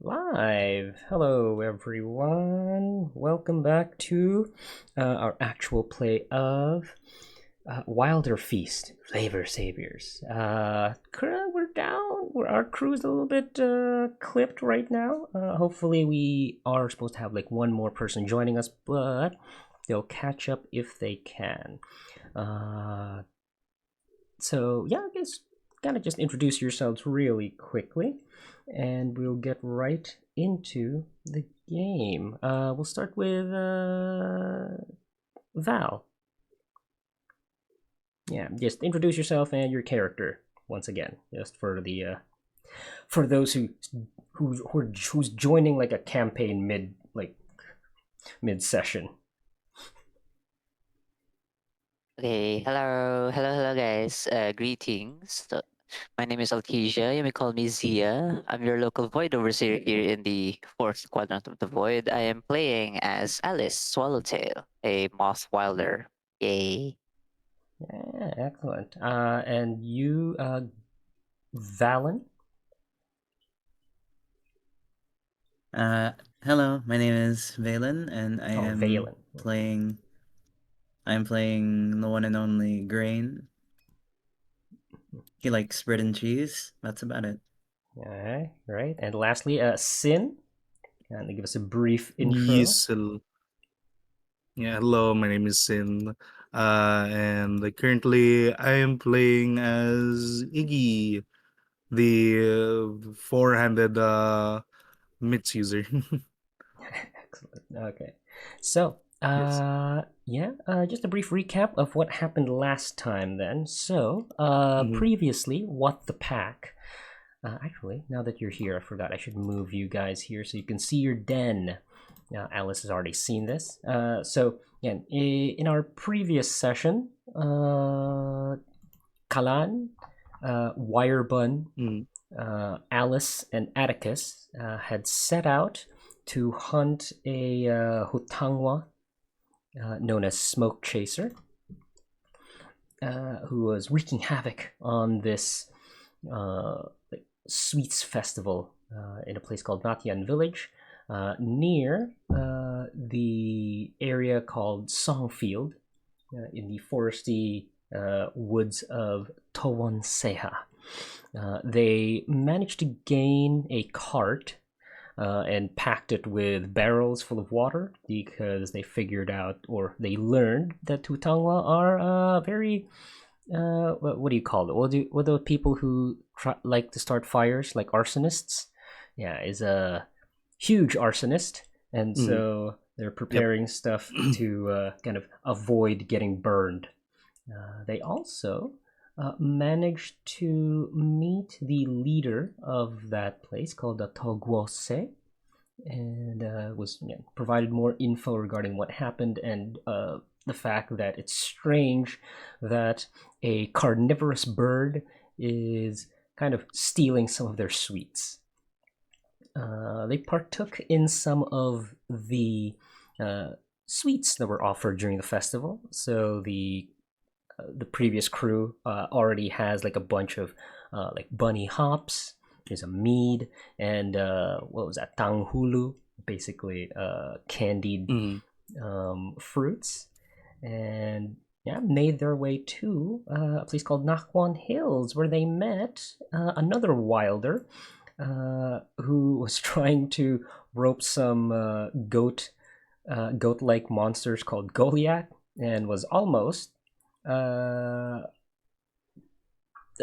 Live! Hello, everyone. Welcome back to our actual play of Wilderfeast, Saviours. We're down. Our crew's a little bit clipped right now. Hopefully, we are supposed to have like one more person joining us, but they'll catch up if they can. So yeah, I guess kind of just introduce yourselves really quickly, and we'll get right into the game. We'll start with Val. Yeah, just introduce yourself and your character once again, just for the for those who's joining like a campaign mid session. Okay, hello, guys. Greetings. My name is Alkesia. You may call me Zia. I'm your local void overseer here in the fourth quadrant of the void. I am playing as Alice Swallowtail, a moth wilder. Yay. Yeah, excellent. And you, Valen. Hello, my name is Valen, and I am Valen. playing. I'm playing the one and only Grain. He likes bread and cheese. That's about it. All right. And lastly, Sin. And give us a brief intro. Yes. Yeah, hello, my name is Sin. And currently I am playing as Iggy, the four-handed mitts user. Excellent. Okay. So, Yes. just a brief recap of what happened last time then. So, Mhm. previously, What the Pack. Actually, now that you're here, I forgot I should move you guys here so you can see your den. Alice has already seen this. So, again, in our previous session, Kalan, Wirebun, Alice, and Atticus had set out to hunt a Hutangwa known as Smokechaser, who was wreaking havoc on this sweets festival in a place called Natian Village, near the area called Songfield, in the foresty woods of Towon Seha. They managed to gain a cart and packed it with barrels full of water because they figured out, or they learned, that Tutangwa are very what do you call it? What are people who like to start fires, like arsonists? Yeah, is a huge arsonist, and so they're preparing stuff to kind of avoid getting burned. They also managed to meet the leader of that place called the Togwose, and was provided more info regarding what happened and the fact that it's strange that a carnivorous bird is kind of stealing some of their sweets. They partook in some of the sweets that were offered during the festival. So the previous crew already has like a bunch of like bunny hops. There's a mead and what was that? Tanghulu, basically candied fruits, and made their way to a place called Nakwon Hills, where they met another wilder who was trying to rope some goat-like monsters called Goliath, and was almost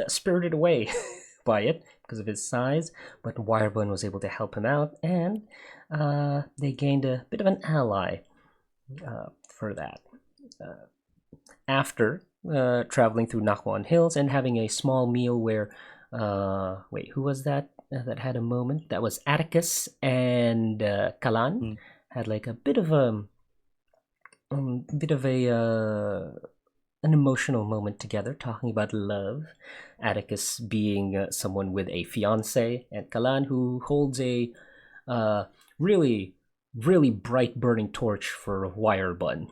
spirited away by it because of his size, but Wirebun was able to help him out, and they gained a bit of an ally for that. After traveling through Nakwon Hills and having a small meal where, who was that that had a moment? That was Atticus and Kalan had like a bit of an emotional moment together, talking about love. Atticus being someone with a fiance, and Kalan who holds a really, really bright burning torch for Wirebun.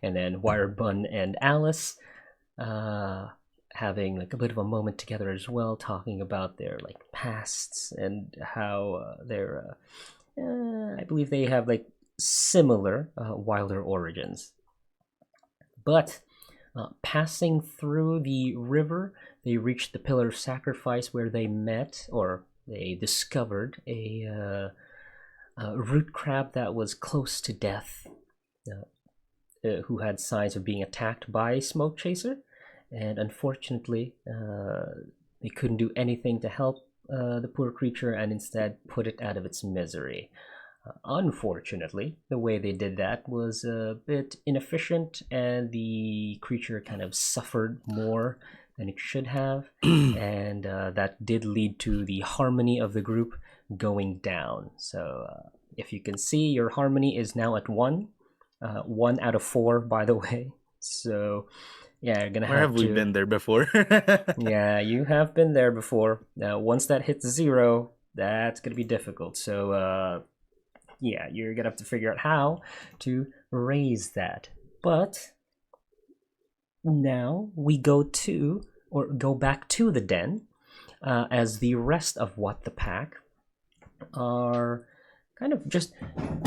And then Wirebun and Alice having like a bit of a moment together as well, talking about their like pasts and how they're I believe they have like similar wilder origins. But passing through the river, they reached the Pillar of Sacrifice, where they met, or they discovered, a root crab that was close to death, who had signs of being attacked by Smokechaser, and unfortunately they couldn't do anything to help the poor creature, and instead put it out of its misery. Unfortunately, the way they did that was a bit inefficient, and the creature kind of suffered more than it should have, and that did lead to the harmony of the group going down. So if you can see, your harmony is now at 1. 1 out of 4, by the way. So yeah, you're gonna Where have we been there before? Yeah, you have been there before. Now, once that hits 0, that's gonna be difficult. So yeah, you're gonna have to figure out how to raise that. But now we go back to the den, as the rest of What the Pack are kind of just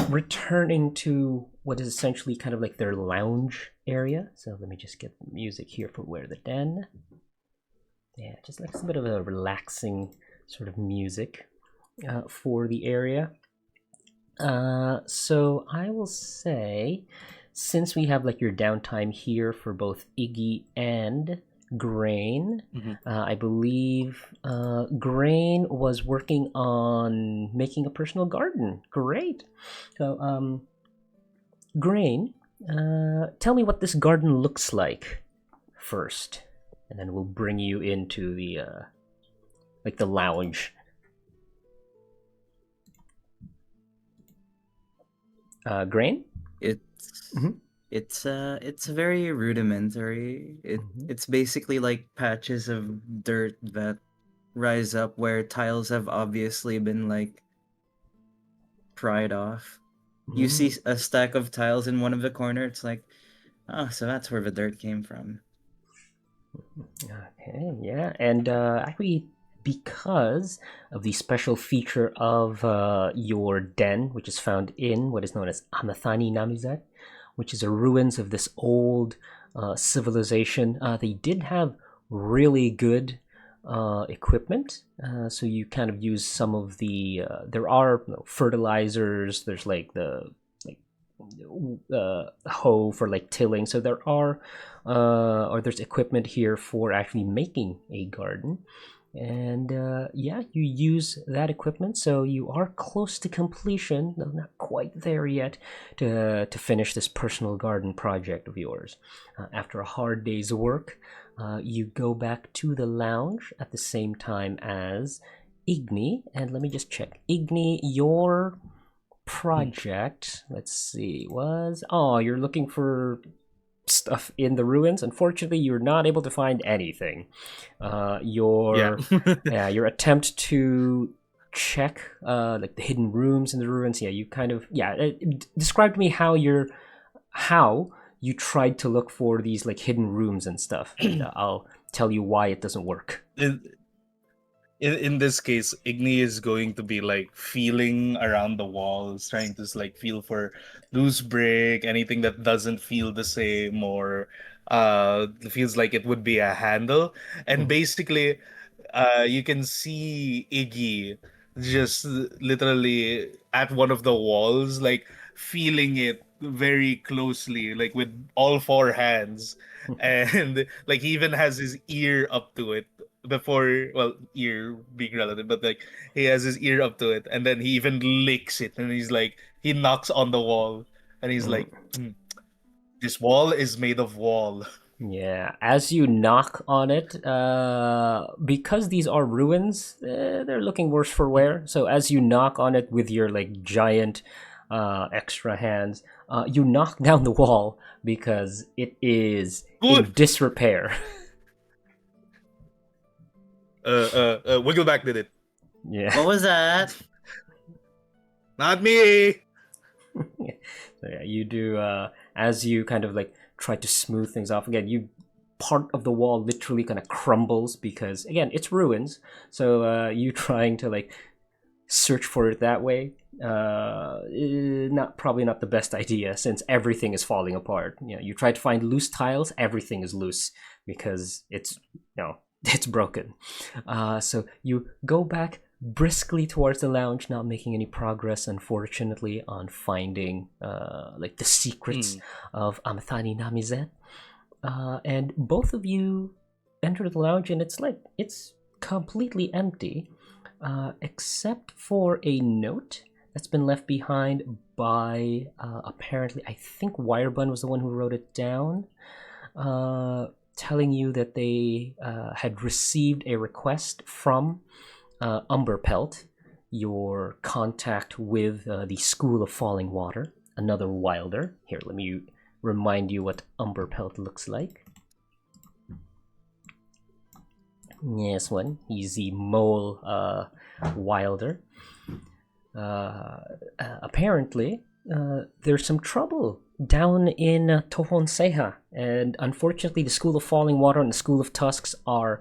returning to what is essentially kind of like their lounge area. So let me just get the music here for Where the Den. Yeah, just like a bit of a relaxing sort of music for the area. So I will say, since we have like your downtime here for both Iggy and Grain, I believe Grain was working on making a personal garden. Great. So Grain, tell me what this garden looks like first, and then we'll bring you into the like the lounge. Grain? It's very rudimentary. It's basically like patches of dirt that rise up where tiles have obviously been like pried off. You see a stack of tiles in one of the corners. It's like, oh, so that's where the dirt came from. Okay, yeah, and actually, because of the special feature of your den, which is found in what is known as Amathani Namizet, which is the ruins of this old civilization, they did have really good equipment. So you kind of use some of the there are fertilizers. There's like the hoe for like tilling. So there are or there's equipment here for actually making a garden. And yeah, you use that equipment, so you are close to completion, though not quite there yet, to finish this personal garden project of yours. After a hard day's work, you go back to the lounge at the same time as Igni, and let me just check. Igni, your project, let's see, you're looking for stuff in the ruins. Unfortunately, you're not able to find anything. Your attempt to check like the hidden rooms in the ruins. Yeah, you kind of describe to me how you tried to look for these like hidden rooms and stuff. And I'll tell you why it doesn't work. In this case, Igni is going to be like feeling around the walls, trying to like feel for loose brick, anything that doesn't feel the same or feels like it would be a handle. And basically, you can see Iggy just literally at one of the walls, like feeling it very closely, like with all four hands. And like he even has his ear up to it before, well, ear being relative, but like he has his ear up to it, and then he even licks it, and he's like, he knocks on the wall, and he's like, this wall is made of wall. Yeah, as you knock on it, because these are ruins, they're looking worse for wear. So as you knock on it with your like giant extra hands, you knock down the wall because it is in disrepair. Wiggleback did it. Yeah. What was that? Not me. So yeah, you do as you kind of like try to smooth things off again. Part of the wall literally kind of crumbles because again it's ruins. So you trying to like search for it that way, probably not the best idea since everything is falling apart. You try to find loose tiles, everything is loose because it's it's broken. So you go back briskly towards the lounge, not making any progress, unfortunately, on finding like the secrets of Amathani Namizet. And both of you enter the lounge, and it's completely empty, except for a note that's been left behind by apparently, I think Wirebun was the one who wrote it down. Telling you that they had received a request from Umberpelt, your contact with the School of Falling Water, another Wilder. Here, let me remind you what Umberpelt looks like. Yes, one. He's the mole Wilder. Apparently, there's some trouble down in Tohonseha, and unfortunately the School of Falling Water and the School of Tusks are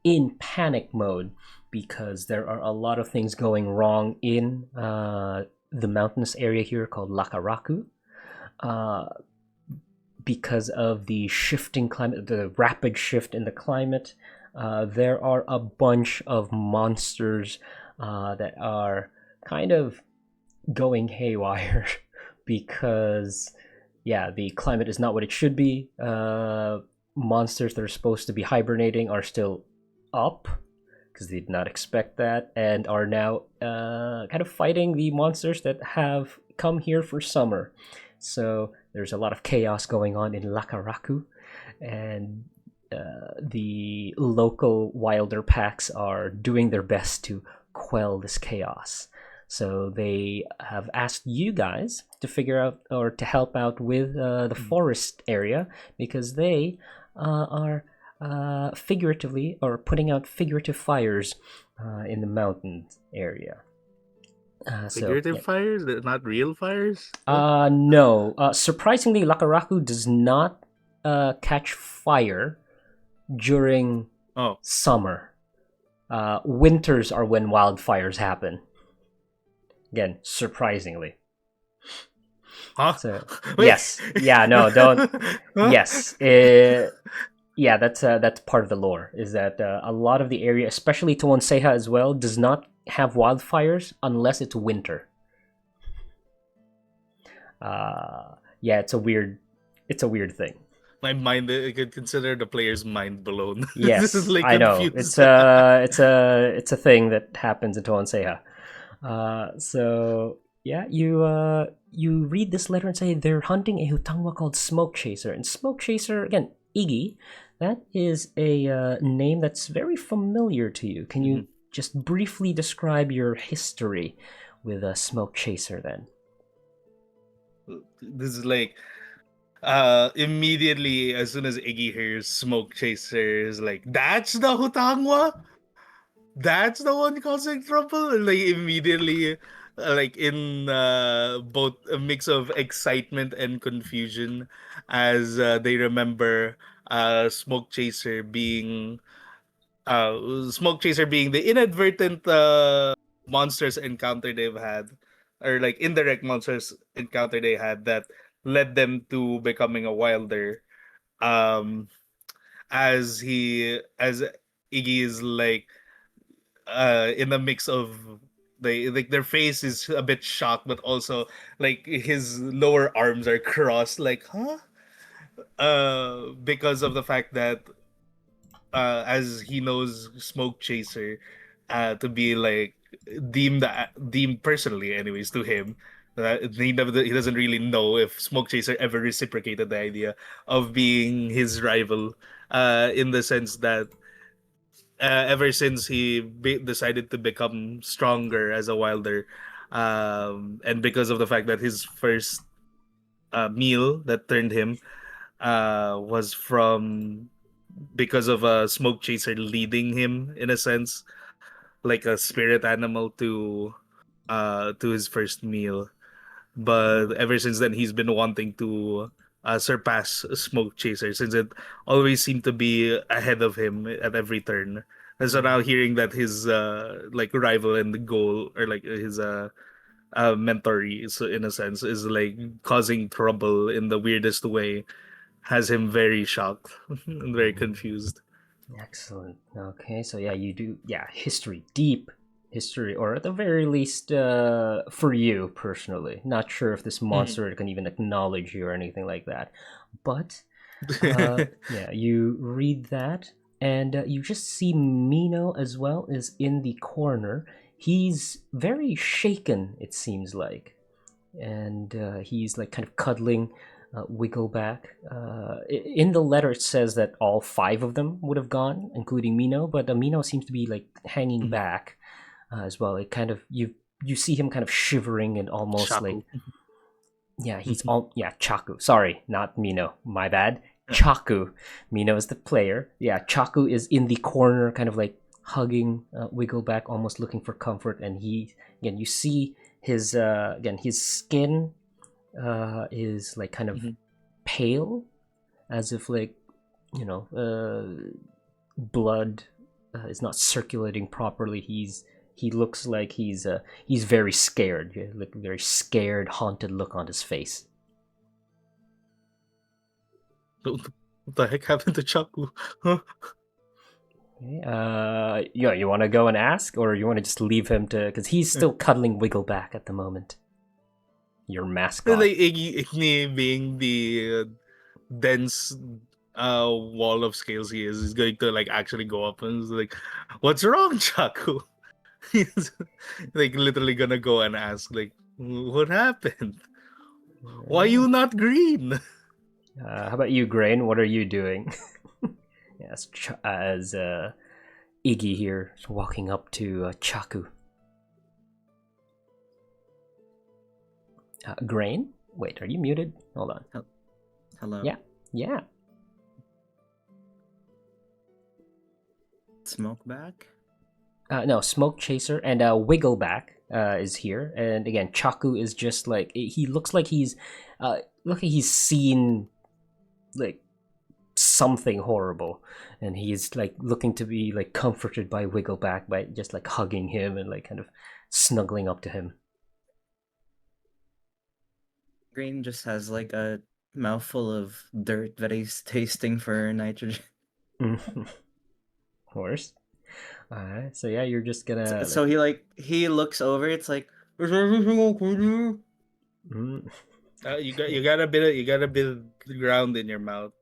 in panic mode because there are a lot of things going wrong in the mountainous area here called Lakaraku. Because of the shifting climate, the rapid shift in the climate, there are a bunch of monsters that are kind of going haywire because the climate is not what it should be. Monsters that are supposed to be hibernating are still up because they did not expect that and are now kind of fighting the monsters that have come here for summer. So there's a lot of chaos going on in Lakaraku, and the local Wilder packs are doing their best to quell this chaos. So they have asked you guys to figure out or to help out with the forest area because they are figuratively or putting out figurative fires in the mountains area. Figurative fires? They're not real fires? No. Surprisingly, Lakaraku does not catch fire during summer. Winters are when wildfires happen. Again, surprisingly. Huh? So, yes. Yeah, no, don't. Yes. That's part of the lore, is that a lot of the area, especially Tohonseha as well, does not have wildfires unless it's winter. It's a weird thing. My mind, I could consider the player's mind blown. Yes, This is, like, I know. confused. It's a thing that happens in Tohonseha. You read this letter and say they're hunting a Hutangwa called Smokechaser. And Smokechaser, again, Iggy, that is a name that's very familiar to you. Can you just briefly describe your history with Smokechaser then? This is like immediately as soon as Iggy hears Smokechaser is like, that's the Hutangwa? That's the one causing trouble? Like immediately like in both a mix of excitement and confusion as they remember Smoke Chaser being the inadvertent monsters encounter they've had, or like indirect monsters encounter they had that led them to becoming a wilder. Um, as Iggy is like in a mix of they like their face is a bit shocked, but also like his lower arms are crossed, like huh, because of the fact that as he knows Smoke Chaser to be like deemed personally, anyways, to him. He doesn't really know if Smoke Chaser ever reciprocated the idea of being his rival, in the sense that ever since decided to become stronger as a wilder, and because of the fact that his first meal that turned him was from because of a smoke chaser leading him in a sense, like a spirit animal to his first meal. But ever since then, he's been wanting to surpass Smoke Chaser since it always seemed to be ahead of him at every turn. And so now hearing that his like rival and the goal, or like his mentor, so in a sense, is like causing trouble in the weirdest way, has him very shocked and very confused. Excellent. Okay, so yeah, you do, yeah, history, deep history, or at the very least, for you personally. Not sure if this monster can even acknowledge you or anything like that. But, yeah, you read that, and you just see Mino as well is in the corner. He's very shaken, it seems like. And he's like kind of cuddling Wiggleback. In the letter, it says that all 5 of them would have gone, including Mino, but Mino seems to be like hanging back as well. It kind of you see him kind of shivering and almost Shaku. like, yeah, he's all, yeah, Chaku. Sorry, not Mino. My bad. Chaku. Mino is the player. Yeah, Chaku is in the corner, kind of like hugging Wiggleback, almost looking for comfort. And he, again, you see his his skin is like kind of pale, as if like, you know, blood is not circulating properly. He looks like he's very scared. Like very scared, haunted look on his face. What the heck happened to Chaku? Huh? Okay, yeah, you want to go and ask, or you want to just leave him to, because he's still cuddling Wiggleback at the moment. Your mascot. Like Igni being the dense wall of scales he is going to like actually go up and is like, what's wrong, Chaku? He's like literally gonna go and ask like, what happened? Why you not green? How about you, Grain? What are you doing? Yes, as Iggy here is walking up to Chaku. Grain? Wait, are you muted? Hold on. Hello. Yeah. Smoke back? No, Smokechaser and Wiggleback is here, and again, Chaku is just like, he looks like he's seen like something horrible, and he's like looking to be like comforted by Wiggleback by just like hugging him and like kind of snuggling up to him. Green just has like a mouthful of dirt that he's tasting for nitrogen. Of course. Alright, so yeah, you're just gonna. So he looks over. It's like, is everything okay? You got a bit of ground in your mouth.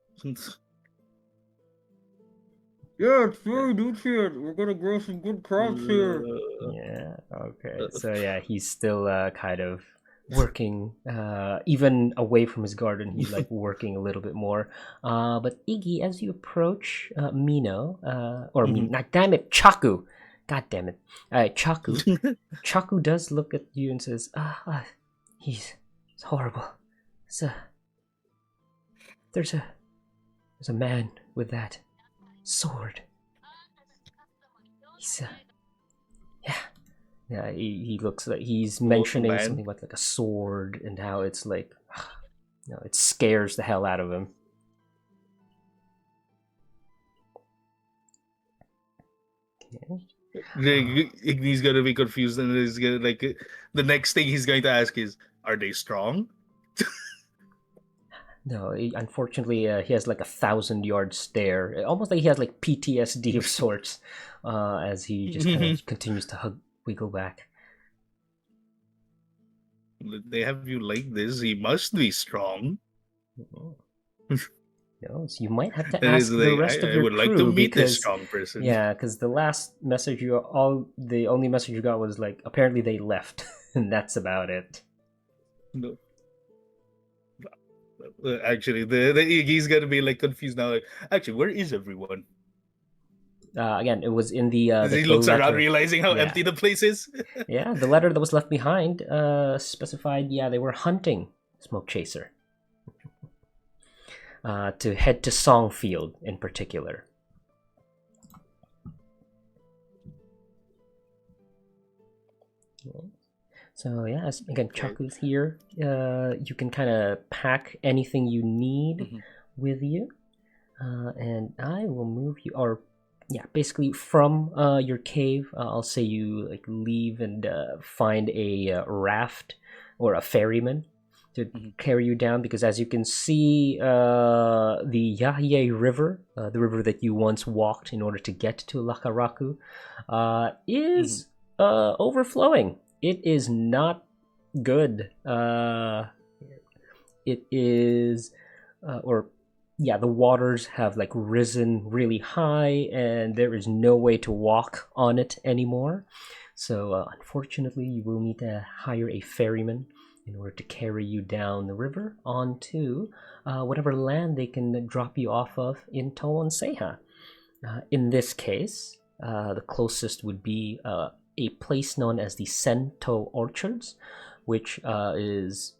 Yeah, it's very nutrient. We're gonna grow some good crops here. Yeah. Okay. So yeah, he's still kind of working, even away from his garden. He's like working a little bit more. But Iggy, as you approach Mino, damn it, Chaku. God damn it. Chaku. Chaku does look at you and says, he's horrible. So, there's a man with that sword. He's yeah. He looks like he's mentioning man. something about like a sword and how it's like, it scares the hell out of him. Okay. He's gonna be confused, and he's gonna the next thing he's going to ask is, "Are they strong?" No, unfortunately, he has like 1,000-yard stare, almost like he has like PTSD of sorts, as he just kind of continues to wiggle back. They have you like this. He must be strong. No, so you might have to That is ask the rest of I your would like to crew meet this because, strong person. yeah, because the last message the only message you got was like apparently they left, and that's about it. No. Actually, he's gonna be like confused now. Like, actually, where is everyone? Again, it was in the He looks around, letter. realizing how empty the place is. Yeah, the letter that was left behind specified, they were hunting Smokechaser. To head to Songfield in particular. So yeah, again, Chaku's here. You can kind of pack anything you need with you, and I will move you, or basically from your cave. I'll say you like leave and find a raft or a ferryman to carry you down, because as you can see, the Yahye River, the river that you once walked in order to get to Lakaraku, is overflowing. It is not good. It is, the waters have like risen really high, and there is no way to walk on it anymore. So unfortunately, you will need to hire a ferryman in order to carry you down the river onto whatever land they can drop you off of in Toonseha. In this case, the closest would be a place known as the Sento Orchards, which is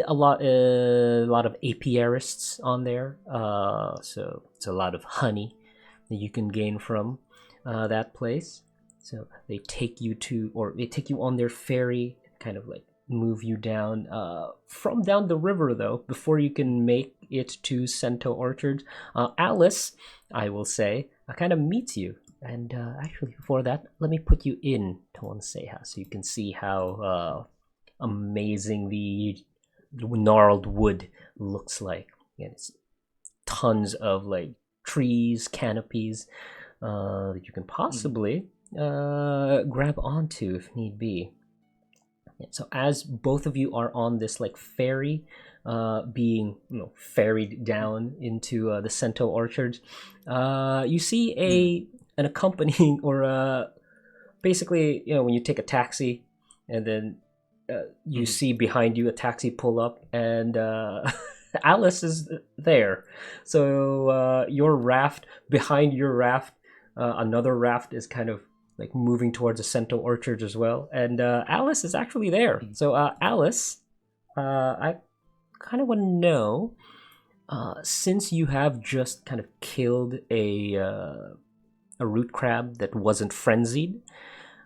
a lot of apiarists on there. So it's a lot of honey that you can gain from that place. So they take you on their ferry, kind of like move you down from down the river, though, before you can make it to Sento Orchards. Alice, I will say, kind of meets you. And actually, before that, let me put you in Toonseha so you can see how amazing the gnarled wood looks like. And it's tons of like trees, canopies that you can possibly grab onto if need be. So as both of you are on this like ferry, being ferried down into the Sento Orchards, you see an accompanying or basically when you take a taxi and then you see behind you a taxi pull up, and Alice is there. So your raft, behind your raft, another raft is kind of like moving towards the Sento Orchard as well, and Alice is actually there. So Alice, I kind of want to know, since you have just kind of killed a root crab that wasn't frenzied,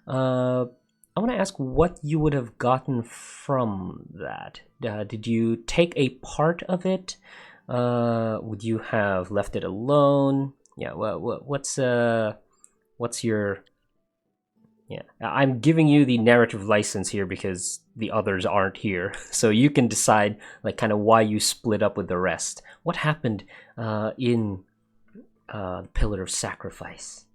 I want to ask what you would have gotten from that. Did you take a part of it? Would you have left it alone? Yeah. What's your? Yeah, I'm giving you the narrative license here because the others aren't here, so you can decide like kind of why you split up with the rest. What happened in the Pillar of Sacrifice?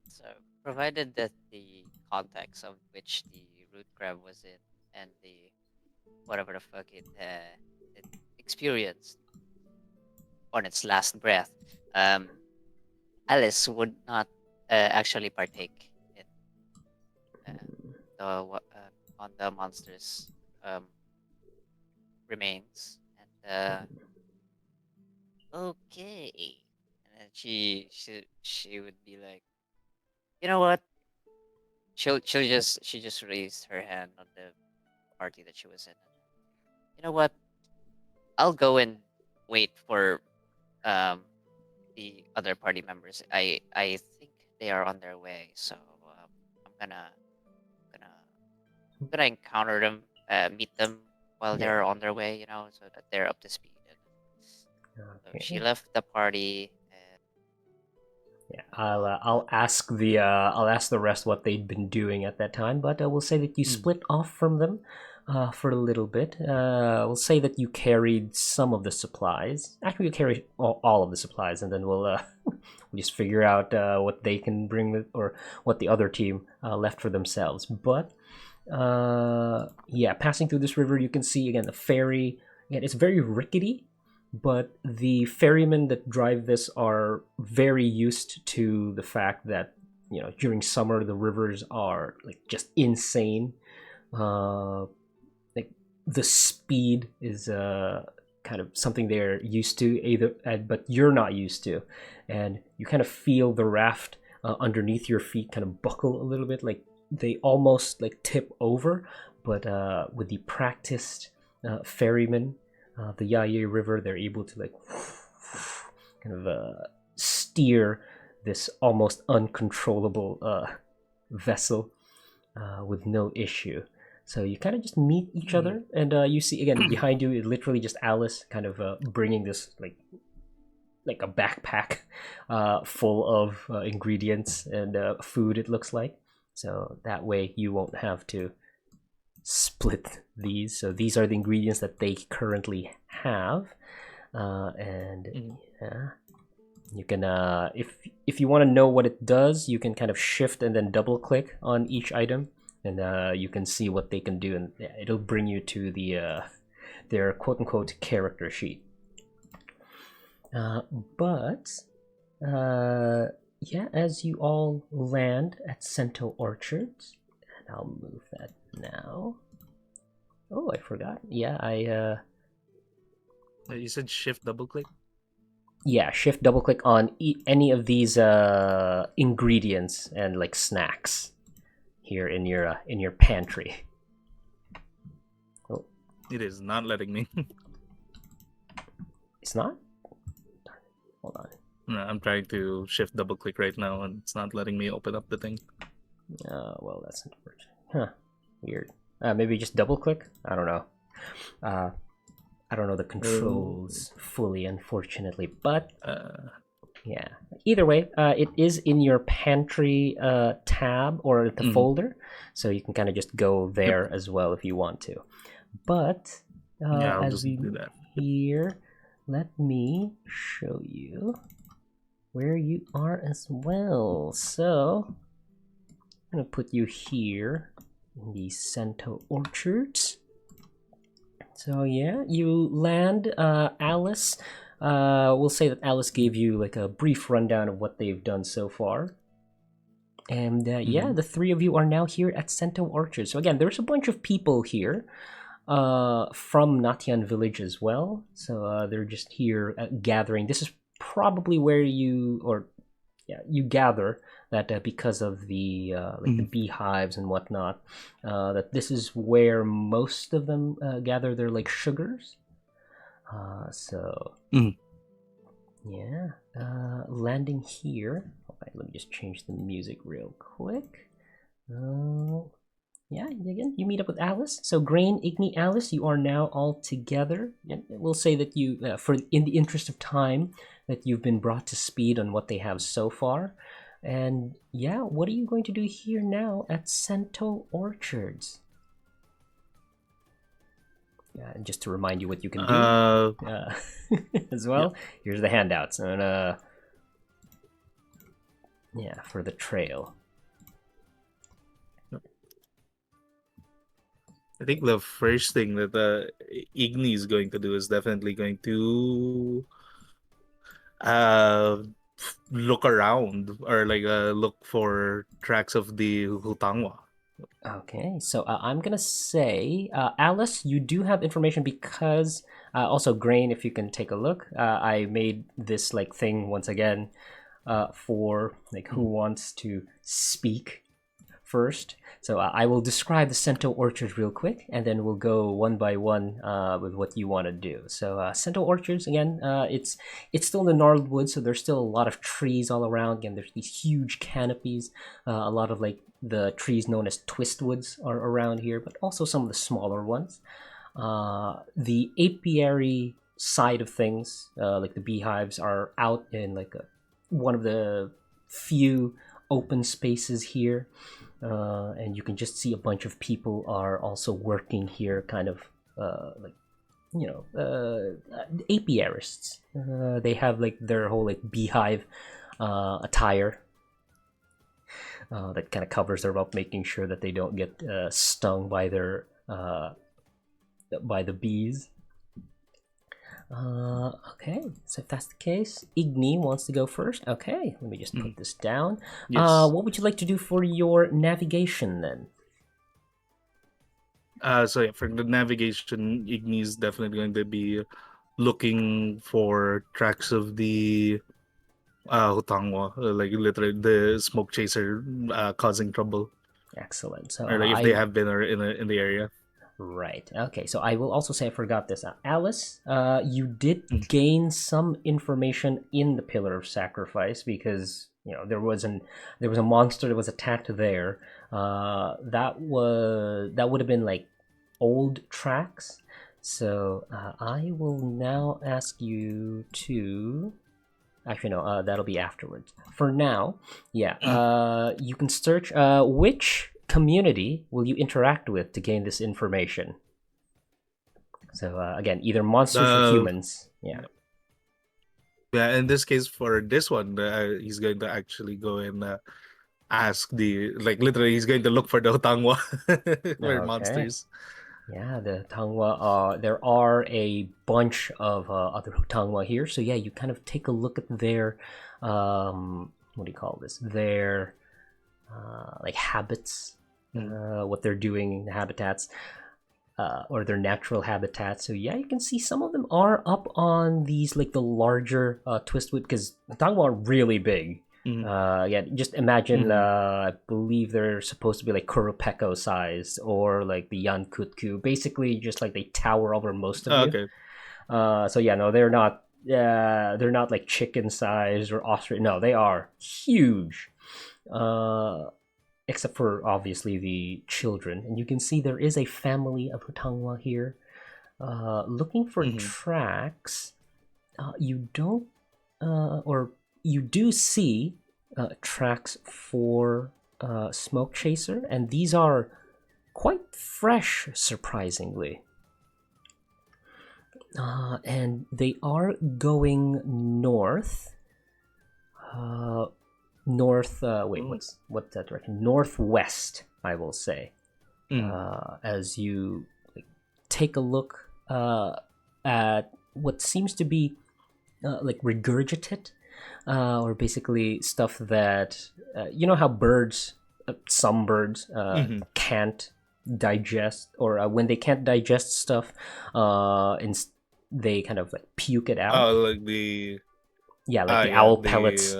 So, provided that the context of which the root crab was in and the whatever the fuck it experienced on its last breath, Alice would not actually partake in on the monster's remains. And okay, and then she would be like, you know what? She just raised her hand party that she was in. You know what? I'll go and wait for the other party members. I think they are on their way, so I'm gonna gonna encounter them, meet them while Yeah. they're on their way. You know, so that they're up to speed. So she Okay. left the party. Yeah, I'll ask the rest what they'd been doing at that time, but we'll say that you split off from them for a little bit. We'll say that you carried some of the supplies. Actually, you carry all of the supplies, and then we'll just figure out what they can bring with, or what the other team left for themselves. But yeah, passing through this river, you can see again the ferry. Again, it's very rickety, but the ferrymen that drive this are very used to the fact that, you know, during summer the rivers are like just insane. Like the speed is kind of something they're used to, either, but you're not used to, and you kind of feel the raft underneath your feet kind of buckle a little bit, like they almost like tip over. But with the practiced ferrymen, the Yaye River, they're able to like kind of steer this almost uncontrollable vessel with no issue. So you kind of just meet each other, and you see again behind you, literally just Alice kind of bringing this like a backpack full of ingredients and food, it looks like. So that way you won't have to split these. So these are the ingredients that they currently have, and yeah, you can if you want to know what it does, you can kind of shift and then double click on each item, and you can see what they can do, and it'll bring you to the their quote-unquote character sheet. But yeah, as you all land at Cento Orchards, and I'll move that now. Oh, I forgot. Yeah, You said shift double click? yeah, shift double click on any of these ingredients and like snacks here in your pantry. Oh, It is not letting me. it's not? Hold on. No, I'm trying to shift double click right now and it's not letting me open up the thing. Well, that's unfortunate. Huh. Weird. Maybe just double click? I don't know. I don't know the controls fully, unfortunately. But yeah. Either way, it is in your pantry tab or the folder, so you can kind of just go there as well if you want to. But yeah, I'll as just we do that. here, let me show you where you are as well. So I'm gonna put you here in the Cento Orchards. So yeah, you land. Alice, we'll say that Alice gave you like a brief rundown of what they've done so far. And yeah, the three of you are now here at Cento Orchards. So again, there's a bunch of people here from Natian Village as well. So they're just here gathering. This is probably where you gather that because of the like the beehives and whatnot, that this is where most of them gather their like sugars. So yeah, landing here. Alright, let me just change the music real quick. Yeah, again, you meet up with Alice. So Grain, Igni, Alice, you are now all together. And we'll say that you, in the interest of time, that you've been brought to speed on what they have so far. And yeah, what are you going to do here now at Cento Orchards? Yeah, and just to remind you what you can do as well. Yeah. Here's the handouts, and yeah, for the trail. I think the first thing that Igni is going to do is definitely going to look around, or like look for tracks of the Hutangwa. Okay, so I'm gonna say, Alice, you do have information because also Grain, if you can take a look, I made this like thing once again for like who wants to speak first. So I will describe the Sento Orchards real quick, and then we'll go one by one with what you want to do. So Sento Orchards, again, it's still in the gnarled woods, so there's still a lot of trees all around. Again, there's these huge canopies. A lot of like the trees known as twistwoods are around here, but also some of the smaller ones. The apiary side of things, like the beehives, are out in like one of the few open spaces here. And you can just see a bunch of people are also working here, kind of like, you know, apiarists. They have like their whole like beehive attire that kind of covers them up, making sure that they don't get stung by their by the bees. Okay, so if that's the case, Igni wants to go first. Okay, let me just put this down. Yes. What would you like to do for your navigation then? So yeah, for the navigation, Igni is definitely going to be looking for tracks of the Hutangwa, like literally the Smokechaser causing trouble, Excellent. So or like if they have been in the area. Right. Okay. So I will also say I forgot this. Alice, you did gain some information in the Pillar of Sacrifice because you know there was a monster that was attacked there. That would have been like old tracks. So I will now ask you to. Actually, no. That'll be afterwards. For now, yeah. You can search which community will you interact with to gain this information. So again, either monsters or humans. Yeah. Yeah, in this case, for this one, he's going to actually go and ask literally, he's going to look for the Hutangwa or monsters. Yeah, the Tangwa. There are a bunch of other Hutangwa here. So yeah, you kind of take a look at their what do you call this? Their like habits. What they're doing in the habitats, or their natural habitats. So yeah, you can see some of them are up on these like the larger twistwood, because the Tangwa are really big. Yeah, just imagine. I believe they're supposed to be like Kurupeko size, or like the Yankutku. Basically, just like they tower over most of you. Okay. So yeah, no, they're not. They're not like chicken size or ostrich. No, they are huge. Except for obviously the children, and you can see there is a family of Hutangwa here. Looking for tracks. You don't, or you do see tracks for Smokechaser, and these are quite fresh, surprisingly. And they are going north. What's that direction? Northwest, I will say. As you take a look at what seems to be like regurgitate, or basically stuff that you know how birds, some birds can't digest, or when they can't digest stuff, they kind of like puke it out. Oh, like the the owl pellets.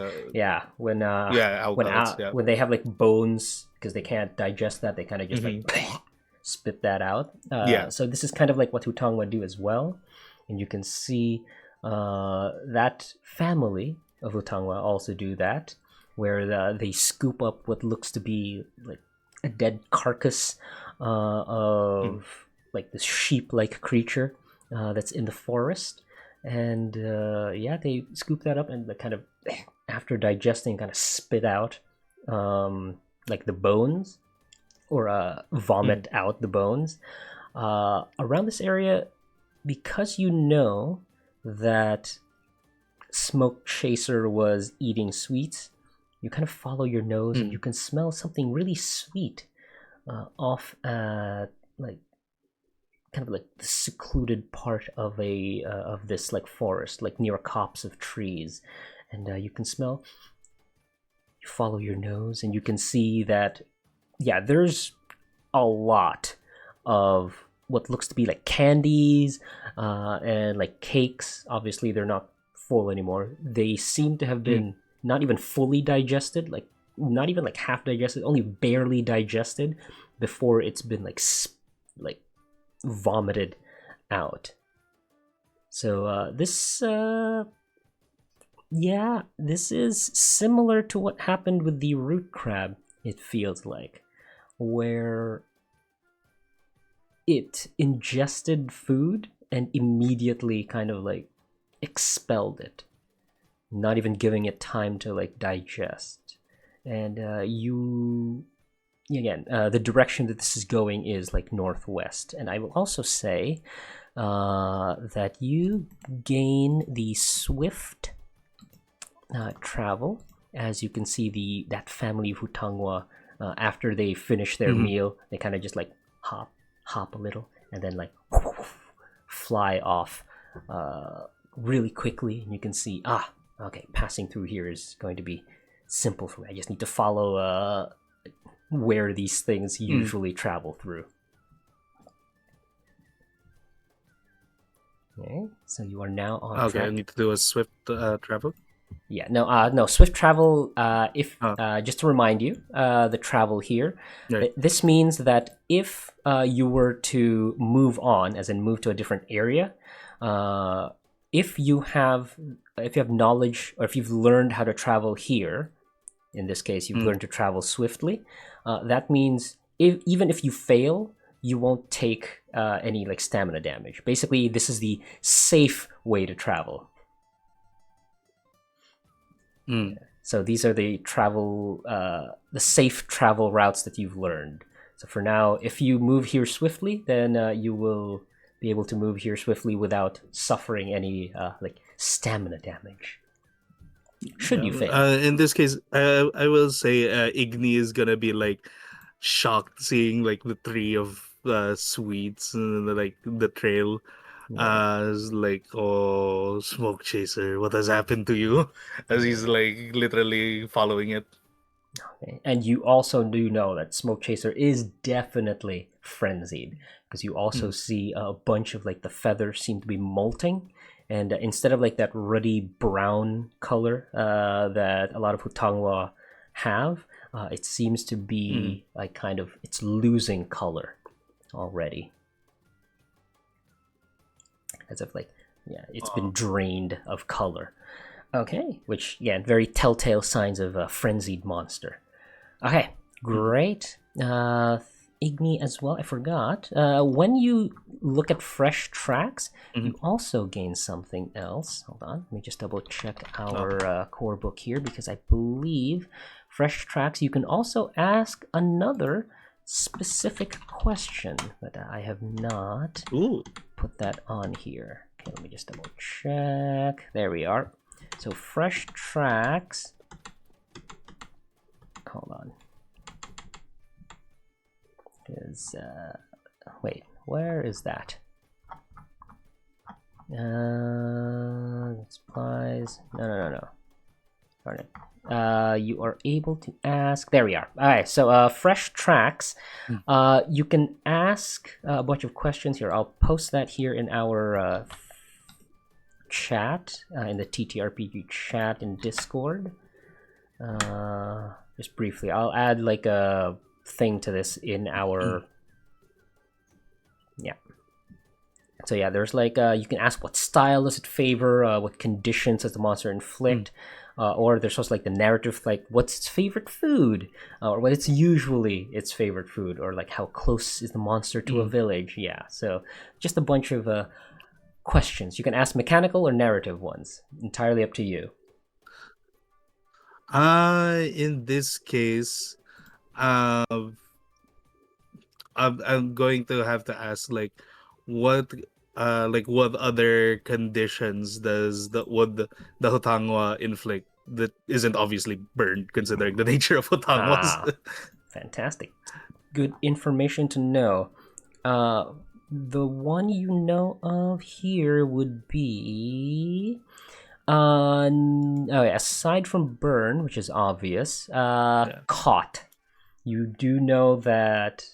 When owl pellets, when they have like bones, because they can't digest that, they kind of just like spit that out. So this is kind of like what Hutangwa do as well, and you can see that family of Hutangwa also do that, where they scoop up what looks to be like a dead carcass of like this sheep-like creature that's in the forest. And they scoop that up and kind of, after digesting, kind of spit out like the bones, or vomit out the bones. Around this area, because you know that Smokechaser was eating sweets, you kind of follow your nose and you can smell something really sweet off at like kind of like the secluded part of of this like forest, like near a copse of trees, and you can smell. You follow your nose and you can see that there's a lot of what looks to be like candies and like cakes. Obviously they're not full anymore. They seem to have been not even fully digested, like not even like half digested, only barely digested before it's been like vomited out. So this is similar to what happened with the root crab, it feels like, where it ingested food and immediately kind of like expelled it, not even giving it time to like digest. And the direction that this is going is like northwest. And I will also say that you gain the swift travel. As you can see, that family of Hutangwa, after they finish their meal, they kind of just like hop a little and then like fly off really quickly. And you can see, okay, passing through here is going to be simple for me. I just need to follow where these things usually travel through. Okay, so you are now on track. I need to do a swift travel. Yeah, no, swift travel. If just to remind you, the travel here. Right. This means that if you were to move on, as in move to a different area, if you have knowledge, or if you've learned how to travel here, in this case, you've learned to travel swiftly. That means even if you fail, you won't take any like stamina damage. Basically, this is the safe way to travel. So these are the safe travel routes that you've learned. So for now, if you move here swiftly, then you will be able to move here swiftly without suffering any like stamina damage. Should you fail? In this case, I will say Igni is gonna be like shocked seeing like the tree of sweets and like the trail. As like, oh, Smokechaser, what has happened to you? As he's like literally following it. Okay. And you also do know that Smokechaser is definitely frenzied, because you also see a bunch of like the feathers seem to be molting, and instead of like that ruddy brown color that a lot of Hutangwa have, it seems to be like kind of, it's losing color already. As if like, it's been drained of color. Okay, which, very telltale signs of a frenzied monster. Okay, great. Igni as well, I forgot. When you look at fresh tracks, you also gain something else. Hold on, let me just double check our core book here, because I believe fresh tracks, you can also ask another specific question, but I have not put that on here. Okay, let me just double check. There we are. So fresh tracks. Hold on. Because wait, where is that? Supplies. No. Darn it. You are able to ask. There we are. All right. So fresh tracks. You can ask a bunch of questions here. I'll post that here in our chat, in the TTRPG chat in Discord. Just briefly, I'll add like a thing to this in our So there's like you can ask what style does it favor, what conditions does the monster inflict. Or there's also like the narrative, like what's its favorite food, or what it's usually its favorite food, or like how close is the monster to a village. So just a bunch of questions. You can ask mechanical or narrative ones, entirely up to you. In this case, I'm going to have to ask like what other conditions does the Hutangwa inflict that isn't obviously burned, considering the nature of Hutangwas? Fantastic. Good information to know. The one you know of here would be aside from burn, which is obvious, caught. You do know that,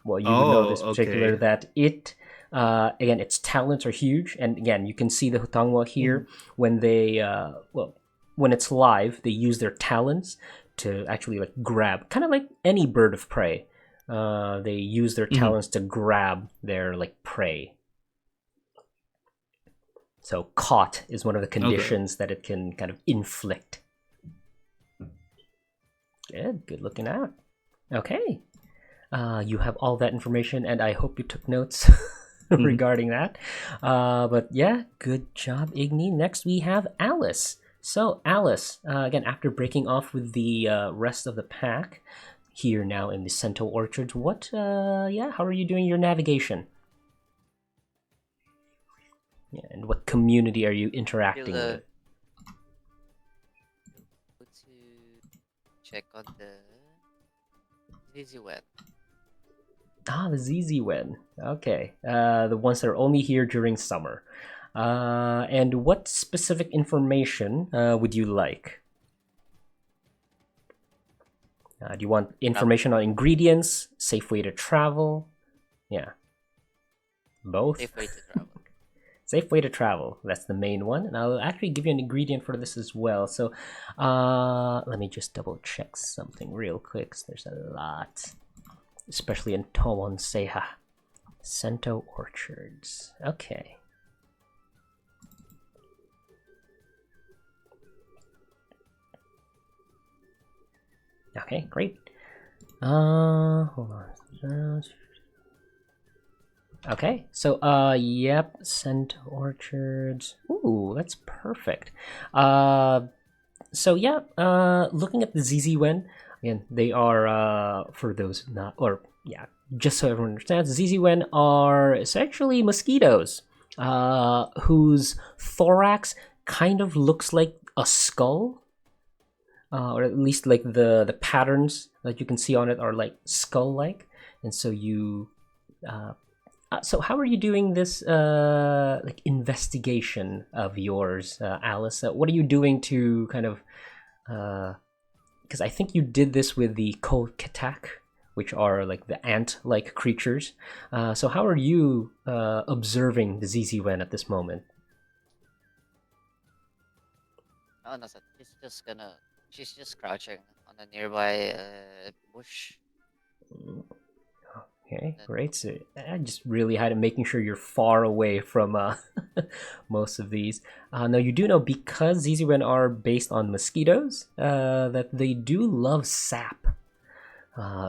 well, you would know this particular, that it again, its talents are huge, and again, you can see the Hutangwa here when they when it's live, they use their talents to actually like grab, kind of like any bird of prey. They use their talons to grab their like prey. So caught is one of the conditions that it can kind of inflict. Good looking out. Okay. You have all that information, and I hope you took notes regarding that. But yeah, good job, Igni. Next we have Alice. So Alice, again, after breaking off with the rest of the pack, here now in the Cento Orchards, how are you doing your navigation? Yeah, and what community are you interacting with? Go to check on the Ziziwen. Ah, the Ziziwen. Okay. The ones that are only here during summer. And what specific information would you like? Do you want information on ingredients, safe way to travel? Yeah. Both? Safe way to travel. Safe way to travel. That's the main one. And I'll actually give you an ingredient for this as well. So let me just double check something real quick. There's a lot. Especially in Towon Seha. Cento Orchards. Okay. Okay, great. Hold on. Okay, so yep, Cento Orchards. Ooh, that's perfect. So yeah, looking at the Ziziwen, again, they are for those not, or yeah, just so everyone understands, Ziziwen are essentially mosquitoes, whose thorax kind of looks like a skull. Or at least like the patterns that you can see on it are like skull-like, and so you so how are you doing this like investigation of yours, Alice? What are you doing to kind of because I think you did this with the Kolkatak, which are like the ant-like creatures. So how are you observing the Ziziwen at this moment? Oh, no, she's just crouching on a nearby bush. Okay, great. So I just really had to making sure you're far away from most of these. Now you do know, because Ziziwen are based on mosquitoes, that they do love sap.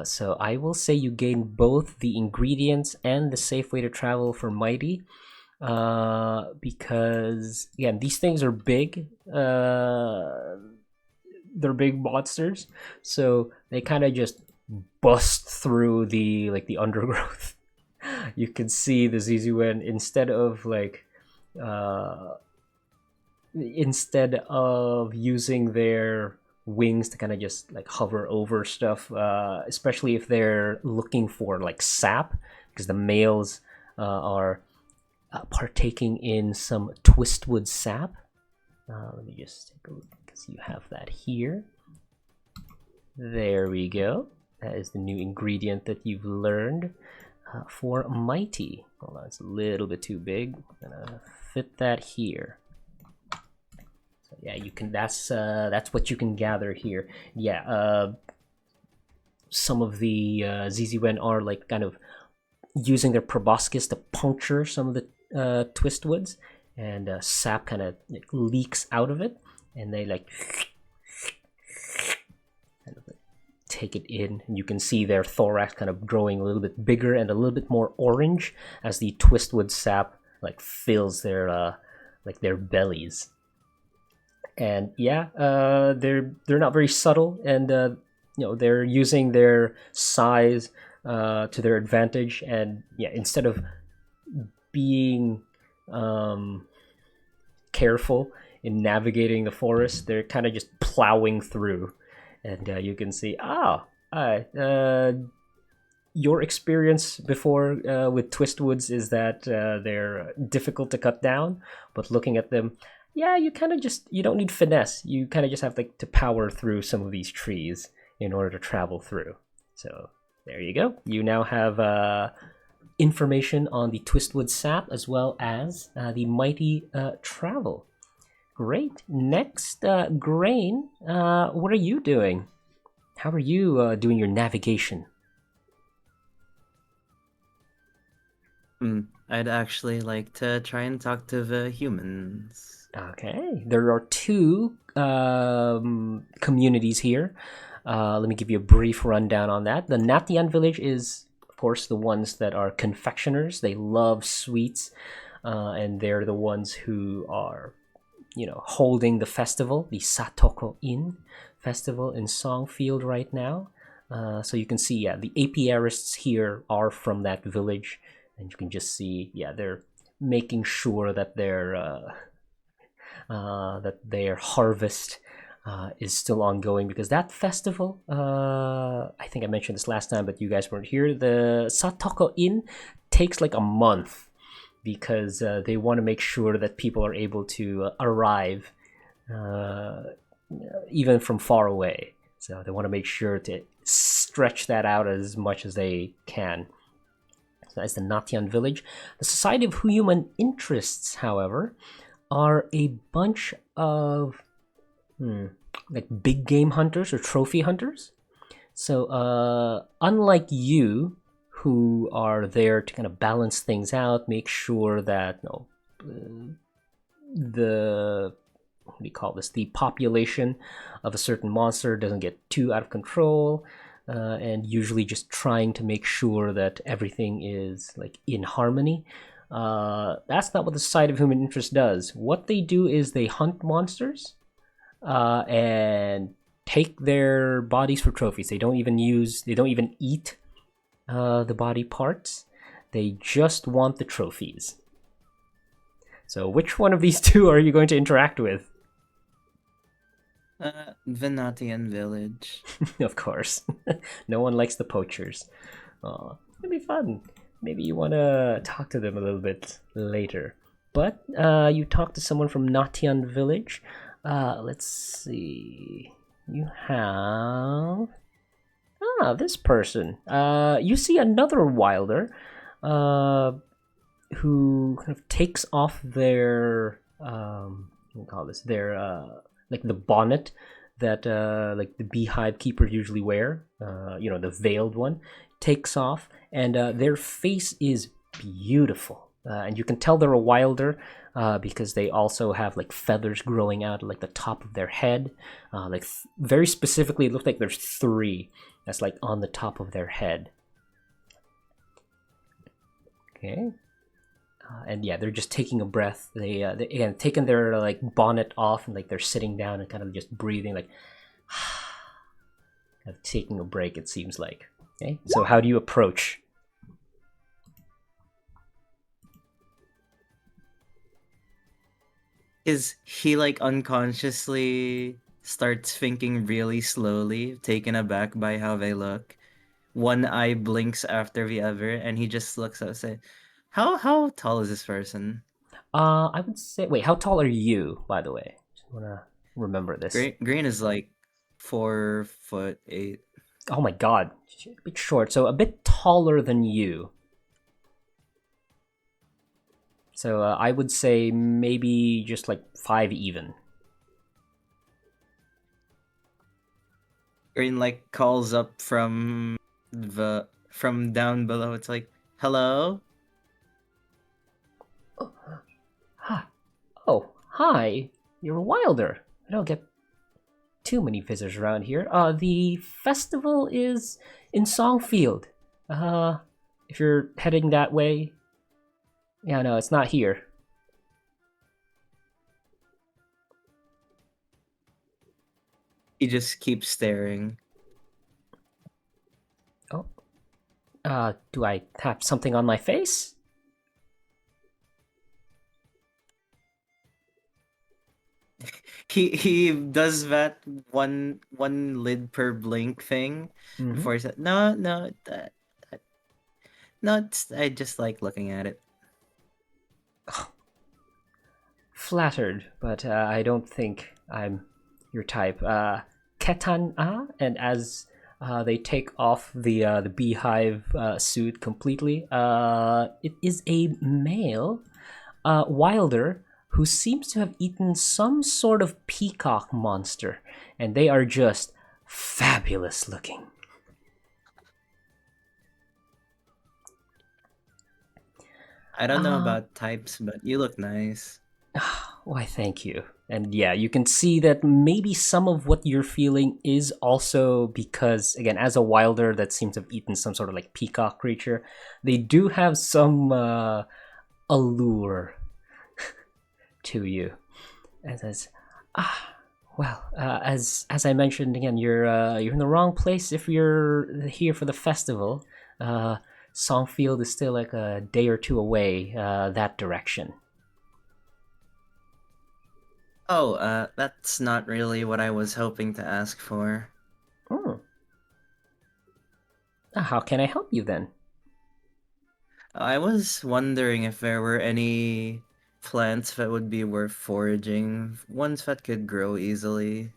So I will say you gain both the ingredients and the safe way to travel for Mighty. Because again, these things are big. They're big monsters, so they kind of just bust through the undergrowth. You can see the Ziziwen, instead of using their wings to kind of just like hover over stuff, especially if they're looking for like sap, because the males are partaking in some twistwood sap. Let me just take a look, because you have that here. There we go. That is the new ingredient that you've learned for Mighty. Hold on, it's a little bit too big. I'm gonna fit that here. So yeah, you can. That's what you can gather here. Yeah. Some of the Ziziwen are like kind of using their proboscis to puncture some of the twistwoods, and sap kind of like leaks out of it, and they like kind of take it in, and you can see their thorax kind of growing a little bit bigger and a little bit more orange as the twistwood sap like fills their their bellies. And yeah, they're not very subtle, and they're using their size to their advantage, and yeah, instead of being careful in navigating the forest, they're kind of just plowing through. And you can see, your experience before with twistwoods is that they're difficult to cut down, but looking at them, yeah, you kind of you don't need finesse. You kind of just have to power through some of these trees in order to travel through. So there you go. You now have information on the twistwood sap as well as the Mighty travel. Great. Next, Grain, what are you doing? how are you doing your navigation? I'd actually like to try and talk to the humans. Okay, there are two communities here. Let me give you a brief rundown on that. The Natian village is, of course, the ones that are confectioners. They love sweets, and they're the ones who are, holding the festival, the Satoko Inn festival in Songfield right now. So you can see, the apiarists here are from that village, and you can just see, they're making sure that their harvest is still ongoing, because that festival, I think I mentioned this last time, but you guys weren't here. The Satoko Inn takes like a month, because they want to make sure that people are able to arrive even from far away. So they want to make sure to stretch that out as much as they can. So that's the Natian village. The Society of Human Interests, however, are a bunch of like big game hunters or trophy hunters. So unlike you, who are there to kind of balance things out, make sure that the what do you call this? The population of a certain monster doesn't get too out of control, and usually just trying to make sure that everything is like in harmony. That's not what the Society of Human Interest does. What they do is they hunt monsters and take their bodies for trophies. They don't even eat the body parts. They just want the trophies. So which one of these two are you going to interact with? Venatian village. Of course. No one likes the poachers. It'd be fun. Maybe you want to talk to them a little bit later. But you talk to someone from Natian village. Let's see. You have... this person. You see another wilder who kind of takes off their... what do you call this? Their... like the bonnet that like the beehive keepers usually wear. The veiled one. Takes off, and their face is beautiful. And you can tell they're a wilder because they also have like feathers growing out like the top of their head. Very specifically, it looks like there's 3 that's like on the top of their head. Okay. And they're just taking a breath. They again taking their like bonnet off, and like they're sitting down and kind of just breathing, like kind of taking a break, it seems like. Okay, so how do you approach? Is he like unconsciously starts thinking really slowly, taken aback by how they look? One eye blinks after the other, and he just looks up and say, How tall is this person? I would say, wait, how tall are you, by the way? Just wanna remember this. Green is like 4'8". Oh my god, a bit short, so a bit taller than you. So I would say maybe just like 5 even. Green like calls up from down below. It's like, hello? Oh, hi. You're a wilder. I don't get too many visitors around here. The festival is in Songfield. If you're heading that way. Yeah, no, it's not here. He just keeps staring. Oh. Do I have something on my face? He does that one lid per blink thing before he said, no, I just like looking at it. Flattered, but I don't think I'm your type. Ketan, and as they take off the beehive suit completely, it is a male wilder who seems to have eaten some sort of peacock monster, and they are just fabulous looking. I don't know Uh, about types, but you look nice. Why, thank you. And yeah, you can see that maybe some of what you're feeling is also because, again, as a wilder that seems to have eaten some sort of like peacock creature, they do have some allure to you. And says, well, as I mentioned again, you're in the wrong place if you're here for the festival. Songfield is still like a day or two away that direction. Oh, that's not really what I was hoping to ask for. Hmm. How can I help you then? I was wondering if there were any plants that would be worth foraging, ones that could grow easily.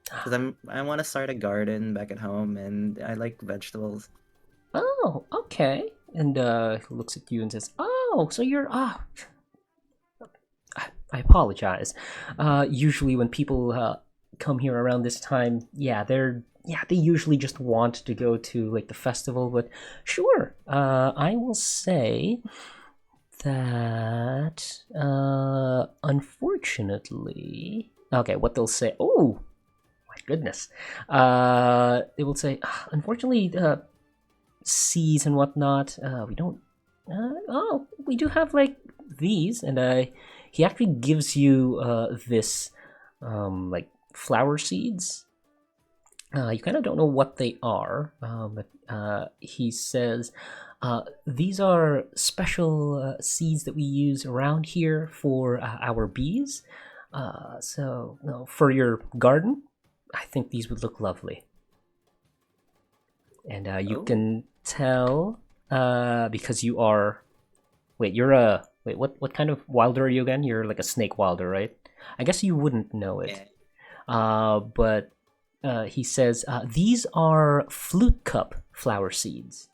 Because I want to start a garden back at home, and I like vegetables. Oh, okay. And he looks at you and says, "Oh, so you're I apologize. Usually when people come here around this time, they usually just want to go to like the festival. But sure, I will say that unfortunately, okay, what they'll say. Oh, my goodness. They will say, unfortunately, seeds and whatnot. We don't. We do have like these, and he actually gives you this like flower seeds. You kind of don't know what they are, but he says these are special seeds that we use around here for our bees. So, no, for your garden, I think these would look lovely. And you can tell because you are. Wait, you're a. Wait, what kind of wilder are you again? You're like a snake wilder, right? I guess you wouldn't know it. But he says these are flute cup flower seeds.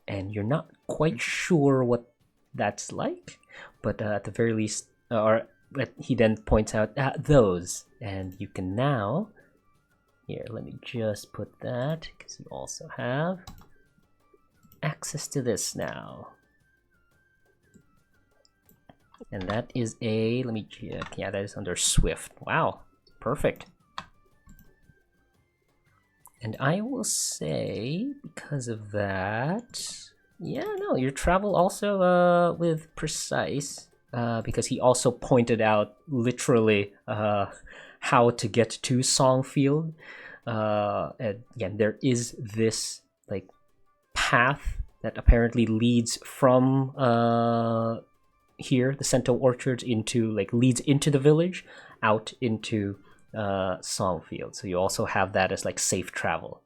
And you're not quite sure what that's like, but at the very least, he then points out those, and you can now. Here, let me just put that because you also have access to this now. And that is a, let me check, yeah, that is under Swift. Wow, perfect. And I will say, because of that, yeah, no, your travel also with Precise, because he also pointed out literally how to get to Songfield. And again, there is this like path that apparently leads from here, the Cento Orchards, into like leads into the village, out into Songfield. So you also have that as like safe travel.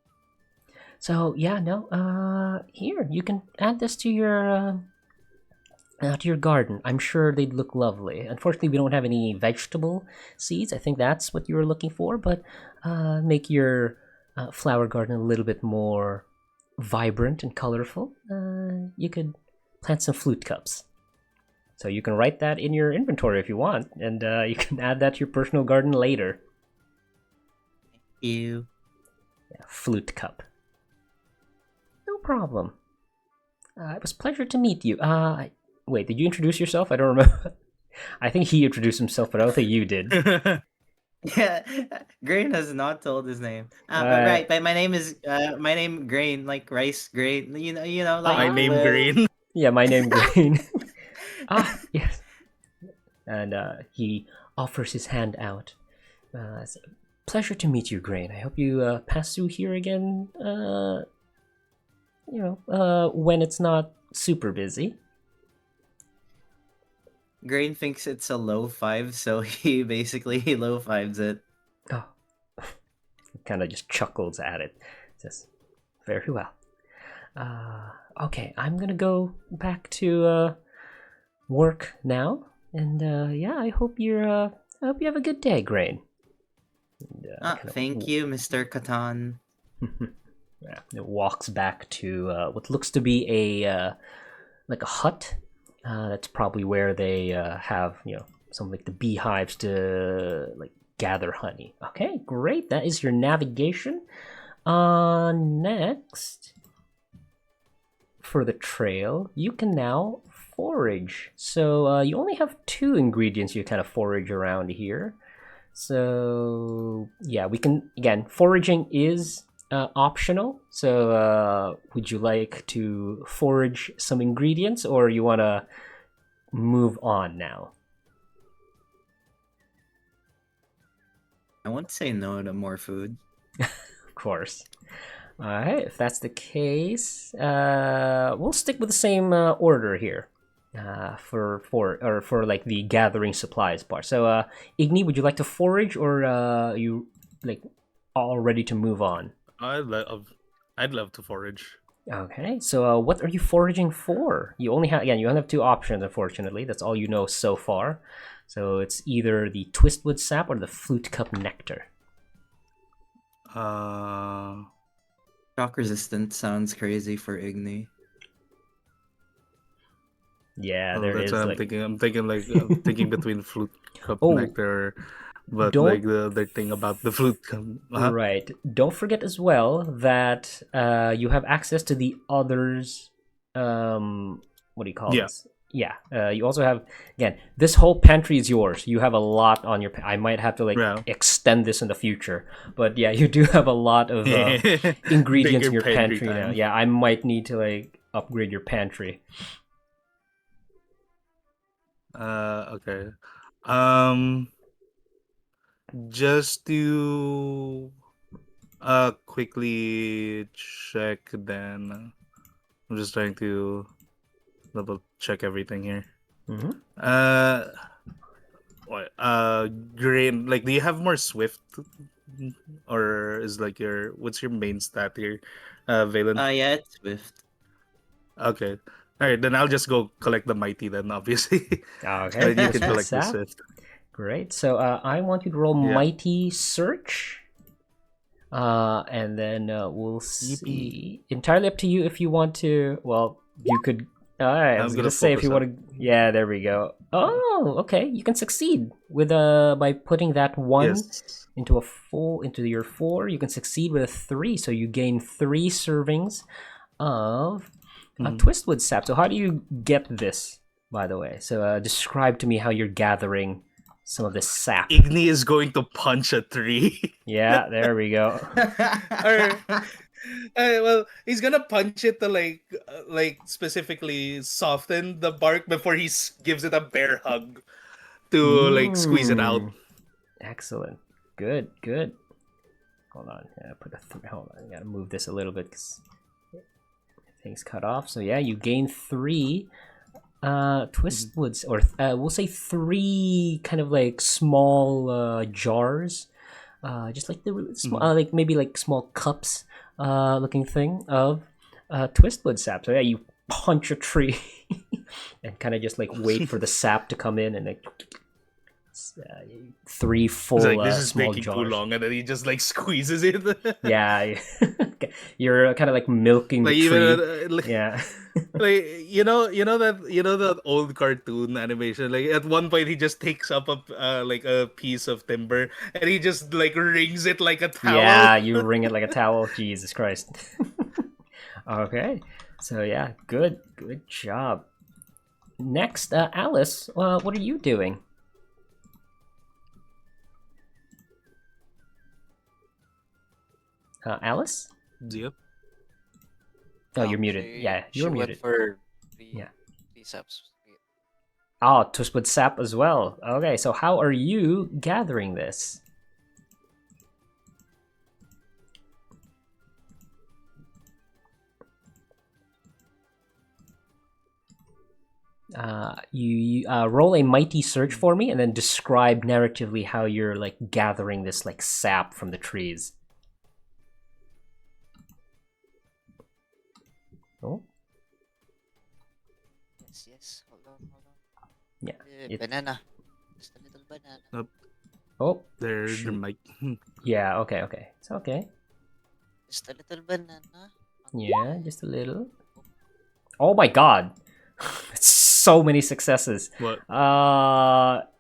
So yeah, no, here you can add this to your garden. I'm sure they'd look lovely. Unfortunately, we don't have any vegetable seeds. I think that's what you were looking for, but make your flower garden a little bit more vibrant and colorful. You could plant some flute cups. So you can write that in your inventory if you want, and you can add that to your personal garden later. You. Yeah, flute cup. No problem. It was a pleasure to meet you. Wait, did you introduce yourself? I don't remember. I think he introduced himself, but I don't think you did. Yeah, Grain has not told his name. Right. But my name is my name Grain, like rice grain. Like My name Green. Yeah, my name Green. Yes. And he offers his hand out. It's a pleasure to meet you, Grain. I hope you pass through here again. When it's not super busy. Grain thinks it's a low five, so he basically low fives it. Oh, kind of just chuckles at it. Says, "Very well. Okay, I'm gonna go back to work now, and yeah, I hope you have a good day, Grain." And, thank you, Mr. Catan. Yeah, it walks back to what looks to be a like a hut. That's probably where they have some like the beehives to like gather honey. Okay, great. That is your navigation. Next, for the trail, you can now forage. So you only have 2 ingredients you kind of forage around here. So yeah, we can, again, foraging is optional. So would you like to forage some ingredients, or you want to move on now? I want to say no to more food. Of course. All right, if that's the case, we'll stick with the same order here for like the gathering supplies part. So, Igni, would you like to forage, or you like all ready to move on? I'd love to forage. Okay, so what are you foraging for? You only have 2 options, unfortunately. That's all you know so far. So it's either the twistwood sap or the flute cup nectar. Shock resistant sounds crazy for Igni. Yeah, there that's is what I'm like thinking. I'm thinking between flute cup Oh, nectar, but don't- like the other thing about the flute cup. right. Don't forget as well that you have access to the others. What do you call Yeah. this? Yeah. You also have, again, this whole pantry is yours. You have a lot on your. I might have to like Yeah. extend this in the future, but yeah, you do have a lot of ingredients in Bigger your pantry now. time. Yeah, I might need to like upgrade your pantry. Okay. Just to quickly check then. I'm just trying to double check everything here. Mm-hmm. What? Green. Like, do you have more Swift, or is like what's your main stat here, Valen? Yeah, it's Swift. Okay. All right, then I'll just go collect the mighty then, obviously. Okay. Then you can Twistwood collect the sap. Swift. Great. So I want you to roll Yeah. Mighty Search. And then we'll see. Entirely up to you if you want to. Well, you could. Alright, I was I'm gonna gonna say if focus you want to. Yeah, there we go. Oh, okay. You can succeed with by putting that 1 Yes. into your 4. You can succeed with a 3, so you gain 3 servings of Twistwood sap. So how do you get this, by the way? So describe to me how you're gathering some of this sap. Igni is going to punch a tree. Yeah, there we go. Well, he's gonna punch it to like specifically soften the bark before he gives it a bear hug to like squeeze it out. Excellent. Good. Hold on. Yeah, put a hold on. I gotta move this a little bit because things cut off. So yeah, you gain 3 twistwoods, or we'll say 3 kind of like small jars, just like the really small, like maybe like small cups looking thing of twistwood sap. So yeah, you punch a tree and kind of just like wait for the sap to come in, and like 3 full It's like, this is small taking jars. too long, and then he just like squeezes it. Yeah, you're kind of like milking Like the tree. even Yeah. like that old cartoon animation. Like at one point, he just takes up a piece of timber and he just like wrings it like a towel. Yeah, you wring it like a towel. Jesus Christ. Okay, so yeah, good job. Next, Alice, what are you doing? Alice? Yep. Oh, you're muted. Yeah, you're she muted. Went for Yeah. three subs. Oh, Twistwood sap as well. Okay, so how are you gathering this? You roll a mighty search for me, and then describe narratively how you're like gathering this like sap from the trees. Oh, Yes. Hold on. yeah. Banana. Just a little banana. Oh, There Shoot. might. yeah. Okay. It's okay. Just a little banana. Yeah, just a little. Oh my God, so many successes. What?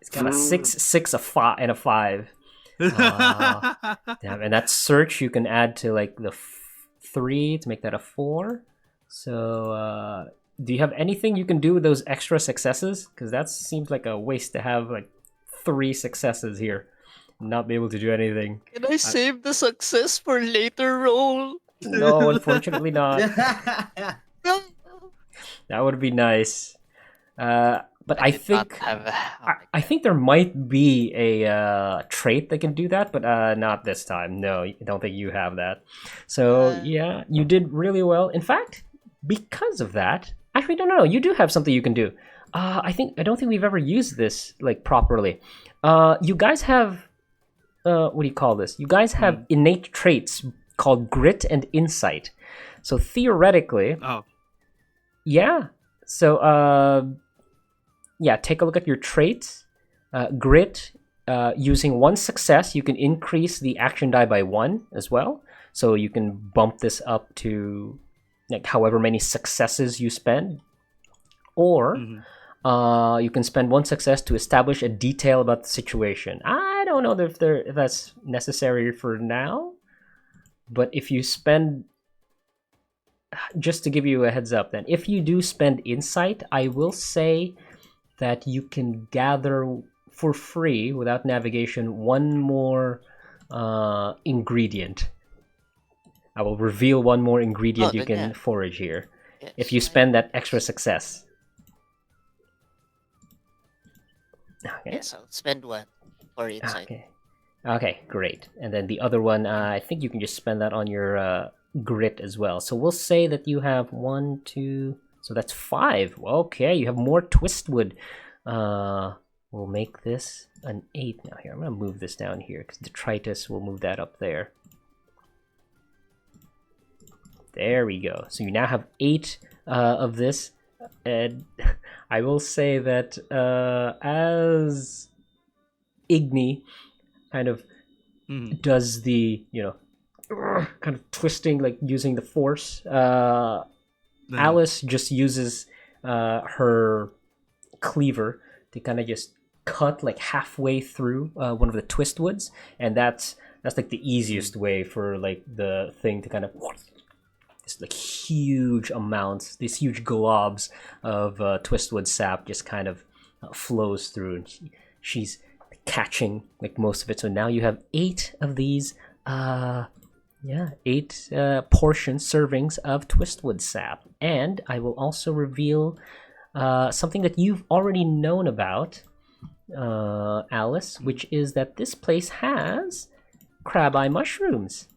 It's got a 6, 6, a 5, and a 5. Damn, and that search you can add to like the 3 to make that a 4. So, do you have anything you can do with those extra successes? Because that seems like a waste to have like 3 successes here, and not be able to do anything. Can I save the success for later roll? No, unfortunately not. No. That would be nice. But I did not think have. I think there might be a trait that can do that, but not this time. No, I don't think you have that. So yeah, you did really well. In fact, because of that, actually, no, you do have something you can do. I don't think we've ever used this like properly. You guys have what do you call this? You guys have innate traits called grit and insight. So theoretically, Oh. yeah. So yeah, take a look at your traits. Grit, using 1 success, you can increase the action die by 1 as well. So you can bump this up to like however many successes you spend. Or you can spend 1 success to establish a detail about the situation. I don't know if that's necessary for now, but if you spend, just to give you a heads up then, if you do spend insight, I will say that you can gather for free without navigation 1 more ingredient. I will reveal 1 more ingredient you can forage here if you spend that extra success. Okay. Yes, I'll spend 1 for insight. Okay, great. And then the other one, I think you can just spend that on your grit as well. So we'll say that you have 1, 2, so that's 5. Okay, you have more twistwood. We'll make this an 8 now. Here, I'm gonna move this down here because detritus will move that up there. There we go. So you now have 8 of this, and I will say that as Igni kind of does the kind of twisting, like using the force, Alice just uses her cleaver to kind of just cut like halfway through one of the twistwoods, and that's like the easiest way for like the thing to kind of just like huge amounts, these huge globs of twistwood sap just kind of flows through, and she's catching like most of it. So now you have 8 of these 8 portions, servings of twistwood sap. And I will also reveal something that you've already known about, Alice, which is that this place has crab eye mushrooms.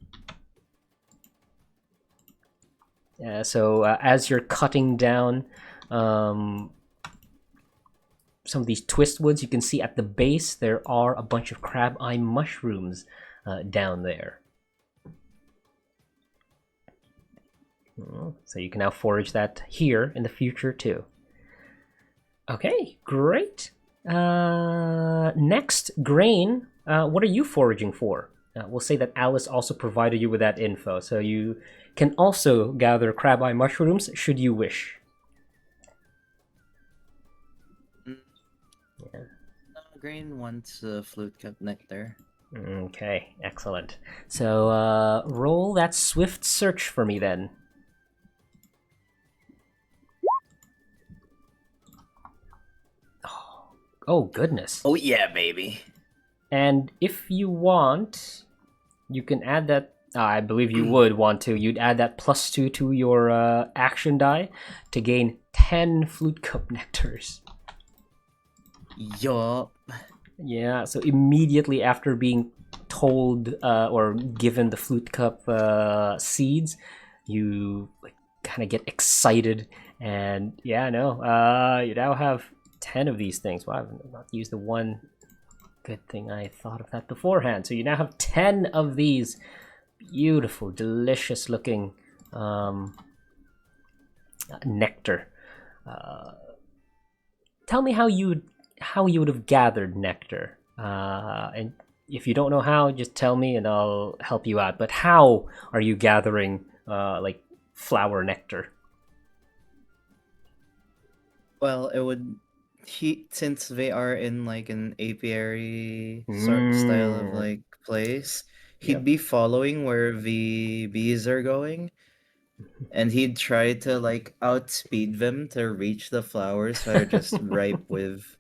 So as you're cutting down some of these twistwoods, you can see at the base there are a bunch of crab eye mushrooms down there. So you can now forage that here in the future too. Okay, great. Next, Grain, what are you foraging for? We'll say that Alice also provided you with that info, so you can also gather crab eye mushrooms should you wish. Grain wants flute cup nectar. Okay, excellent. So roll that swift search for me then. Oh goodness. Oh yeah, baby. And if you want, you can add that. I believe you would want to. You'd add that +2 to your action die to gain 10 flute cup nectars. Yup. Yeah, so immediately after being told or given the flute cup seeds, you like kind of get excited, and yeah, no, you now have 10 of these things. Wow, I've not used the one. Good thing I thought of that beforehand. So you now have 10 of these beautiful, delicious looking nectar. Tell me how you would have gathered nectar. And if you don't know how, just tell me and I'll help you out. But how are you gathering like flower nectar? Well, it would since they are in like an apiary sort style of like place, Yeah. he'd be following where the bees are going, and he'd try to like outspeed them to reach the flowers that are just ripe with.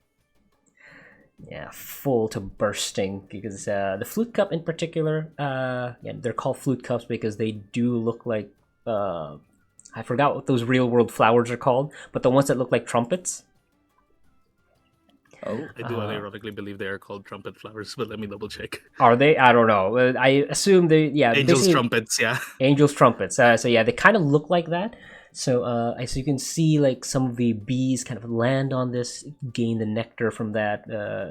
Yeah, full to bursting, because the flute cup in particular, yeah, they're called flute cups because they do look like, I forgot what those real world flowers are called, but the ones that look like trumpets. Oh, I do unironically believe they are called trumpet flowers, but let me double check. Are they? I don't know. I assume they, yeah, Angels' basically trumpets, yeah. angels trumpets. So yeah, they kind of look like that. So as you can see, like some of the bees kind of land on this, gain the nectar from that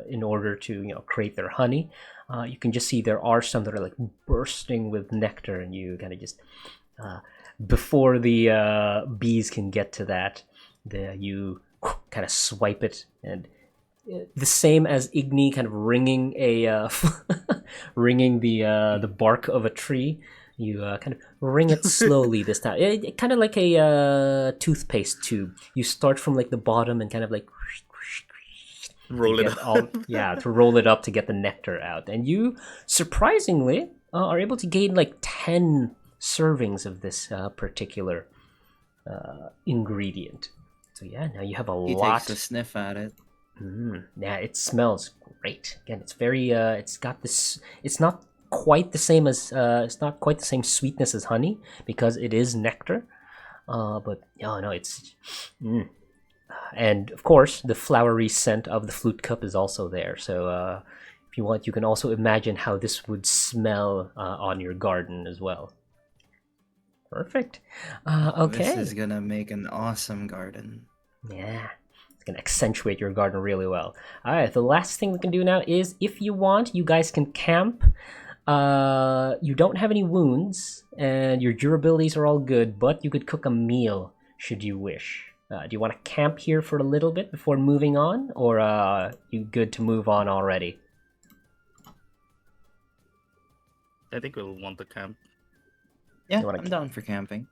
in order to create their honey. You can just see there are some that are like bursting with nectar, and you kind of just before the bees can get to that, you kind of swipe it, and the same as Igni kind of wringing a wringing the bark of a tree. You kind of wring it slowly this time. Kind of like a toothpaste tube. You start from like the bottom and kind of like Roll it up. to roll it up to get the nectar out. And you surprisingly are able to gain like 10 servings of this particular ingredient. So yeah, now you have a he lot. takes a sniff at it. Yeah, it smells great. Again, it's very it's got this, it's not quite the same as it's not quite the same sweetness as honey because it is nectar. But no, it's and of course the flowery scent of the flute cup is also there. So if you want, you can also imagine how this would smell on your garden as well. Perfect. Okay. This is gonna make an awesome garden. Yeah. Can accentuate your garden really well. All right, the last thing we can do now is, if you want, you guys can camp. You don't have any wounds and your durabilities are all good, but you could cook a meal should you wish. Do you want to camp here for a little bit before moving on, or you good to move on already? I think we'll want to camp. Yeah, I'm down for camping.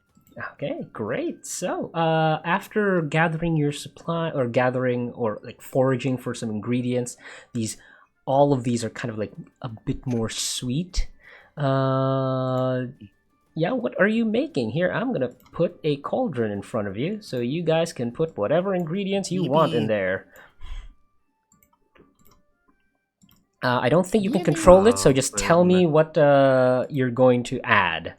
Okay, great. So, after gathering your supply, or gathering or like foraging for some ingredients, all of these are kind of like a bit more sweet. Yeah, what are you making here? I'm gonna put a cauldron in front of you, so you guys can put whatever ingredients you want in there. I don't think you can control it, so just tell me what you're going to add.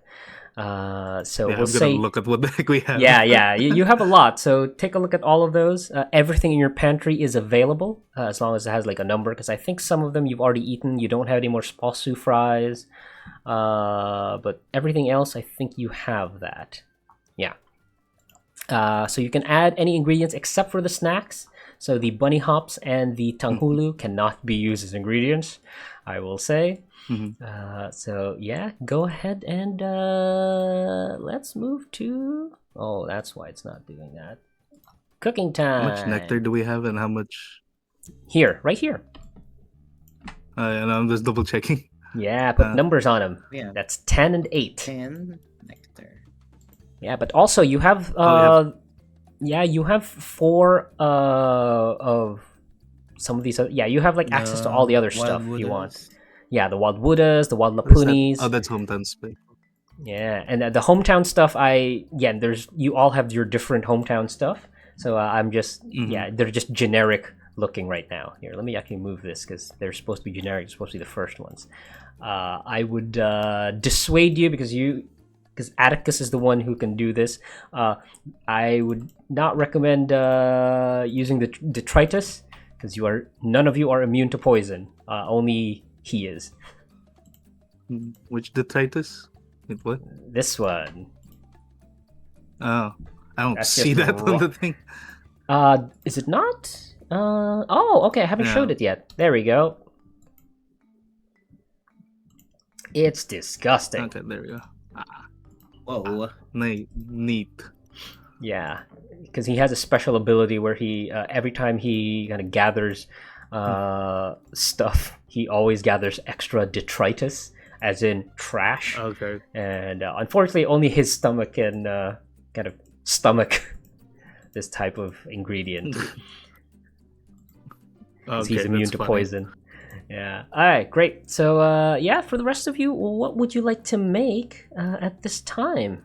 So yeah, we'll I'm gonna look at what the heck we have. Yeah. You have a lot, so take a look at all of those. Everything in your pantry is available as long as it has like a number, because I think some of them you've already eaten. You don't have any more spasu fries, but everything else I think you have that. Yeah. So you can add any ingredients except for the snacks. So the bunny hops and the tanghulu cannot be used as ingredients, I will say. So yeah, go ahead and let's move to. Oh, that's why it's not doing that. Cooking time. How much nectar do we have, and how much? Here, right here. And I'm just double checking. Yeah, put numbers on them. Yeah. That's 10 and 8. 10 nectar. Yeah, but also you have you have 4 of some of these. Yeah, you have like access to all the other stuff if you want. Yeah, the wild Woodies, the wild Lapunis. Oh, that's hometown space. Yeah, and the hometown stuff, you all have your different hometown stuff. So I'm just, they're just generic looking right now. Here, let me actually move this because they're supposed to be generic. They're supposed to be the first ones. I would dissuade you because Atticus is the one who can do this. I would not recommend using the detritus because none of you are immune to poison. Only he is. Which detritus? Wait, what? This one. Oh, I don't see that on the thing. Is it not? Oh, okay. I haven't showed it yet. There we go. It's disgusting. Okay, there we go. Whoa. Neat. Yeah, because he has a special ability where he every time he kind of gathers stuff, he always gathers extra detritus, as in trash. Okay. And unfortunately, only his stomach can kind of stomach this type of ingredient. Because he's immune to poison. Yeah. All right, great. So, yeah, for the rest of you, what would you like to make at this time?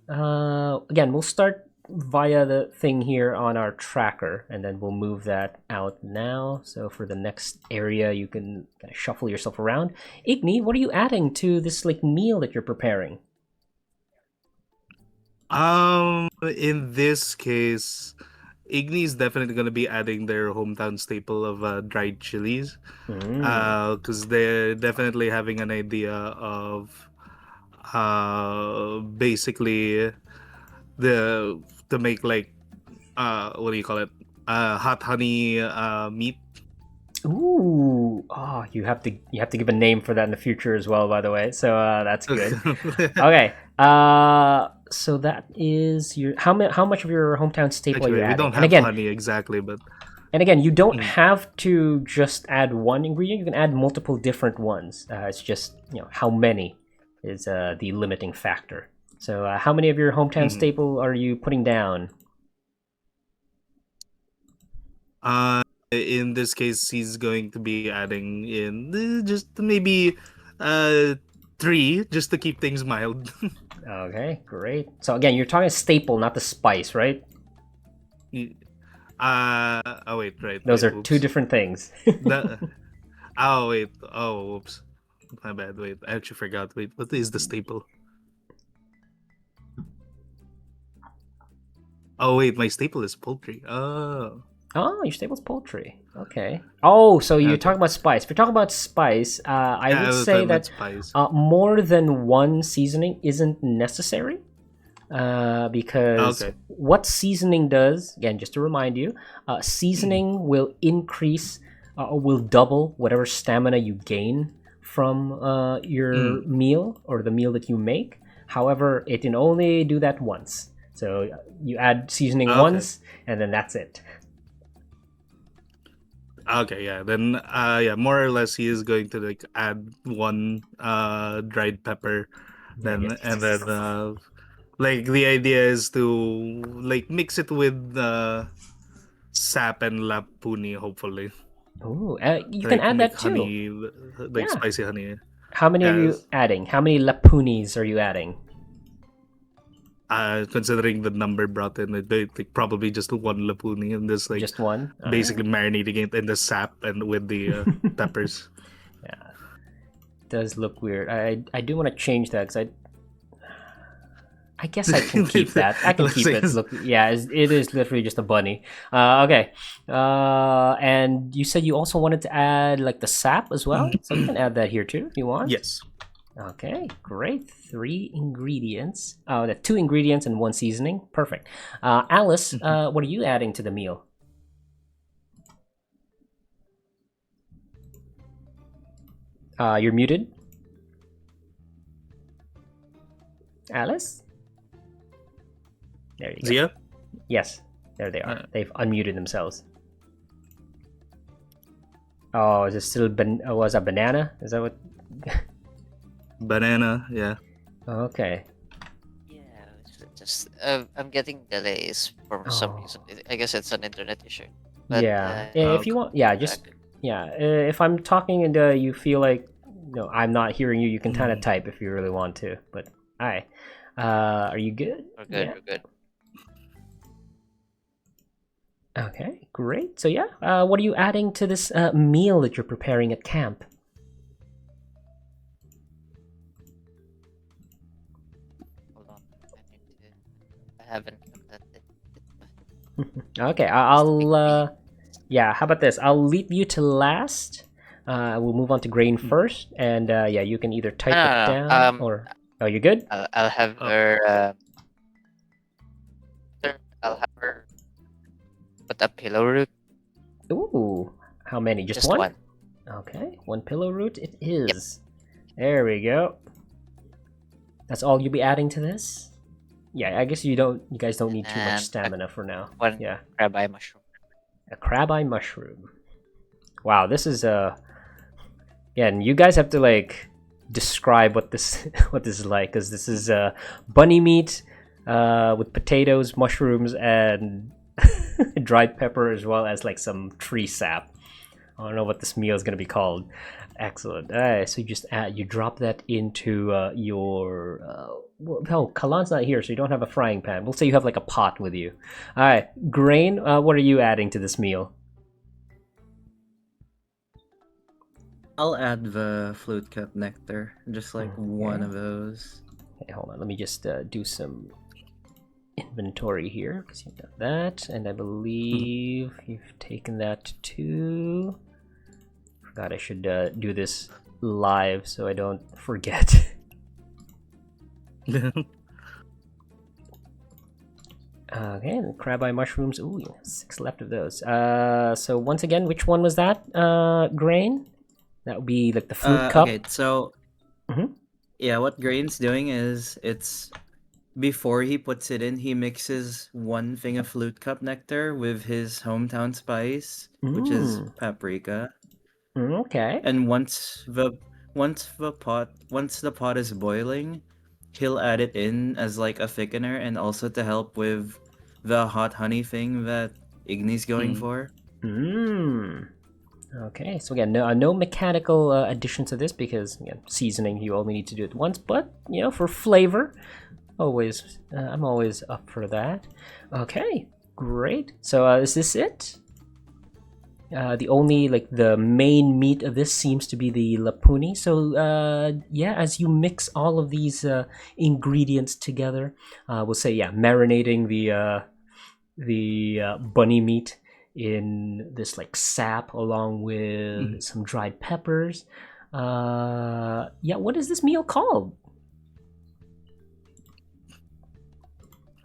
Again, we'll start via the thing here on our tracker, and then we'll move that out now. So for the next area, you can kind of shuffle yourself around. Igni, what are you adding to this like meal that you're preparing? In this case, Igni is definitely gonna be adding their hometown staple of dried chilies. Mm. Because they're definitely having an idea of basically the to make like what do you call it? Hot honey meat. Ooh, oh, you have to give a name for that in the future as well, by the way. So that's good. Okay. So that is your how much of your hometown staple are you Actually, we adding? don't And have again, honey exactly, but you don't Mm. have to just add one ingredient. You can add multiple different ones. It's just how many is the limiting factor. So how many of your hometown Mhm. staple are you putting down? In this case, he's going to be adding in just maybe 3, just to keep things mild. Okay, great. So again, you're talking staple, not the spice, right? Oh wait, right, Those wait, are two oops. different things. The, oh wait, oh oops, my bad. Wait, I actually forgot. Wait, what is the staple? Oh wait, my staple is poultry. Oh, Oh, your staple's poultry. Okay. Oh, so you're okay. talking about spice. If you're talking about spice, I Yeah, would I was say talking about that spice. more than one seasoning isn't necessary. Because Okay. what seasoning does, again, just to remind you, seasoning will increase or will double whatever stamina you gain from your Mm, meal or the meal that you make. However, it can only do that once. So you add seasoning okay. once, and then that's it. Okay, yeah. Then yeah, more or less he is going to like add one dried pepper, Yeah, then and then like the idea is to like mix it with sap and lapuni, hopefully. ooh, you can Like add make that too. honey, like Yeah. spicy honey. How many are you Yes. adding? How many lapunis are you adding? Considering the number brought in, like probably just one lapuni and this like Just one? All basically right. marinating it in the sap and with the peppers. Yeah, does look weird. I do want to change that because I guess I can keep that. I can keep it. Look, yeah, it is literally just a bunny. Okay. And you said you also wanted to add like the sap as well, so you can add that here too if you want. Yes. Okay, great. 3 ingredients. Oh, the 2 ingredients and 1 seasoning. Perfect. Alice, what are you adding to the meal? You're muted. Alice? There you go. Zia? Yes, there they are. Uh, They've unmuted themselves. Oh, is it still was a banana? Is that what? Banana, yeah. Okay. Yeah, it's just I'm getting delays for some Oh. reason. I guess it's an internet issue. But Yeah. If you want, yeah, just yeah. If I'm talking and you feel like no, I'm not hearing you, you can kind of type if you really want to. But hi, are you good? we're good. Yeah. We're good. Okay, great. So yeah, what are you adding to this meal that you're preparing at camp? Hold on. I haven't looked at it. Okay, It's the big I'll bean. yeah. How about this? I'll leave you to last. We'll move on to grain first, and yeah, you can either type it No. down or. Oh, you good? I'll have Oh. her. I'll have her put a pillow root. Ooh, how many? Just Just one? one. Okay, 1 pillow root it is. There we go. That's all you'll be adding to this? Yeah, I guess you guys don't need too much And stamina for now. one Yeah, crab eye mushroom. a crab eye mushroom. Wow, this is yeah, and you guys have to like describe what this what this is like because this is bunny meat with potatoes, mushrooms, and dried pepper as well as like some tree sap. I don't know what this meal is going to be called. Excellent. So you just you drop that into your. No, Kalan's not here, so you don't have a frying pan. We'll say you have like a pot with you. All right, Grain. What are you adding to this meal? I'll add the flute cup nectar, just like one Okay. of those. Okay, hold on. Let me just do some inventory here because you've got that, and I believe you've taken that too. Forgot I should do this live so I don't forget. Okay, the crab eye mushrooms. Ooh, 6 left of those. So once again, which one was that? Grain? That would be like the fruit cup. Okay, so yeah, what Grain's doing is it's before he puts it in, he mixes one thing of flute cup nectar with his hometown spice, which is paprika. Okay. And once the pot is boiling, he'll add it in as like a thickener and also to help with the hot honey thing that Igni's going for. Okay, so again, no mechanical addition to this because again, seasoning you only need to do it once, but you know, for flavor, always I'm always up for that. Okay, great. So is this it? The only like the main meat of this seems to be the lapuni. So yeah, as you mix all of these ingredients together, we'll say yeah, marinating the bunny meat in this like sap along with some dried peppers. Yeah, what is this meal called?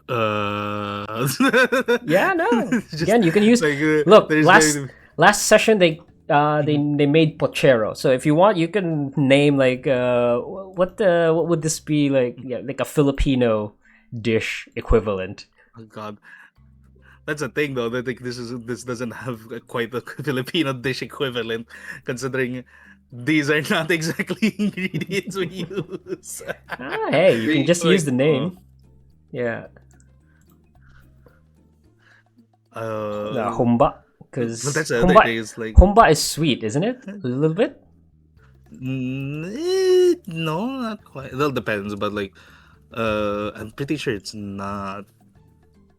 Yeah, no. Again, you can use. like, Look, there's last session they made pochero. So if you want, you can name like what would this be like? Yeah, like a Filipino dish equivalent. Oh God, that's a thing though. I think this doesn't have quite a Filipino dish equivalent, considering these are not exactly ingredients we use. Hey, you can just use the Like, name. Yeah, the humba, because but that's the other thing. Is like humba is sweet, isn't it? A little bit. no, not quite. Well, depends, but like, I'm pretty sure it's not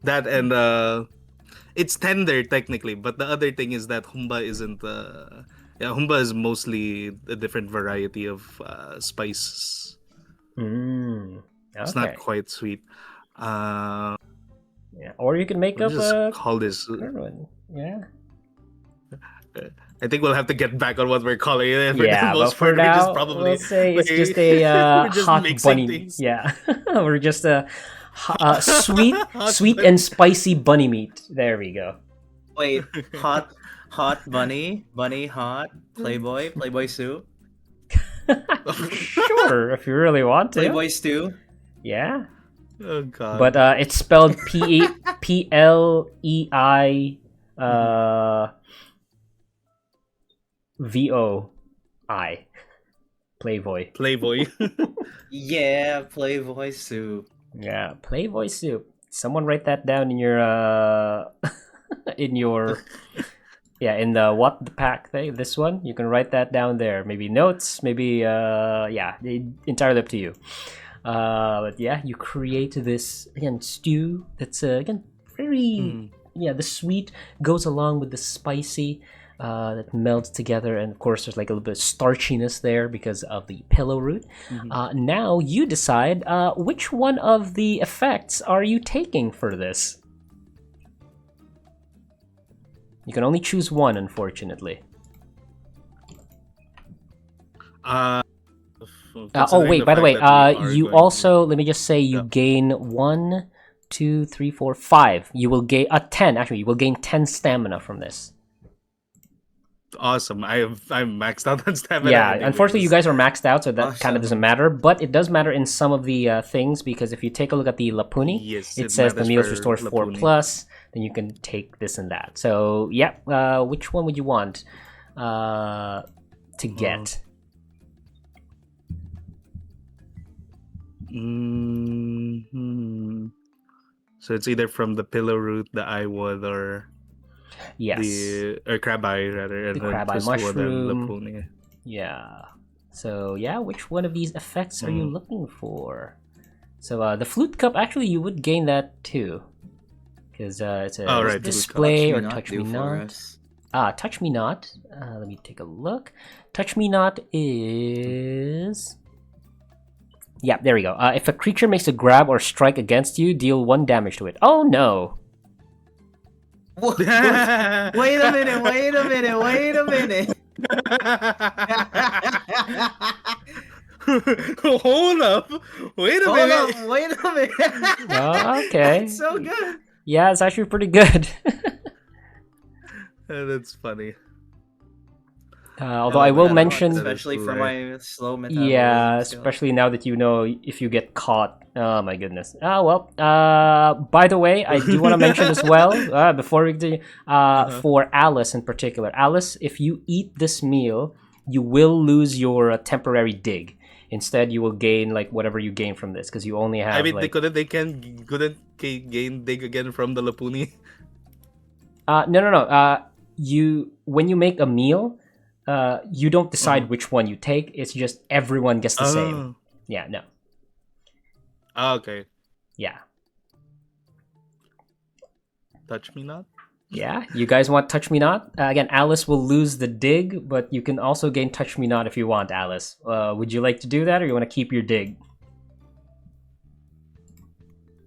that, and it's tender technically. But the other thing is that humba isn't. Yeah, humba is mostly a different variety of spices. It's not Okay. quite sweet. Yeah, or you can make We'll up just a call this. one. Yeah. I think we'll have to get back on what we're calling it. For Yeah, the but most for part, we're just now, probably we'll say it's like, just a we're just hot mixing bunny. things. Yeah, we're just a sweet, Hot sweet bunny. and spicy bunny meat. There we go. Wait, hot bunny hot, Playboy soup, Sure, if you really want to. Playboy stew. Yeah, Oh God. but it's spelled Plei VOI. Playboy. Playboy. Yeah, Playboy soup. Yeah, Playboy soup. Someone write that down in your in your in the what the pack thing. This one you can write that down there. Maybe notes. Maybe yeah, entirely up to you. But yeah, you create this again stew that's again very the sweet goes along with the spicy. That melds together, and of course there's like a little bit of starchiness there because of the pillow root. Now you decide which one of the effects are you taking for this. You can only choose one, unfortunately. Oh wait, by the way, you also let me just say you gain 1, 2, 3, 4, 5. You will gain 10. Actually, you will gain 10 stamina from this. Awesome. I'm maxed out on stamina. Yeah, anyways. unfortunately, you guys are maxed out, so that Awesome. kind of doesn't matter. But it does matter in some of the things because if you take a look at the lapuni, Yes, it it says the matters meals for restores 4 lapuni. plus. Then you can take this and that. So yeah, which one would you want to get? So it's either from the pillow root, the eye wood, or Yes, or crab eye rather, and the then crab eye twistwood and mushroom. lapone. Yeah. So yeah, which one of these effects are you Mm. looking for? So the flute cup, actually, you would gain that too, because it's a Oh, What right, does flute cup. touch display me or not touch do me for not. us? Touch me not. Let me take a look. Touch me not is. Yeah, there we go. If a creature makes a grab or strike against you, deal 1 damage to it. Oh no! What? Wait a minute! Wait a minute! Wait a minute! Hold up! Wait a Hold minute! up! Wait a minute! Okay. That's so good. Yeah, it's actually pretty good. That's funny. Although Oh I will my God, mention, especially for my slow metabolism. yeah, skills. especially now that you know if you get caught. Oh my goodness. Well. By the way, I do want to mention as well before we do. For Alice in particular, Alice, if you eat this meal, you will lose your temporary dig. Instead, you will gain like whatever you gain from this because you only have I mean, like. they couldn't gain dig again from the lapuni. No. When you make a meal, you don't decide which one you take. It's just everyone gets the same. Yeah. No. Okay. Yeah. Touch me not. Yeah, you guys want Touch Me Not? Again, Alice will lose the dig, but you can also gain Touch Me Not if you want, Alice. Would you like to do that, or you want to keep your dig?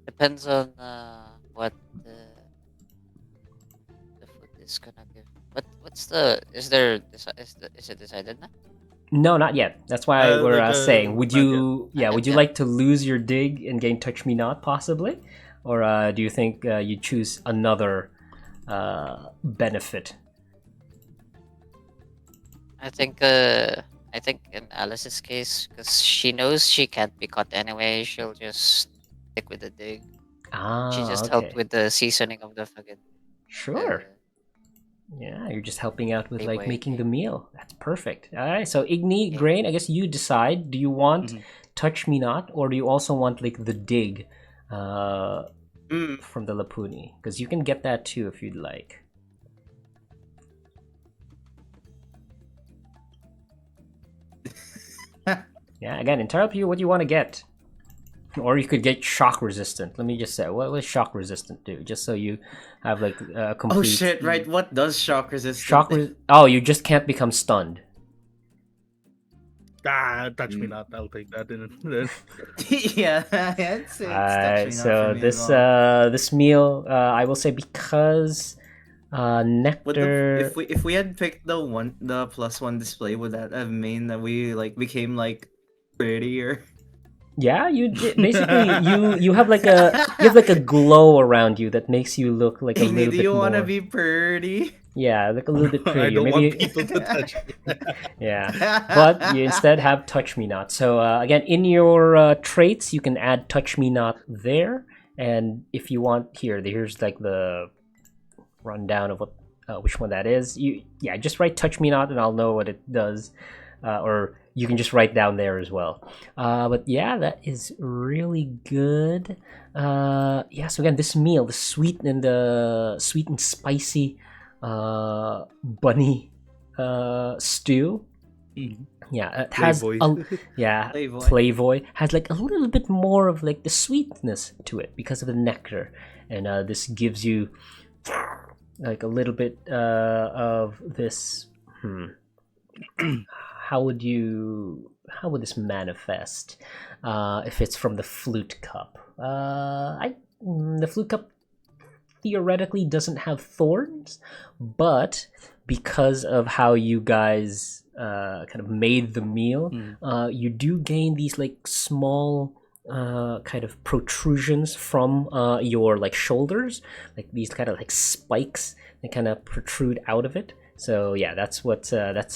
Depends on what the food is gonna give. What's the is it decided now? No, not yet. That's why we're saying, would not you? yet. Yeah, Not would yet, you yeah. like to lose your dig and gain Touch Me Not, possibly, or do you think you choose another benefit? I think in Alice's case, because she knows she can't be caught anyway, she'll just stick with the dig. She just helped Okay. with the seasoning of the fucking Sure. Yeah, you're just helping out with like Playboy making the thing. meal. That's perfect. All right, so Igni, Okay. Grain, I guess you decide. Do you want Touch Me Not, or do you also want like the dig from the Lapuni? Because you can get that too if you'd like. Yeah, again, entirely up to you what you want to get. Or you could get shock resistant. Let me just say, what does shock resistant do? Just so you have like a complete. Oh shit! Right, what does shock resistant? Oh, you just can't become stunned. Touch me not. I'll take that. Yeah, I'd say it's touch Alright, me not so for me as well. this meal, I will say because nectar. If we had picked the +1 display, would that have mean that we like became like prettier? Yeah, basically you have like a glow around you that makes you look like a little Do bit you want to more. be pretty? Yeah, like a little bit I prettier. don't Maybe want people to touch me. yeah, but you instead have Touch Me Not. So again, in your traits, you can add Touch Me Not there, and if you want, here's like the rundown of what which one that is. Just write Touch Me Not, and I'll know what it does, or you can just write down there as well. But yeah, that is really good. So again, this meal, the sweet and spicy bunny stew. Yeah, it has Playboy. Playboy has like a little bit more of like the sweetness to it because of the nectar, and this gives you like a little bit of this. How would this manifest if it's from the flute cup? The flute cup theoretically doesn't have thorns, but because of how you guys kind of made the meal, you do gain these like small kind of protrusions from your like shoulders, like these kind of like spikes that kind of protrude out of it. So yeah, that's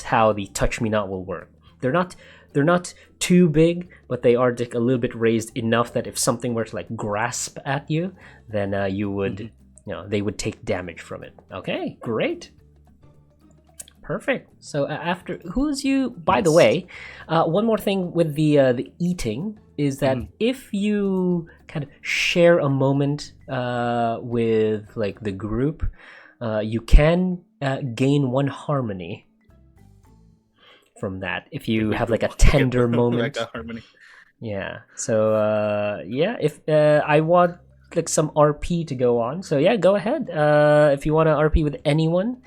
how the Touch Me Not will work. They're not too big, but they are like a little bit raised enough that if something were to like grasp at you, then you would, they would take damage from it. Okay, great. Perfect. So after who's you? By the way, one more thing with the eating is that if you kind of share a moment with like the group, you can gain 1 harmony from that if you have like a tender moment. Like a harmony. Yeah. So yeah, if I want like some RP to go on, so yeah, go ahead. If you want to RP with anyone,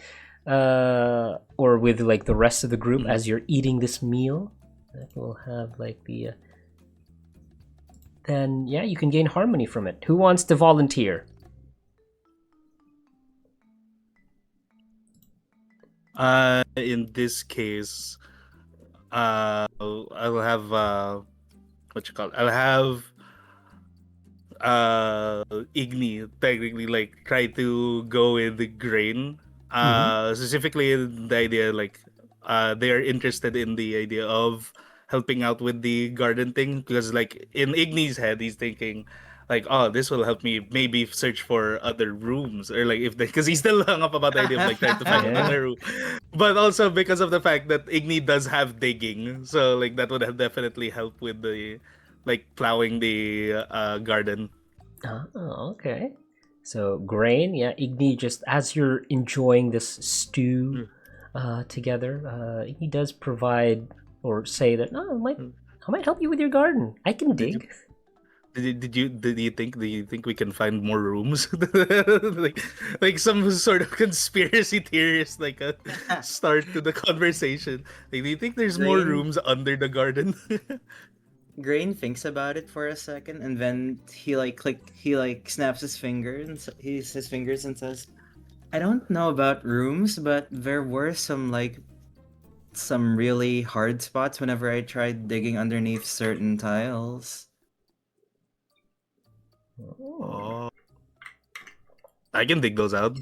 or with like the rest of the group as you're eating this meal, we'll have like the. Then yeah, you can gain harmony from it. Who wants to volunteer? In this case, I'll have what you call it? I'll have Igni technically like try to go with the grain. Specifically the idea like they are interested in the idea of helping out with the garden thing because like in Igni's head he's thinking like, oh, this will help me maybe search for other rooms or like if because he's still hung up about the idea of like trying to find Yeah. another room, but also because of the fact that Igni does have digging, so like that would have definitely help with the like plowing the garden. Oh, okay. So grain, yeah, Igni, just as you're enjoying this stew together, Igni does provide or say that, no, I might help you with your garden. I can dig. Did you think we can find more rooms? like some sort of conspiracy theorist like a start to the conversation. Like, do you think there's more Grain- rooms under the garden? Grain thinks about it for a second, and then he snaps his finger and his fingers and says, "I don't know about rooms, but there were some really hard spots whenever I tried digging underneath certain tiles." Oh, I can dig those out.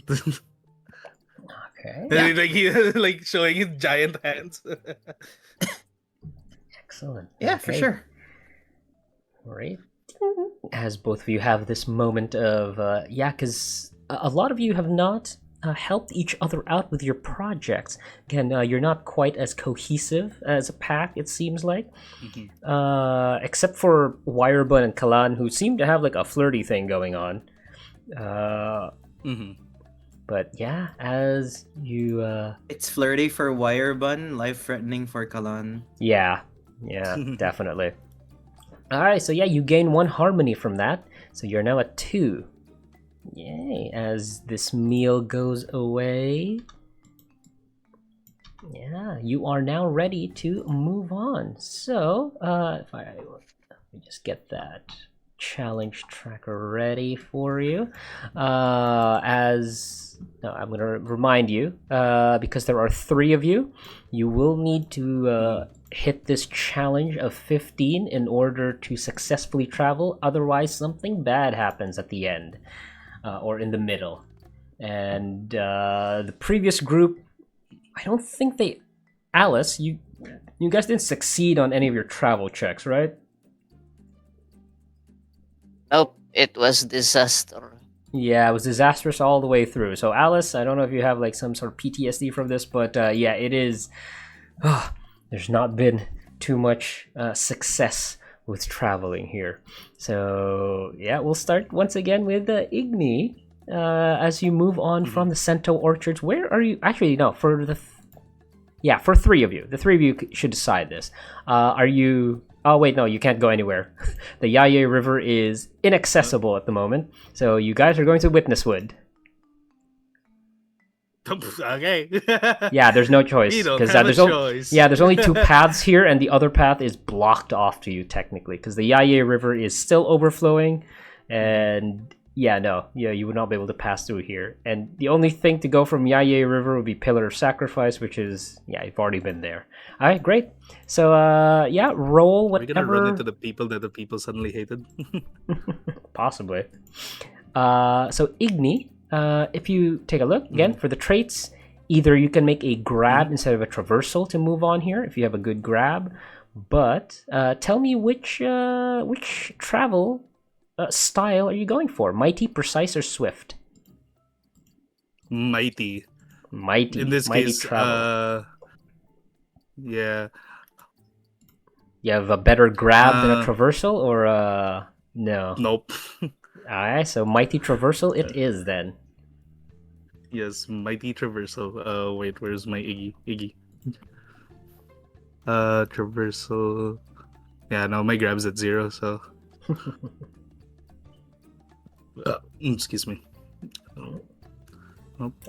Okay. Like he like showing his giant hands. Excellent. Yeah, for Okay. sure. Great. As both of you have this moment of, because a lot of you have not helped each other out with your projects. Again, you're not quite as cohesive as a pack, it seems like. Except for Wirebun and Kalan, who seem to have like a flirty thing going on. But yeah, as you... It's flirty for Wirebun, life-threatening for Kalan. Yeah, definitely. Alright, so yeah, you gain 1 harmony from that. So you're now at 2. Yay, as this meal goes away. Yeah, you are now ready to move on. So, if let me just get that challenge tracker ready for you. I'm going to remind you, because there are 3 of you, you will need to hit this challenge of 15 in order to successfully travel. Otherwise, something bad happens at the end. Or in the middle. And the previous group, I don't think they... Alice, you guys didn't succeed on any of your travel checks, right? Nope, it was disaster. Yeah, it was disastrous all the way through. So Alice, I don't know if you have like some sort of PTSD from this, but yeah, it is... there's not been too much success with traveling here. So yeah, we'll start once again with Igni. As you move on from the Cento Orchards, where are you? Actually, no, for 3 of you. The 3 of you should decide this. Are you... Oh wait, no, you can't go anywhere. The Yaye River is inaccessible at the moment, so you guys are going to Witnesswood. Okay. Yeah, there's no choice You don't because have a there's choice. there's only 2 paths here, and the other path is blocked off to you technically because the Yaye River is still overflowing, and you would not be able to pass through here. And the only thing to go from Yaye River would be Pillar of Sacrifice, which is you've already been there. All right, great. So roll We're whatever. gonna run into the people that the people suddenly hated. Possibly. So Igni, if you take a look again for the traits, either you can make a grab instead of a traversal to move on here if you have a good grab. But tell me which travel style are you going for? Mighty, precise, or swift? Mighty. Mighty. In this mighty case, travel. yeah. You have a better grab than a traversal, or no? Nope. Alright, so mighty traversal it is then. Yes, mighty traversal. Wait, where's my Iggy? Iggy. Traversal. Yeah, no, my grab's at 0, so. Excuse me.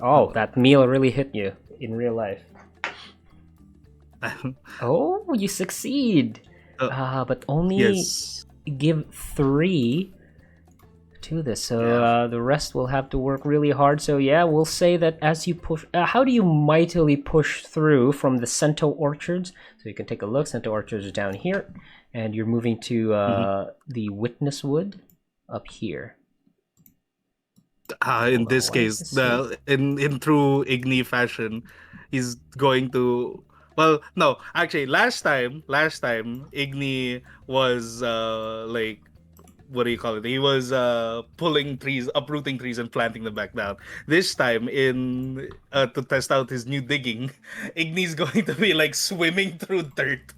Oh, that meal really hit you in real life. Oh, you succeed. But only Yes. give 3 to this, so Yeah. the rest will have to work really hard. So yeah, we'll say that as you push, how do you mightily push through from the Cento Orchards? So you can take a look. Cento Orchards is down here, and you're moving to the Witness Wood up here. In Hold on, this why is case, this so- in true Igni fashion, he's going to. Well, no, actually, last time, Igni was like, what do you call it? He was pulling trees, uprooting trees, and planting them back down. This time, in to test out his new digging, Igni's going to be like swimming through dirt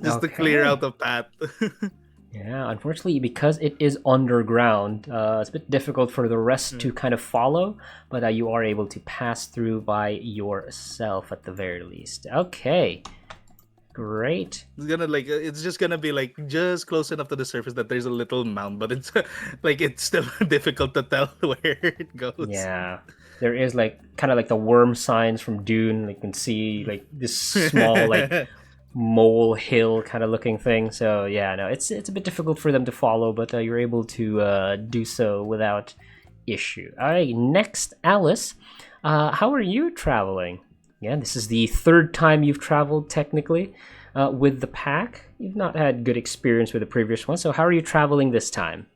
just to clear Okay. out a path. Yeah, unfortunately, because it is underground, it's a bit difficult for the rest to kind of follow, but you are able to pass through by yourself at the very least. Okay, great. It's just gonna be like just close enough to the surface that there's a little mound, but it's like it's still difficult to tell where it goes. Yeah, there is like kind of like the worm signs from Dune. You can see like this small like mole hill kind of looking thing. So yeah, no, it's a bit difficult for them to follow, but you're able to do so without issue. All right, next, Alice, how are you traveling? Yeah, this is the 3rd time you've traveled technically with the pack. You've not had good experience with the previous one, so how are you traveling this time?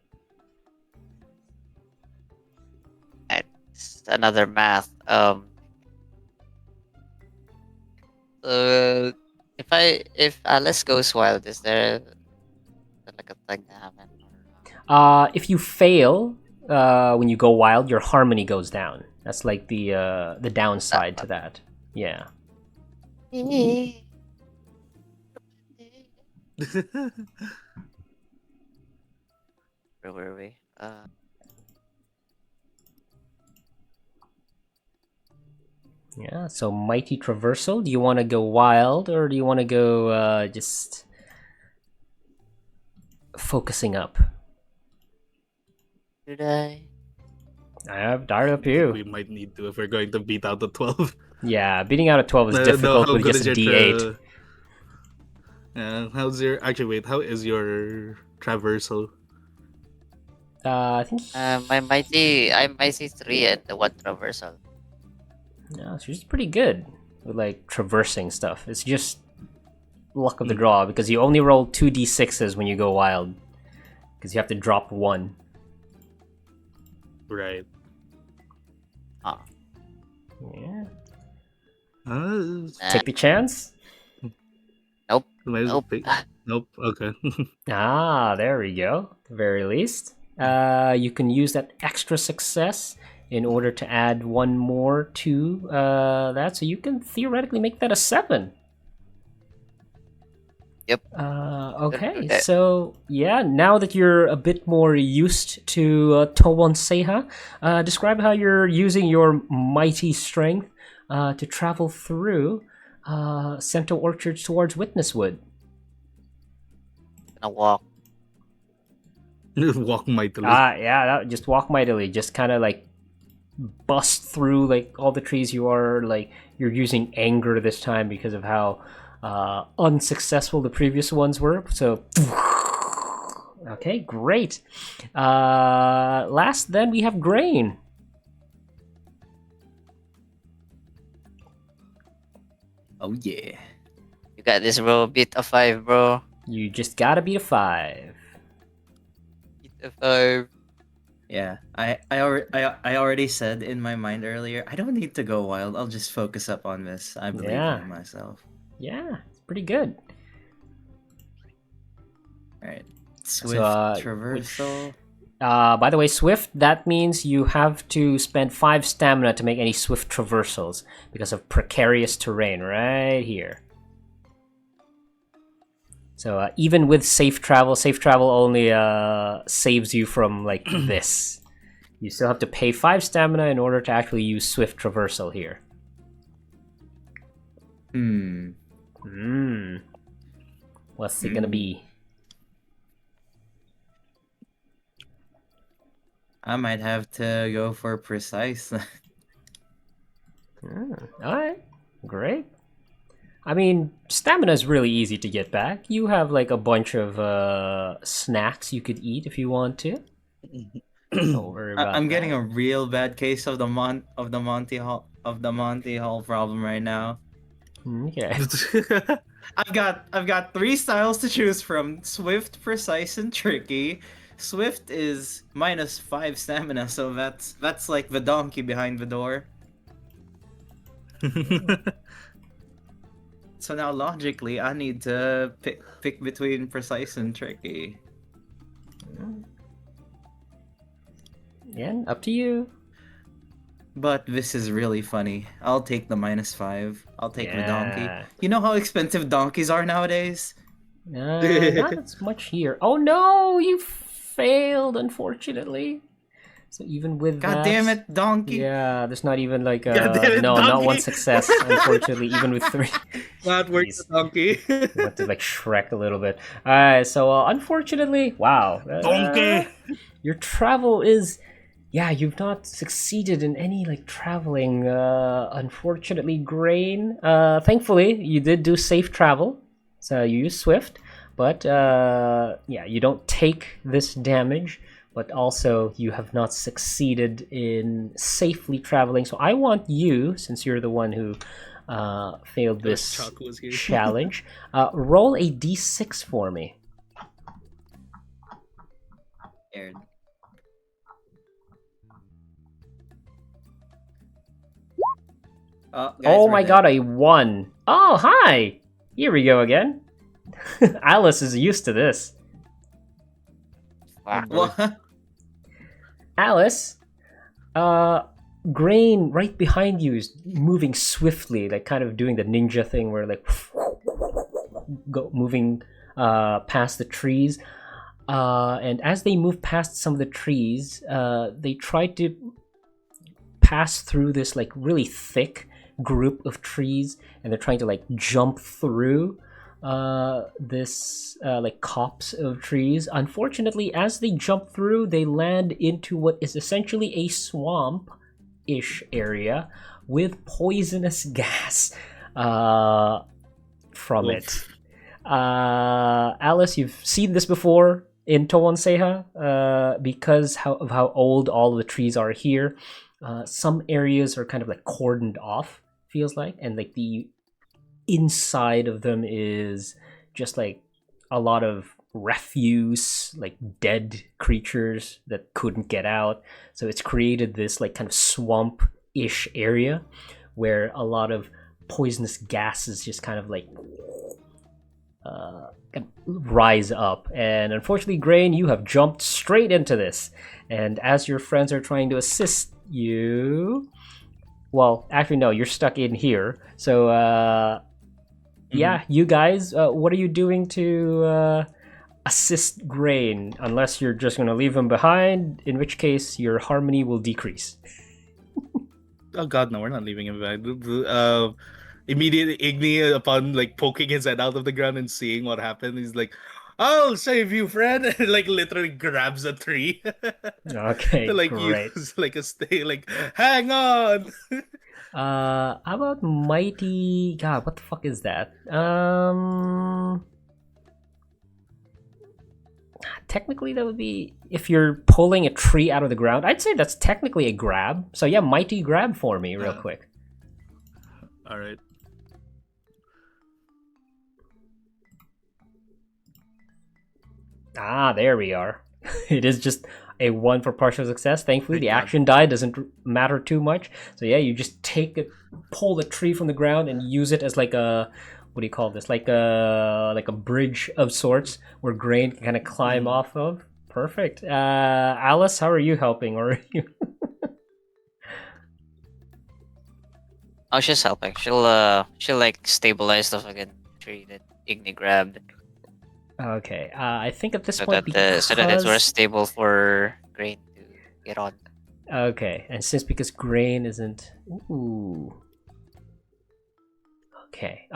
It's another math. If Alice goes wild, is there like a thing to happen? If you fail when you go wild, your harmony goes down. That's like the downside to that. Yeah. Where were we? Yeah, so mighty traversal. Do you want to go wild or do you want to go just focusing up? Did I? I have dired up I think we you. might need to if we're going to beat out the 12. Yeah, beating out a 12 is No, difficult how with good just is a your D8. how's your actually wait, how is your traversal? I think I'm mighty 3 and the 1 traversal. yeah, she's pretty good with like traversing stuff. It's just luck of the draw because you only roll 2d6s when you go wild because you have to drop 1. Right. Yeah. Uh, Take the chance. Nope. might as well Nope. take- Nope. Okay. There we go. At the very least. You can use that extra success in order to add 1 more to that. So you can theoretically make that a 7. Yep. Okay, so yeah, now that you're a bit more used to Towon Seiha, describe how you're using your mighty strength to travel through Cento Orchards towards Witnesswood. Gonna walk. Walk mightily. Just walk mightily, just kind of like bust through like all the trees. You're using anger this time because of how unsuccessful the previous ones were. So okay, great. Last then we have Grain. Oh yeah. You got this, bro. Beat a 5, bro. You just gotta beat a 5. Beat a 5. Yeah, I already said in my mind earlier, I don't need to go wild. I'll just focus up on this. I believe Yeah. in myself. Yeah, it's pretty good. All right, swift So, traversal. by the way, Swift, that means you have to spend 5 stamina to make any swift traversals because of precarious terrain right here. So even with safe travel only saves you from like this. You still have to pay 5 stamina in order to actually use swift traversal here. What's it gonna be? I might have to go for precise. Alright, great. I mean, stamina is really easy to get back. You have like a bunch of snacks you could eat if you want to. Don't worry about I'm getting that. a real bad case of the Monty Hall problem right now. Okay. I've got 3 styles to choose from: Swift, Precise, and Tricky. Swift is -5 stamina, so that's like the donkey behind the door. So now logically, I need to pick between Precise and Tricky. Yeah, up to you. But this is really funny. I'll take the -5. I'll take the donkey. Yeah. You know how expensive donkeys are nowadays? Not as much here. Oh no, you failed, unfortunately. So even with God that, damn it, donkey! yeah, there's not even like God damn it, no, not one donkey. success. Unfortunately, even with 3, Not worth Jeez. the donkey. went to like Shrek a little bit. All right, so unfortunately, wow, Donkey. your travel is, yeah, you've not succeeded in any like traveling. Unfortunately, Grain. Thankfully, you did do safe travel, so you use Swift, but yeah, you don't take this damage. But also, you have not succeeded in safely traveling. So I want you, since you're the one who failed this Chuck was here. challenge, roll a d6 for me. Scared. Oh, guys, Oh we're my dead. god, a 1. Oh, hi! Here we go again. Alice is used to this. Wow. What? Alice, Grain right behind you is moving swiftly, like kind of doing the ninja thing where like moving past the trees. And as they move past some of the trees, they try to pass through this like really thick group of trees, and they're trying to like jump through this like copse of trees. Unfortunately, as they jump through, they land into what is essentially a swamp-ish area with poisonous gas from it. Alice, you've seen this before in Towanseha because of how old all the trees are here. Some areas are kind of like cordoned off, feels like, and like the inside of them is just like a lot of refuse, like dead creatures that couldn't get out. So it's created this like kind of swamp-ish area where a lot of poisonous gases just kind of like rise up. And unfortunately, Grain, you have jumped straight into this. And as your friends are trying to assist you, well, actually no, you're stuck in here. So yeah, you guys, what are you doing to assist Grain? Unless you're just going to leave him behind, in which case your harmony will decrease. Oh god, no, we're not leaving him behind. Immediately, Igni, upon like poking his head out of the ground and seeing what happened, he's like, "I'll save you, friend!" And like literally grabs a tree Okay, to like great. use like a stay, like hang on. How about Mighty? God, what the fuck is that? Technically, that would be if you're pulling a tree out of the ground. I'd say that's technically a grab. So yeah, Mighty grab for me, real quick. All right. Ah, there we are. It is just a 1 for partial success. Thankfully, Thank the God. action die doesn't matter too much. So yeah, you just pull the tree from the ground and use it as like a, what do you call this? Like a bridge of sorts where Grain can kind of climb off of. Perfect. Alice, how are you helping? Or are you? Oh, she's helping. She'll like stabilize the fucking tree that Igni grabbed, Okay. I think at this so point that it's more because stable for Grain to get on. Okay, and since because grain isn't. Ooh. Okay.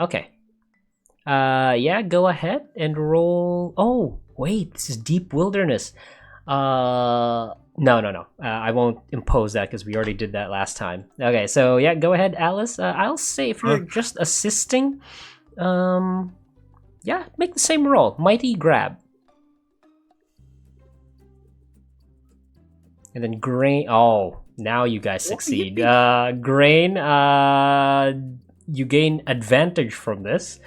Yeah, go ahead and roll. Oh, wait, this is deep wilderness. No. I won't impose that because we already did that last time. Okay, so yeah, go ahead, Alice. I'll say if you're just assisting, yeah, make the same roll. Mighty grab. And then grain. Oh, now you guys succeed. Grain. You gain advantage from this.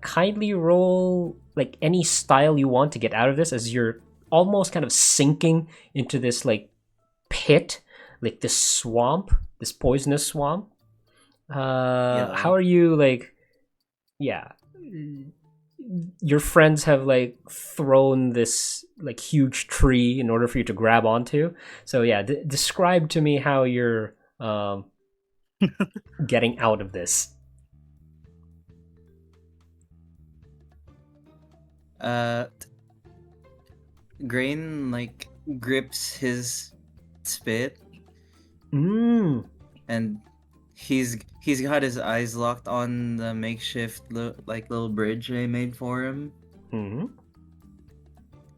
Kindly roll like any style you want to get out of this, as you're almost kind of sinking into this like pit, like this swamp, this poisonous swamp. How are you like? Yeah, your friends have like thrown this like huge tree in order for you to grab onto. So yeah, describe to me how you're getting out of this. Grain like grips his spit, and he's got his eyes locked on the makeshift little bridge I made for him.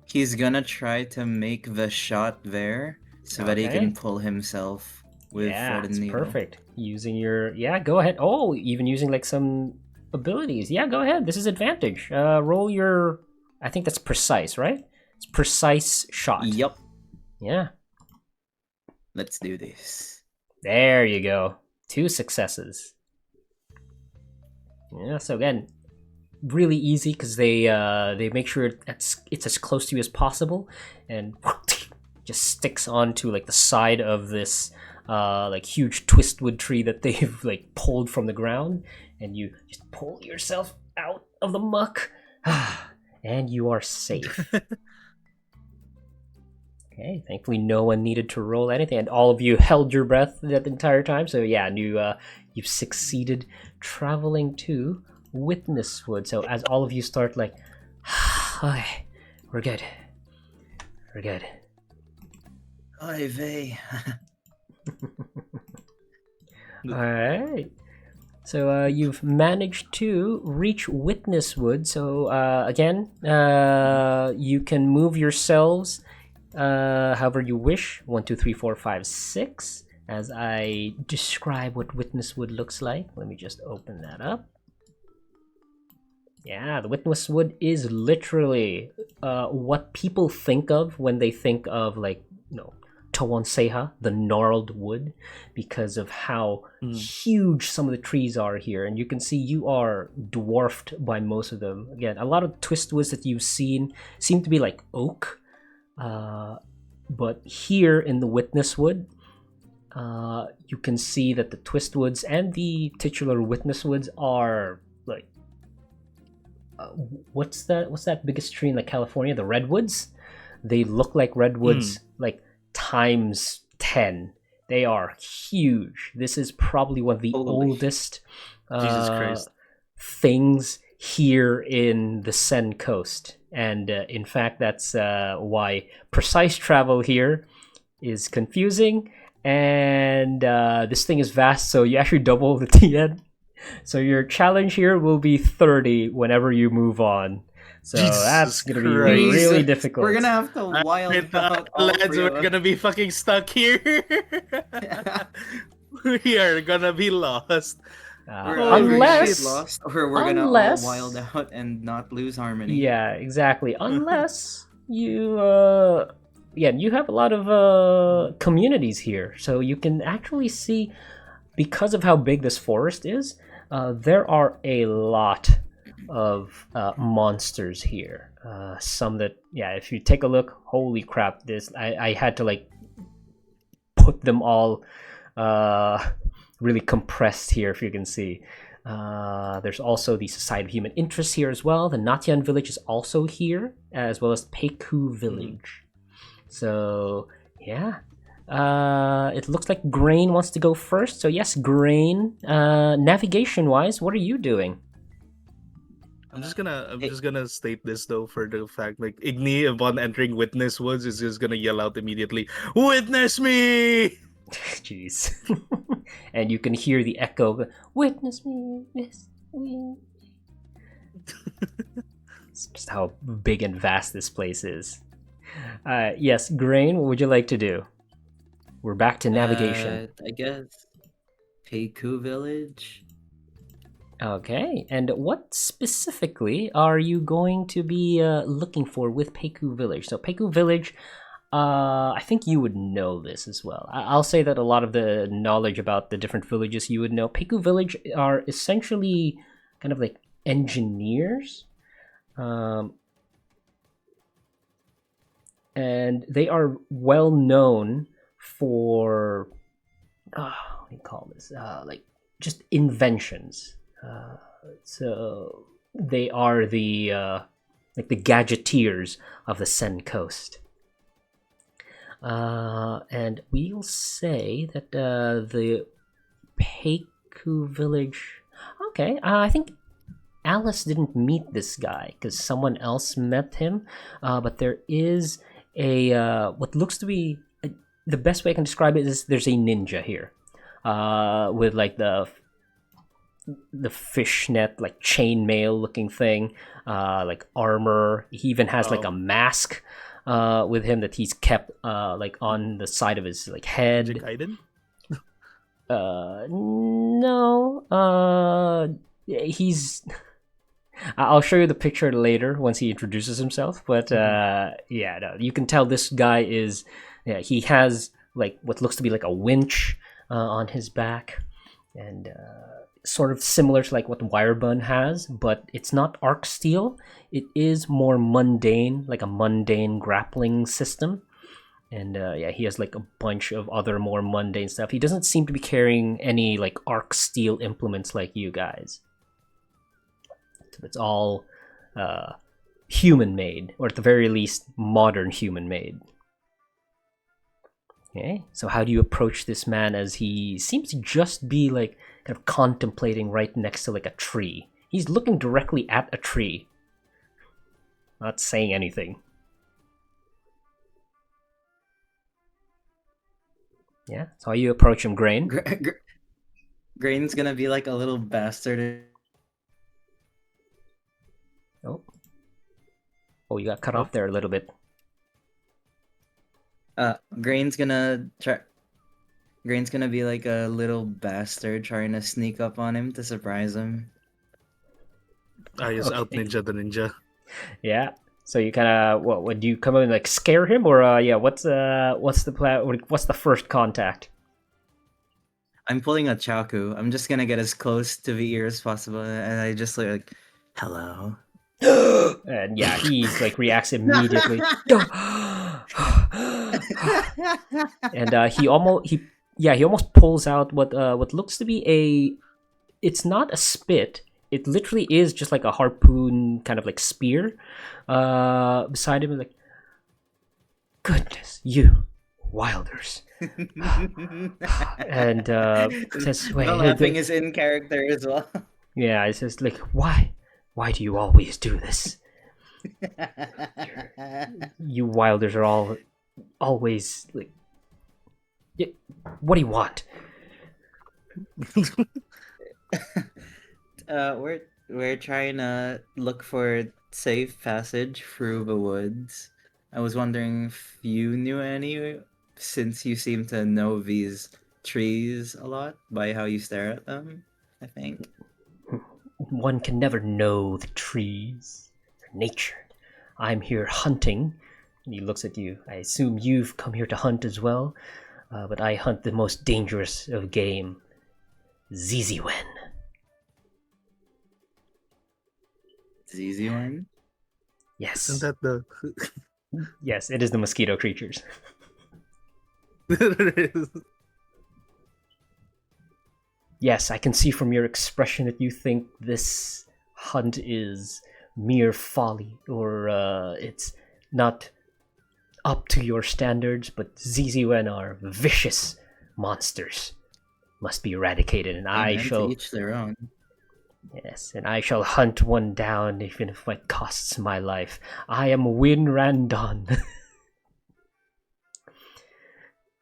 He's gonna try to make the shot there so that he can pull himself with Sword and Needle. Perfect. Using your go ahead. Oh, even using like some abilities. Yeah, go ahead. This is advantage. Roll your. I think that's precise, right? It's precise shot. Yep. Yeah. Let's do this. There you go. 2 successes. Yeah. So again, really easy because they make sure it's as close to you as possible, and just sticks onto like the side of this like huge twistwood tree that they've like pulled from the ground, and you just pull yourself out of the muck. And you are safe. Okay, thankfully no one needed to roll anything, and all of you held your breath that entire time. So yeah, you've succeeded traveling to Witnesswood. So as all of you start like, hi, we're good. Hi, Vey. All right. So you've managed to reach Witnesswood. So again, you can move yourselves however you wish. 1, 2, 3, 4, 5, 6. As I describe what Witnesswood looks like. Let me just open that up. Yeah, the Witnesswood is literally what people think of when they think of like Tawanseha, the gnarled wood, because of how huge some of the trees are here. And you can see you are dwarfed by most of them. Again, a lot of twistwoods that you've seen seem to be like oak. But here in the Witnesswood, you can see that the twistwoods and the titular Witnesswoods are like... what's that biggest tree in like California? The redwoods? They look like redwoods like times 10. They are huge. This is probably one of the oldest Jesus Christ. things here in the Sen Coast. And in fact, that's why precise travel here is confusing. And this thing is vast, so you actually double the TN. So your challenge here will be 30 whenever you move on. So that's going to be really difficult. We're going to have to wild out. Lads, we're going to be fucking stuck here. We are going to be lost. Unless lost, or we're going to all wild out and not lose harmony. Yeah, exactly. Unless you... you have a lot of communities here. So you can actually see, because of how big this forest is, there are a lot of monsters here. Some that, if you take a look, holy crap, I had to like put them all really compressed here, if you can see. There's also the Society of Human Interest here as well. The Natian village is also here, as well as Peiku village. So yeah, it looks like Grain wants to go first. So yes, Grain, navigation wise, what are you doing? I'm Hey, just gonna state this though for the fact like Igni upon entering Witness Woods is just gonna yell out immediately, "Witness me!" Jeez. And you can hear the echo. Witness me, witness me. It's just how big and vast this place is. Yes, Grain, what would you like to do? We're back to navigation. I guess Peiku Village. Okay, and what specifically are you going to be looking for with Peiku Village? So Peiku Village, I think you would know this as well. I'll say that a lot of the knowledge about the different villages you would know. Peiku Village are essentially kind of like engineers, and they are well known for what do you call this? Like just inventions. So they are the like the gadgeteers of the Sen Coast. And we'll say that the Peiku village. Okay, I think Alice didn't meet this guy because someone else met him. But there is a what looks to be the best way I can describe it is there's a ninja here, with like the fishnet like chainmail looking thing, like armor. He even has like a mask with him that he's kept like on the side of his like head. Gaiden? No. He's. I'll show you the picture later once he introduces himself. But yeah, no, you can tell this guy is. Yeah, he has like what looks to be like a winch on his back, and sort of similar to like what Wirebun has, but it's not arc steel. It is more mundane, like a mundane grappling system. And yeah, he has like a bunch of other more mundane stuff. He doesn't seem to be carrying any like arc steel implements like you guys. So it's all human made, or at the very least, modern human made. Okay, so how do you approach this man as he seems to just be like kind of contemplating right next to like a tree? He's looking directly at a tree, not saying anything. Yeah, so how you approach him, Grain? Grain's gonna be like a little bastard. Oh, you got cut off there a little bit. Grain's gonna be like a little bastard trying to sneak up on him to surprise him. Yes, out ninja the ninja. Yeah. So you kind of what do you come in and like scare him, or yeah? What's the plan? What's the first contact? I'm pulling a Chaku. I'm just gonna get as close to the ear as possible, and I just like, hello. And yeah, he's like reacts immediately. And he almost pulls out what looks to be a. It's not a spit. It literally is just like a harpoon, kind of like spear. Beside him, like, goodness, you Wilders. And says, "Wait, the laughing is in character as well." Yeah, it's just like, why do you always do this? You Wilders are always like, what do you want? We're trying to look for safe passage through the woods. I was wondering if you knew any, since you seem to know these trees a lot by how you stare at them, I think. One can never know the trees or nature. I'm here hunting. And he looks at you. I assume you've come here to hunt as well, but I hunt the most dangerous of game, Ziziwen. Ziziwen? Yes. Isn't that the... Yes, it is the mosquito creatures. Yes, I can see from your expression that you think this hunt is mere folly, or it's not up to your standards, but Ziziwen are vicious monsters. Must be eradicated, and I shall... To each their own. Yes, and I shall hunt one down even if it costs my life. I am Win Randon.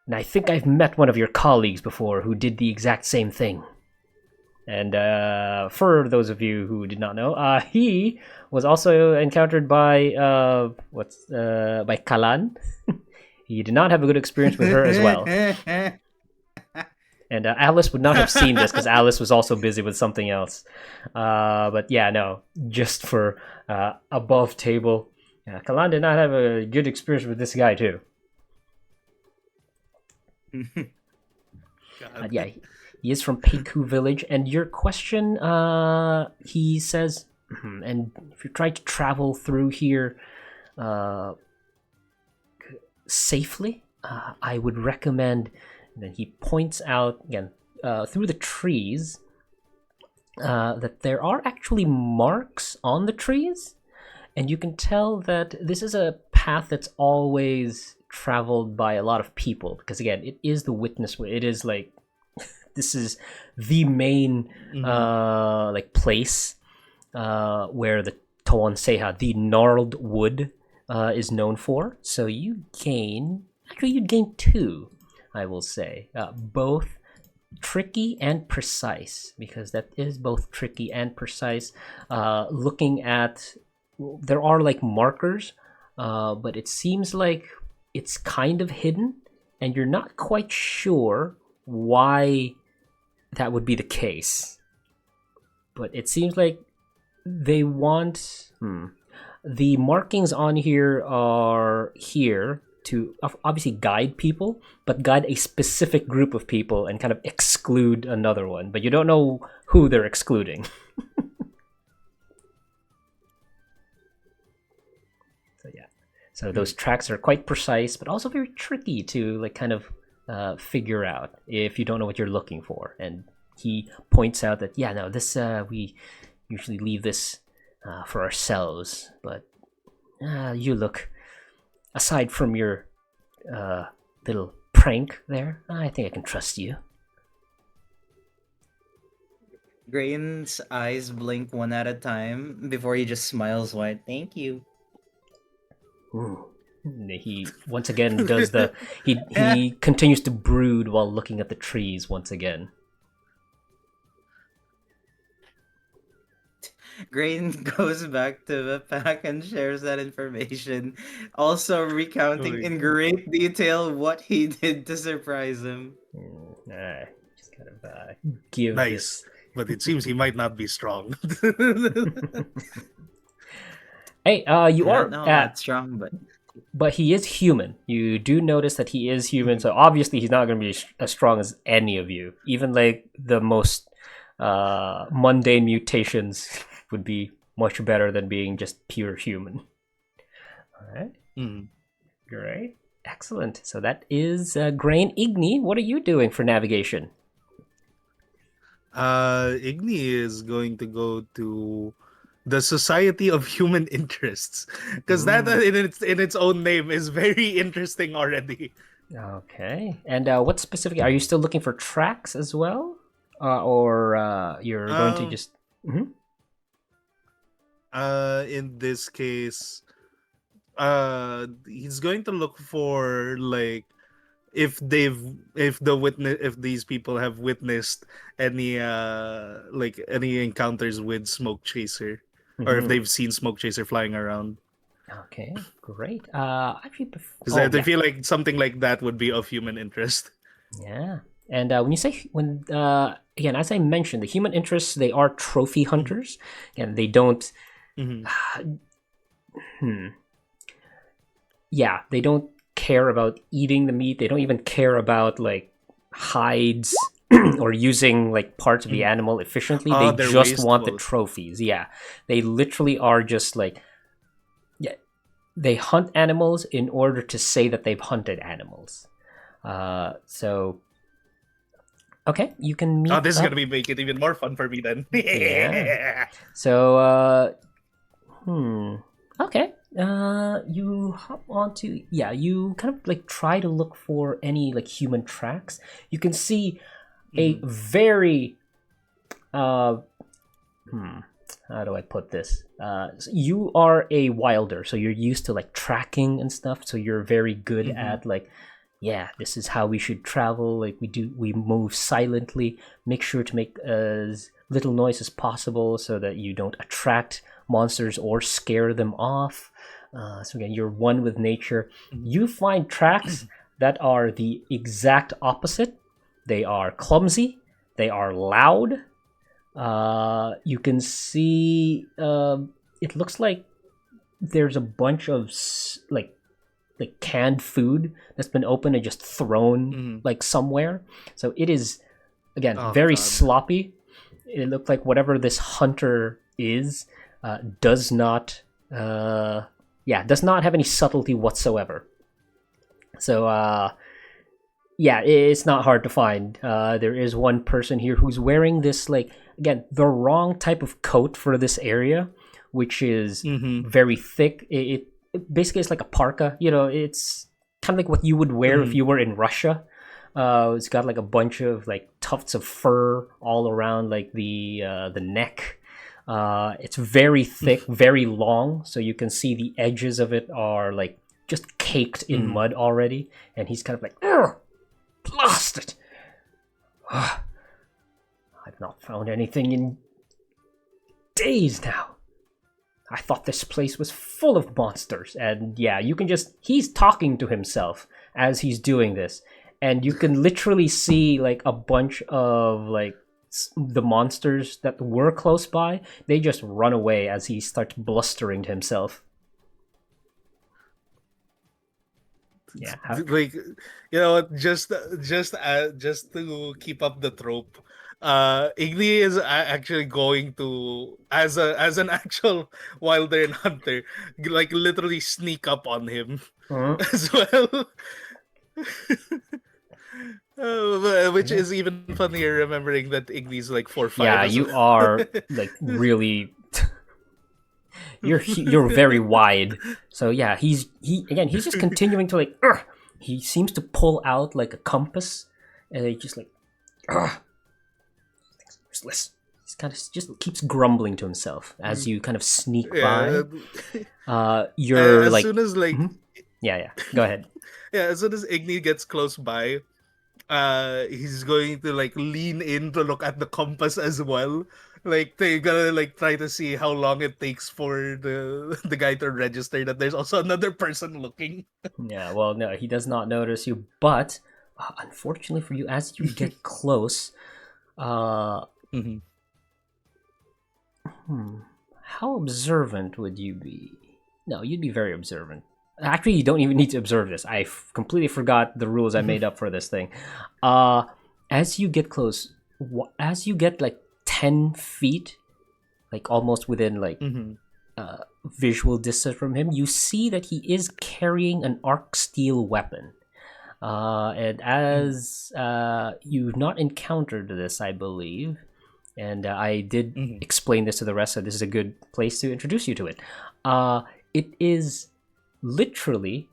And I think I've met one of your colleagues before who did the exact same thing. And for those of you who did not know, he was also encountered by by Kalan. He did not have a good experience with her as well. And Alice would not have seen this because Alice was also busy with something else. But yeah, no, just for above table. Kalan did not have a good experience with this guy too. Yeah, he is from Peiku Village. And your question, he says, and if you're trying to travel through here safely, I would recommend. And then he points out again through the trees that there are actually marks on the trees, and you can tell that this is a path that's always traveled by a lot of people, because again, it is the witness way. It is like this is the main like place where the Toonseha, the gnarled wood, is known for. So you'd gain 2, I will say, both tricky and precise, because that is both tricky and precise. Looking at, there are like markers, but it seems like it's kind of hidden, and you're not quite sure why that would be the case. But it seems like they want the markings on here are here to obviously guide people, but guide a specific group of people and kind of exclude another one. But you don't know who they're excluding. So yeah, so those tracks are quite precise, but also very tricky to like kind of figure out if you don't know what you're looking for. And he points out that this we usually leave this for ourselves, but you look. Aside from your little prank there, I think I can trust you. Grain's eyes blink one at a time before he just smiles wide. Thank you. He once again does the he continues to brood while looking at the trees once again. Grain goes back to the pack and shares that information, also recounting in great detail what he did to surprise him. Just kind of give nice, but it seems he might not be strong. Hey, you are not strong, but he is human. You do notice that he is human, so obviously he's not going to be as strong as any of you. Even like the most mundane mutations would be much better than being just pure human. All right. Great. Excellent. So that is Grain. Igni, what are you doing for navigation? Igni is going to go to the Society of Human Interests, because that in its own name is very interesting already. Okay. And what specifically, are you still looking for tracks as well? Or you're going to just... in this case, he's going to look for like if these people have witnessed any any encounters with Smokechaser, or if they've seen Smokechaser flying around. Okay, great. Actually, because I feel like something like that would be of human interest. Yeah. And when you say, again, as I mentioned, the human interests, they are trophy hunters. Again, they don't yeah, they don't care about eating the meat. They don't even care about like hides or using like parts of the animal efficiently. They just want the trophies. Yeah, they literally are just like, they hunt animals in order to say that they've hunted animals. So okay, you can meet. This is gonna make it even more fun for me then. Yeah. So okay. You hop onto, you kind of like try to look for any like human tracks. You can see a very How do I put this? So you are a wilder, so you're used to like tracking and stuff. So you're very good at like, yeah, this is how we should travel. Like we move silently. Make sure to make as little noise as possible so that you don't attract monsters or scare them off. So again, you're one with nature. You find tracks that are the exact opposite. They are clumsy. They are loud. You can see it looks like there's a bunch of like canned food that's been opened and just thrown like somewhere. So it is again very sloppy. It looked like whatever this hunter is does not have any subtlety whatsoever. So yeah, it's not hard to find. There is one person here who's wearing this, like, again, the wrong type of coat for this area, which is very thick. It basically is like a parka. You know, it's kind of like what you would wear if you were in Russia. It's got like a bunch of like tufts of fur all around like the neck. It's very thick, very long, so you can see the edges of it are like just caked in mud already. And he's kind of like, ugh! Blast it! I've not found anything in days now. I thought this place was full of monsters. And yeah, you can just... He's talking to himself as he's doing this. And you can literally see like a bunch of like the monsters that were close by. They just run away as he starts blustering to himself. Yeah, like, you know what? Just to keep up the trope, Igni is actually going to, as an actual wilder and hunter, like literally sneak up on him as well. Which is even funnier, remembering that Igni's like 4'5". Yeah, you are like really. You're very wide, so yeah. He's just continuing to like. He seems to pull out like a compass, and he just like. Useless. He's kind of just keeps grumbling to himself as you kind of sneak by. You're as like. Soon as like. Yeah. Go ahead. Yeah, as soon as Igni gets close by, he's going to like lean in to look at the compass as well. Like they're gonna like try to see how long it takes for the guy to register that there's also another person looking. Yeah, well, no, he does not notice you, but unfortunately for you, as you get close, how observant would you be? No, you'd be very observant. Actually, you don't even need to observe this. I completely forgot the rules I made up for this thing. As you get close, as you get like 10 feet, like almost within like visual distance from him, you see that he is carrying an arc steel weapon. And as you've not encountered this, I believe, and I did explain this to the rest, so this is a good place to introduce you to it. It is literally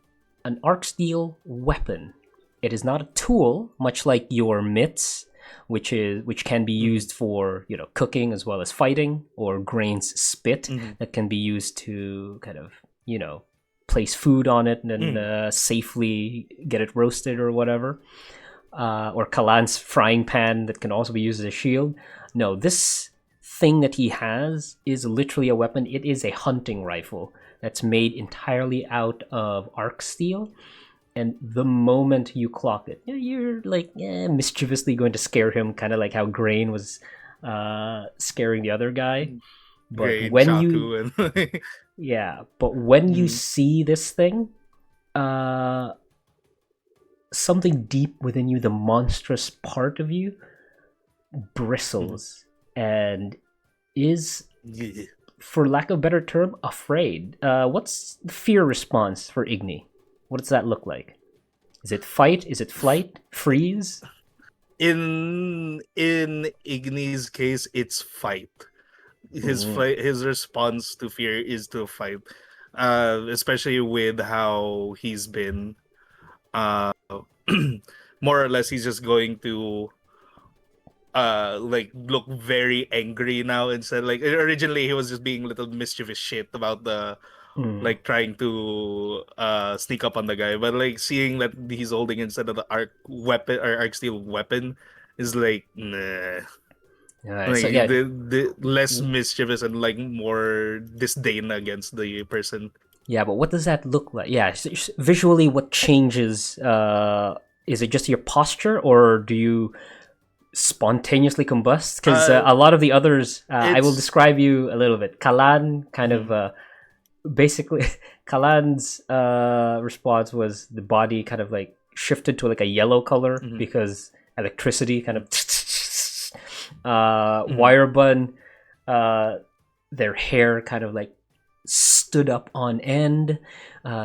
an arc steel weapon. It is not a tool, much like your mitts, which can be used for, you know, cooking as well as fighting, or Grain's spit that can be used to kind of, you know, place food on it and safely get it roasted or whatever, or Kalan's frying pan that can also be used as a shield. No, this thing that he has is literally a weapon. It is a hunting rifle that's made entirely out of arc steel. And the moment you clock it, you're like mischievously going to scare him, kind of like how Grain was scaring the other guy. But Grain, when Shaku, you, but when you see this thing, something deep within you, the monstrous part of you, bristles and is, for lack of a better term, afraid. What's the fear response for Igni? What does that look like? Is it fight? Is it flight? Freeze? In Igni's case, it's fight. His response to fear is to fight, especially with how he's been. More or less, he's just going to like look very angry now, instead like originally he was just being a little mischievous shit about the like trying to sneak up on the guy, but like seeing that he's holding instead of the arc weapon or arc steel weapon is like nah. Alright, so Like yeah, the less mischievous and like more disdain against the person. yeah, but what does that look like? Yeah, visually, what changes? Is it just your posture, or do you spontaneously combust? Because a lot of the others, I will It's describe you a little bit. Kalan kind of basically, Kalan's response was the body kind of like shifted to like a yellow color because electricity kind of. Wirebun, their hair kind of like stood up on end.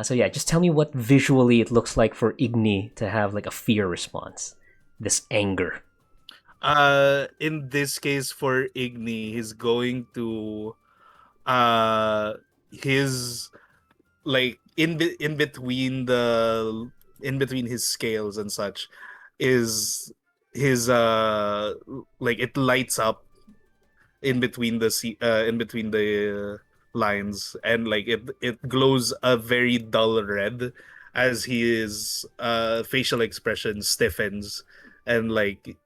So yeah, just tell me what visually it looks like for Igni to have like a fear response, this anger. in this case for Igni, he's going to uh his like in between the in between his scales and such is his like it lights up in between the lines, and like it glows a very dull red as his facial expression stiffens, and like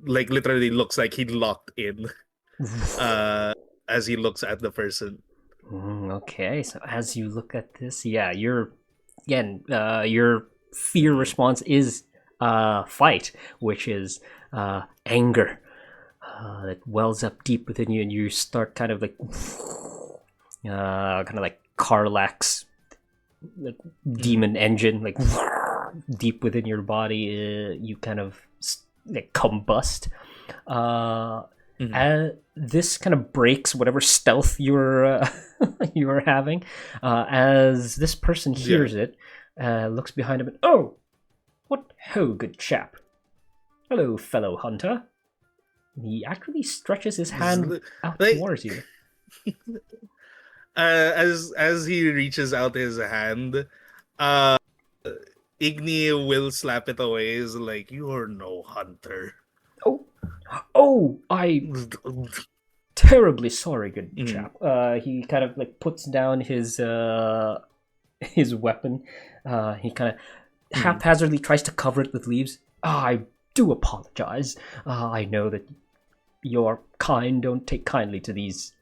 literally looks like he locked in uh as he looks at the person. Okay, so as you look at this, yeah, your fear response is fight, which is anger that wells up deep within you, and you start kind of like Carlax, like demon engine, like deep within your body. You kind of like combust. This kind of breaks whatever stealth you're you are having. As this person hears it, looks behind him, and oh, what ho, good chap! Hello, fellow hunter. He actually stretches his hand out like- towards you. As he reaches out his hand, uh Igni will slap it away. Is like, you're no hunter. Oh, I terribly sorry, good chap. He kind of like puts down his weapon. He kind of haphazardly tries to cover it with leaves. I do apologize. I know that your kind don't take kindly to these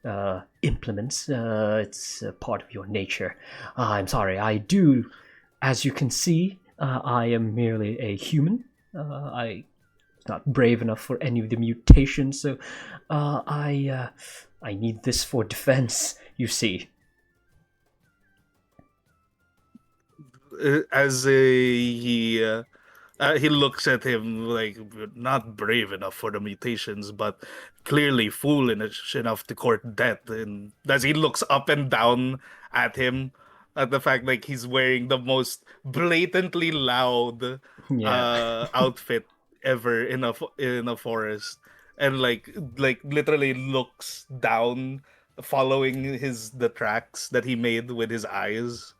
implements. It's a part of your nature. I'm sorry. I do, as you can see, I am merely a human. I'm not brave enough for any of the mutations, so I need this for defense. You see. As he looks at him like, not brave enough for the mutations, but clearly foolish enough to court death. And as he looks up and down at him, at the fact like he's wearing the most blatantly loud outfit ever in a forest, and like literally looks down, following the tracks that he made with his eyes.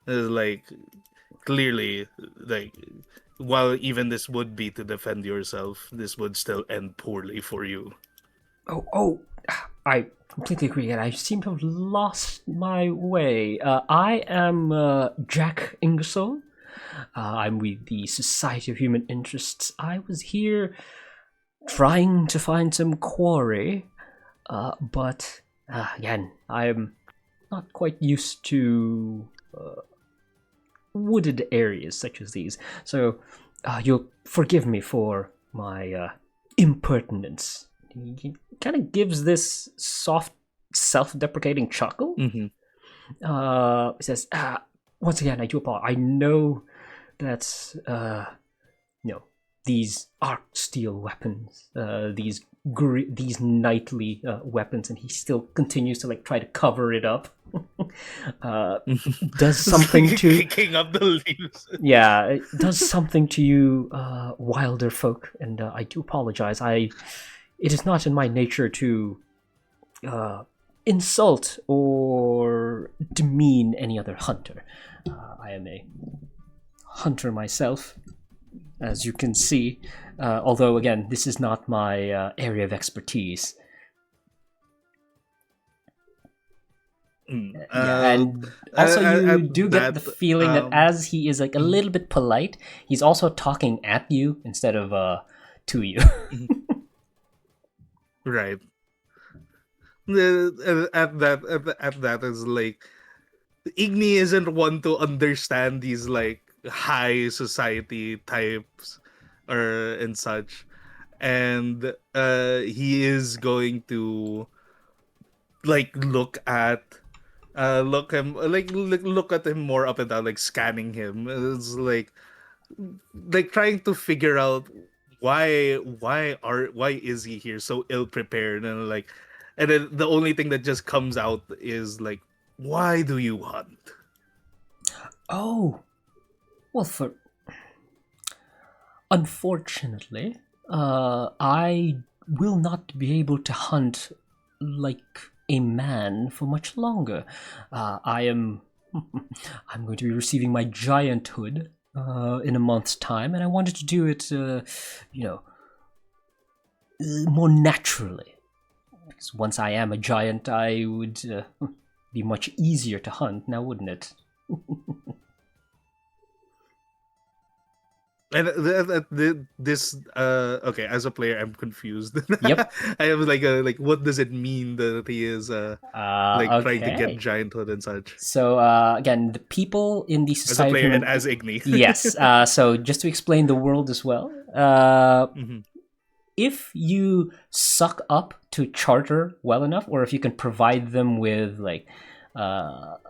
Is like clearly like, while even this would be to defend yourself, this would still end poorly for you. Oh, I completely agree, and I seem to have lost my way. I am Jack Ingersoll. I'm with the Society of Human Interests. I was here trying to find some quarry, but again, I'm not quite used to wooded areas such as these. So you'll forgive me for my impertinence. He kind of gives this soft, self-deprecating chuckle. He says, once again, I do apologize. I know that, these arc steel weapons, these knightly weapons, and he still continues to like try to cover it up. Does something to kicking up the leaves. Yeah, it does something to you, wilder folk, and I do apologize. It is not in my nature to insult or demean any other hunter. I am a hunter myself. as you can see. Although, again, this is not my area of expertise. Yeah, and also you do get the feeling that as he is like a little bit polite, he's also talking at you instead of to you. Right. At that is like Igni isn't one to understand these like high society types or and such, and he is going to like look at him more up and down, like scanning him. It's like trying to figure out why is he here so ill prepared, and then the only thing that just comes out is like, why do you hunt? Oh, well, unfortunately, I will not be able to hunt like a man for much longer. I'm going to be receiving my gianthood in a month's time, and I wanted to do it, more naturally. Because once I am a giant, I would be much easier to hunt now, wouldn't it? And this okay, as a player I'm confused. Yep. I am like what does it mean that he is trying to get Okay. gianthood and such? So again, the people in the As a Society of player Human... and as Igni. Yes. So just to explain the world as well, if you suck up to Charter well enough, or if you can provide them with like, what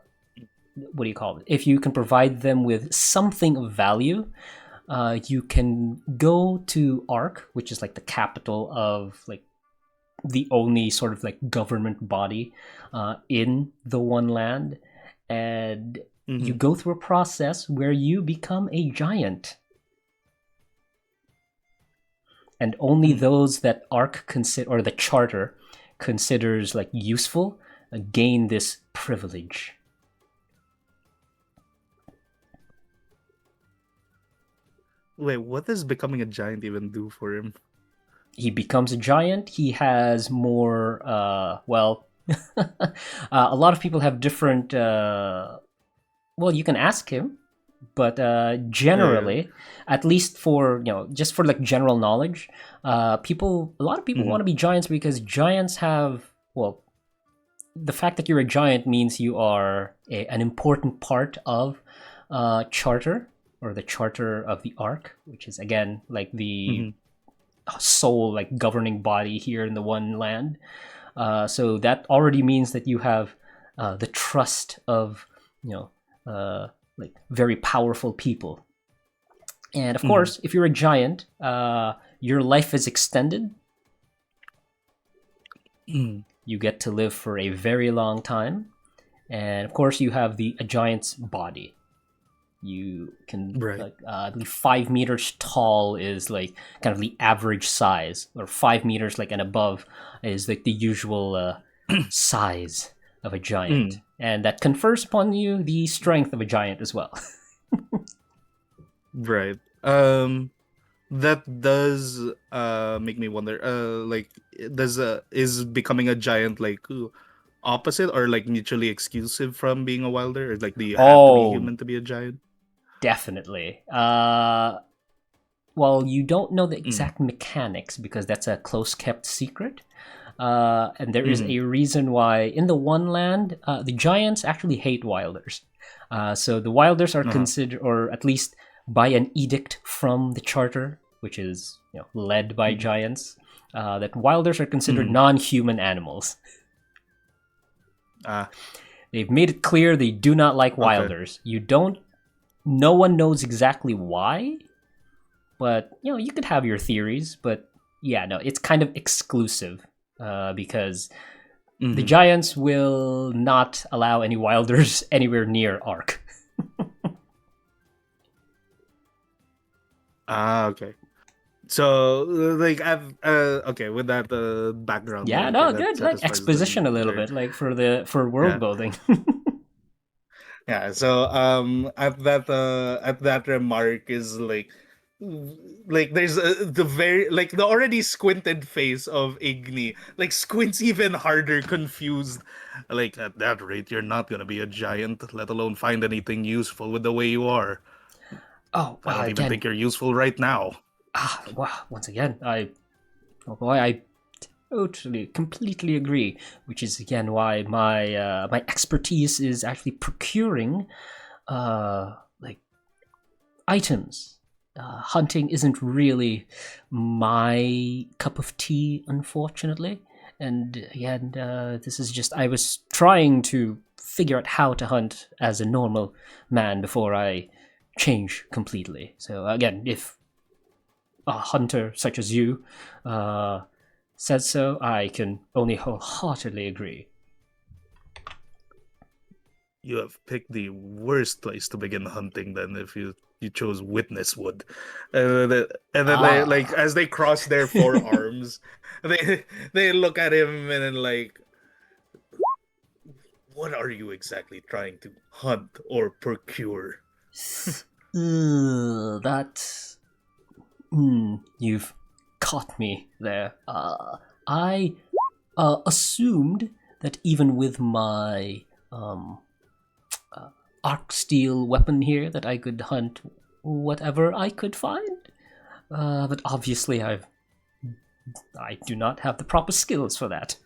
do you call it? If you can provide them with something of value, you can go to Ark, which is like the capital of like the only sort of like government body in the one land, and you go through a process where you become a giant. And only those that Ark or the Charter considers like useful gain this privilege. Wait, what does becoming a giant even do for him? He becomes a giant. He has more, a lot of people have different, well, you can ask him, but generally, at least for, just for like general knowledge, a lot of people want to be giants because giants have, well, the fact that you're a giant means you are an important part of Charter, or the Charter of the Ark, which is again like the sole like governing body here in the one land. So that already means that you have the trust of like very powerful people. And of course, if you're a giant, your life is extended. You get to live for a very long time, and of course, you have a giant's body. You can, I believe 5 meters tall is like kind of the average size, or 5 meters like and above is like the usual size of a giant, and that confers upon you the strength of a giant as well. Right. That does make me wonder. Like, is becoming a giant like opposite or like mutually exclusive from being a wilder? Or like, do you have to be human to be a giant? Definitely. Well, you don't know the exact mechanics because that's a close kept secret. And there is a reason why in the one land, the giants actually hate wilders. So the wilders are considered, or at least by an edict from the Charter, which is led by giants, that wilders are considered non-human animals. They've made it clear they do not like wilders. No one knows exactly why, but you could have your theories. But yeah, no, it's kind of exclusive because the giants will not allow any wilders anywhere near Ark. Okay. So like I've okay with that background. Yeah, no, good. Like exposition a little bit, like for world building. Yeah, so at that remark is like like there's the very like the already squinted face of Igni like squints even harder, confused. Like, at that rate, you're not gonna be a giant, let alone find anything useful with the way you are. Oh, I don't even again, think you're useful right now. once again, I totally, completely agree. Which is again why my expertise is actually procuring, like items. Hunting isn't really my cup of tea, unfortunately. And again, this is just I was trying to figure out how to hunt as a normal man before I change completely. So again, if a hunter such as you said so, I can only wholeheartedly agree. You have picked the worst place to begin hunting then if you chose Witnesswood. And then they like as they cross their forearms, they look at him and then like, what are you exactly trying to hunt or procure? That you've caught me there. I assumed that even with my arc steel weapon here, that I could hunt whatever I could find. But obviously, I do not have the proper skills for that.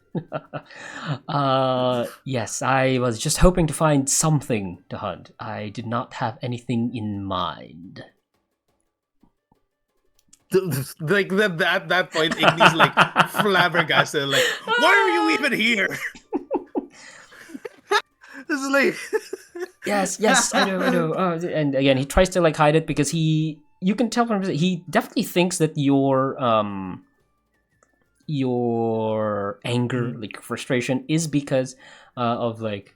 Yes, I was just hoping to find something to hunt. I did not have anything in mind. Like at that point, Igni's like flabbergasted, like, why are you even here? This is like Yes, I know. And again, he tries to like hide it because you can tell from he definitely thinks that your anger, like frustration, is because of like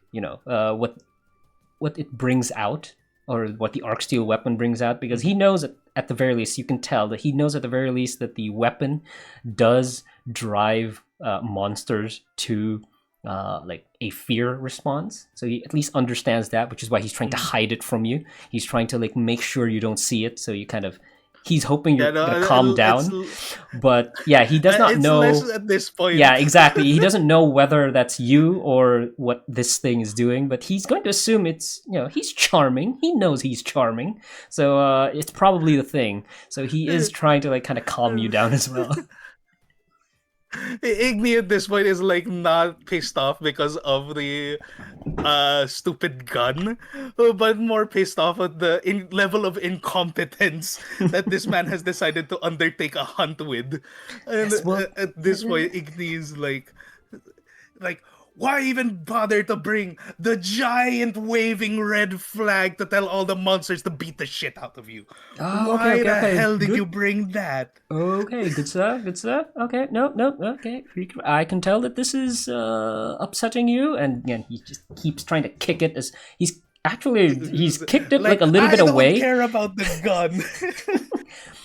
what it brings out, or what the arc steel weapon brings out, because he knows that at the very least, you can tell that he knows at the very least that the weapon does drive monsters to like a fear response. So he at least understands that, which is why he's trying to hide it from you. He's trying to like make sure you don't see it, so you kind of he's hoping you're gonna calm down. But yeah, he does not know less at this point. Yeah, exactly. He doesn't know whether that's you or what this thing is doing, but he's going to assume it's, he's charming. He knows he's charming. So it's probably the thing. So he is trying to like kind of calm you down as well. Igni at this point is like not pissed off because of the stupid gun, but more pissed off at the level of incompetence that this man has decided to undertake a hunt with. And Yes, well, at this point, Igni is like, why even bother to bring the giant waving red flag to tell all the monsters to beat the shit out of you? Why the hell did you bring that? Okay, good stuff. Okay, no, okay. I can tell that this is upsetting you, and again, he just keeps trying to kick it as he's kicked it like a little bit away. I don't care about the gun.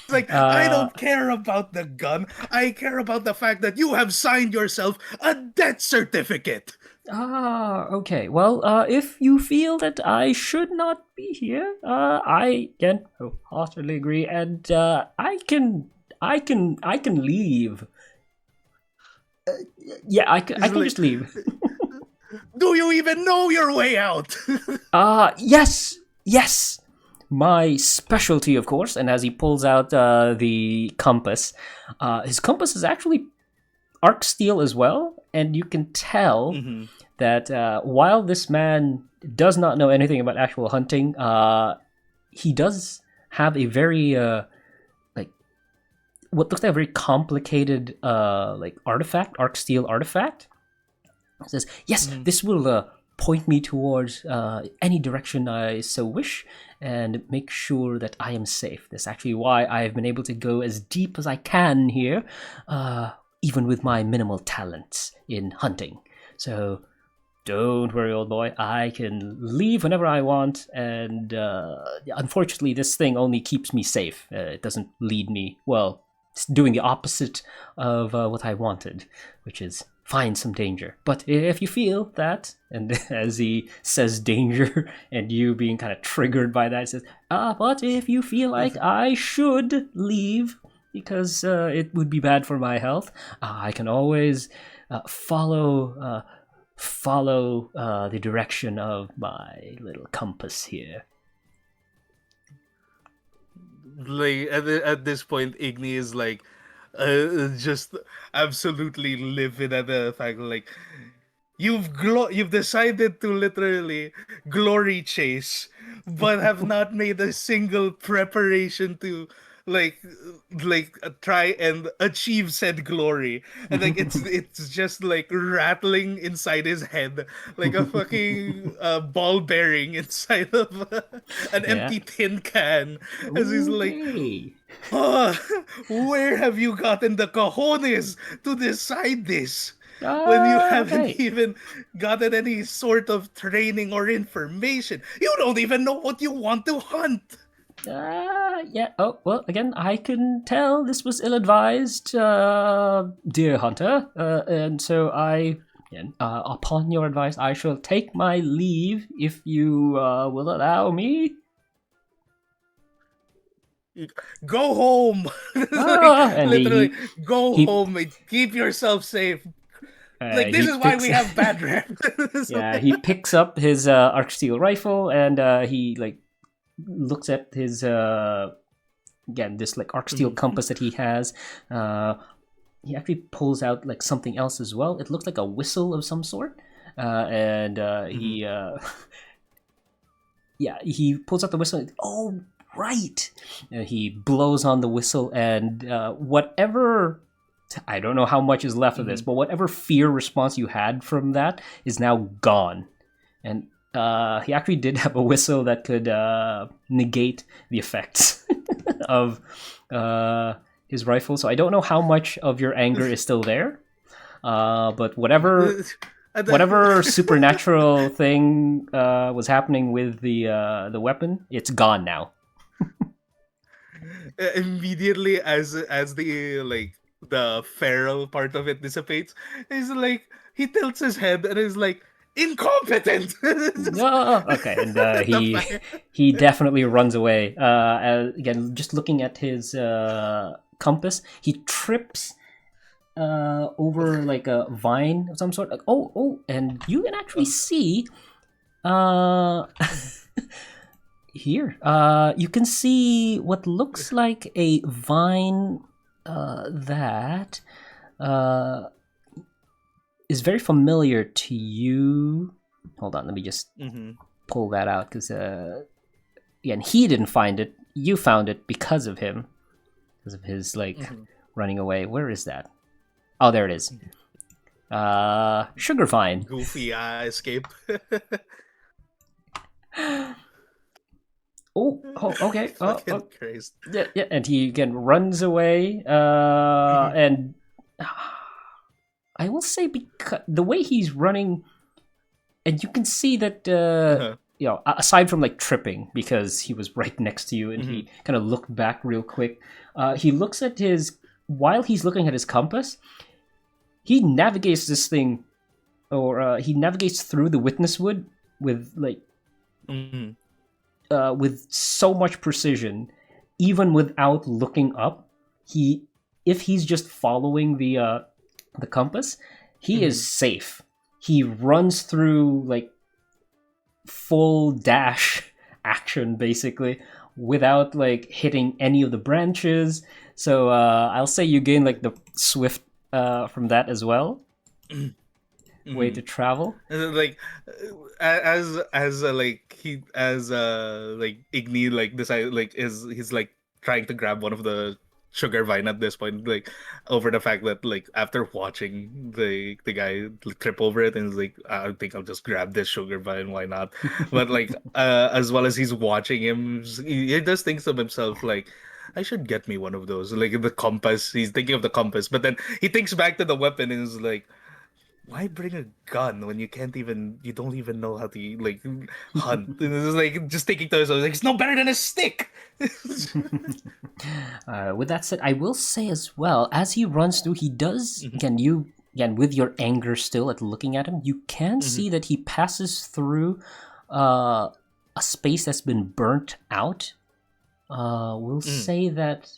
I don't care about the gun. I care about the fact that you have signed yourself a death certificate. Okay. Well, if you feel that I should not be here, I can wholeheartedly agree, and I can leave. Yeah, I can just leave. Do you even know your way out? Yes. My specialty, of course. And as he pulls out the compass, his compass is actually arc steel as well, and you can tell that while this man does not know anything about actual hunting, he does have a very what looks like a very complicated artifact, arc steel artifact. It says, yes, this will point me towards any direction I so wish, and make sure that I am safe. That's actually why I've been able to go as deep as I can here, even with my minimal talents in hunting. So don't worry, old boy. I can leave whenever I want, and unfortunately, this thing only keeps me safe. It doesn't lead me, well, doing the opposite of what I wanted, which is find some danger. But if you feel that, and as he says danger, and you being kind of triggered by that, he says, but if you feel like I should leave because it would be bad for my health, I can always follow the direction of my little compass here. Like at this point, Igni is like just absolutely livid at the fact like you've decided to literally glory chase, but have not made a single preparation to like try and achieve said glory, and like it's just like rattling inside his head like a fucking ball bearing inside of an empty tin can, as he's like, Okay. where have you gotten the cojones to decide this when you haven't Okay. even gotten any sort of training or information? You don't even know what you want to hunt. Yeah. Oh, well, again, I can tell this was ill-advised, dear hunter. And so upon your advice, I shall take my leave if you will allow me. Go home. And Literally, go he- home and keep yourself safe. Like, he this is why we picks- have bad rep. Yeah, he picks up his arc steel rifle and he like looks at his again this like arc steel compass that he has. He actually pulls out like something else as well. It looks like a whistle of some sort, and he yeah, he pulls out the whistle. Oh, right! He blows on the whistle, and whatever. I don't know how much is left of this, but whatever fear response you had from that is now gone. And he actually did have a whistle that could negate the effects of his rifle. So I don't know how much of your anger is still there. But whatever supernatural thing was happening with the weapon, it's gone now. Immediately as the like the feral part of it dissipates, he's like, he tilts his head and is like, incompetent. Okay, and he definitely runs away. Again, just looking at his compass, he trips over like a vine of some sort. Like, and you can actually see here. You can see what looks like a vine that is very familiar to you. Hold on, let me just pull that out because again, he didn't find it. You found it because of him, because of his like running away. Where is that? Oh, there it is. Sugar vine. Goofy escape. Okay. Fucking Christ. Yeah, and he again runs away, and I will say because the way he's running, and you can see that you know, aside from like tripping because he was right next to you, and he kind of looked back real quick. He looks at while he's looking at his compass, he navigates this thing, or he navigates through the witness wood with like. With so much precision, even without looking up. If he's just following the compass, he is safe. He runs through like full dash action basically without like hitting any of the branches. So I'll say you gain like the swift from that as well. Way to travel. Like Igni like decide like he's like trying to grab one of the sugar vine at this point, like over the fact that like after watching the guy trip over it, and he's like, I think I'll just grab this sugar vine, why not? But like as well as he's watching him, he does think to himself like, I should get me one of those, like the compass. He's thinking of the compass, but then he thinks back to the weapon and is like, why bring a gun when you don't even know how to like hunt? And it's like just taking turns. I was like, it's no better than a stick. With that said, I will say as well, as he runs through, he does again with your anger still at looking at him, you can see that he passes through a space that's been burnt out. We'll say that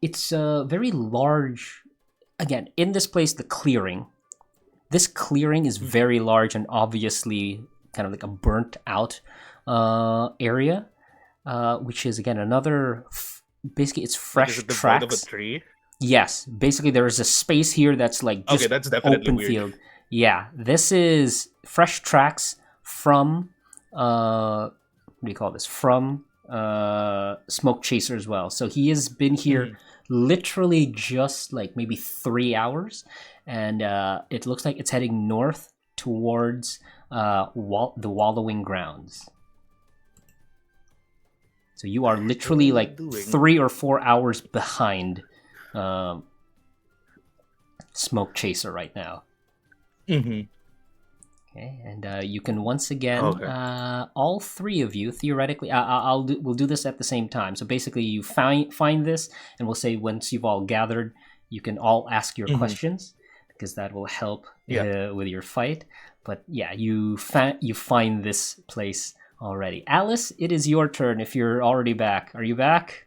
it's a very large. Again, in this place, the clearing. This clearing is very large and obviously kind of like a burnt out area, which is again another. Basically, it's fresh Is it the void tracks. of a tree? Yes, basically there is a space here that's like just that's definitely open weird. field. Yeah, this is fresh tracks from what do you call this? From Smokechaser as well. So he has been here literally just like maybe 3 hours, and it looks like it's heading north towards the Wallowing Grounds. So you are literally like 3 or 4 hours behind Smokechaser right now. Okay, and you can once again, all three of you theoretically. We'll do this at the same time. So basically, you find this, and we'll say once you've all gathered, you can all ask your questions because that will help with your fight. But yeah, you find this place already. Alice, it is your turn. If you're already back, are you back?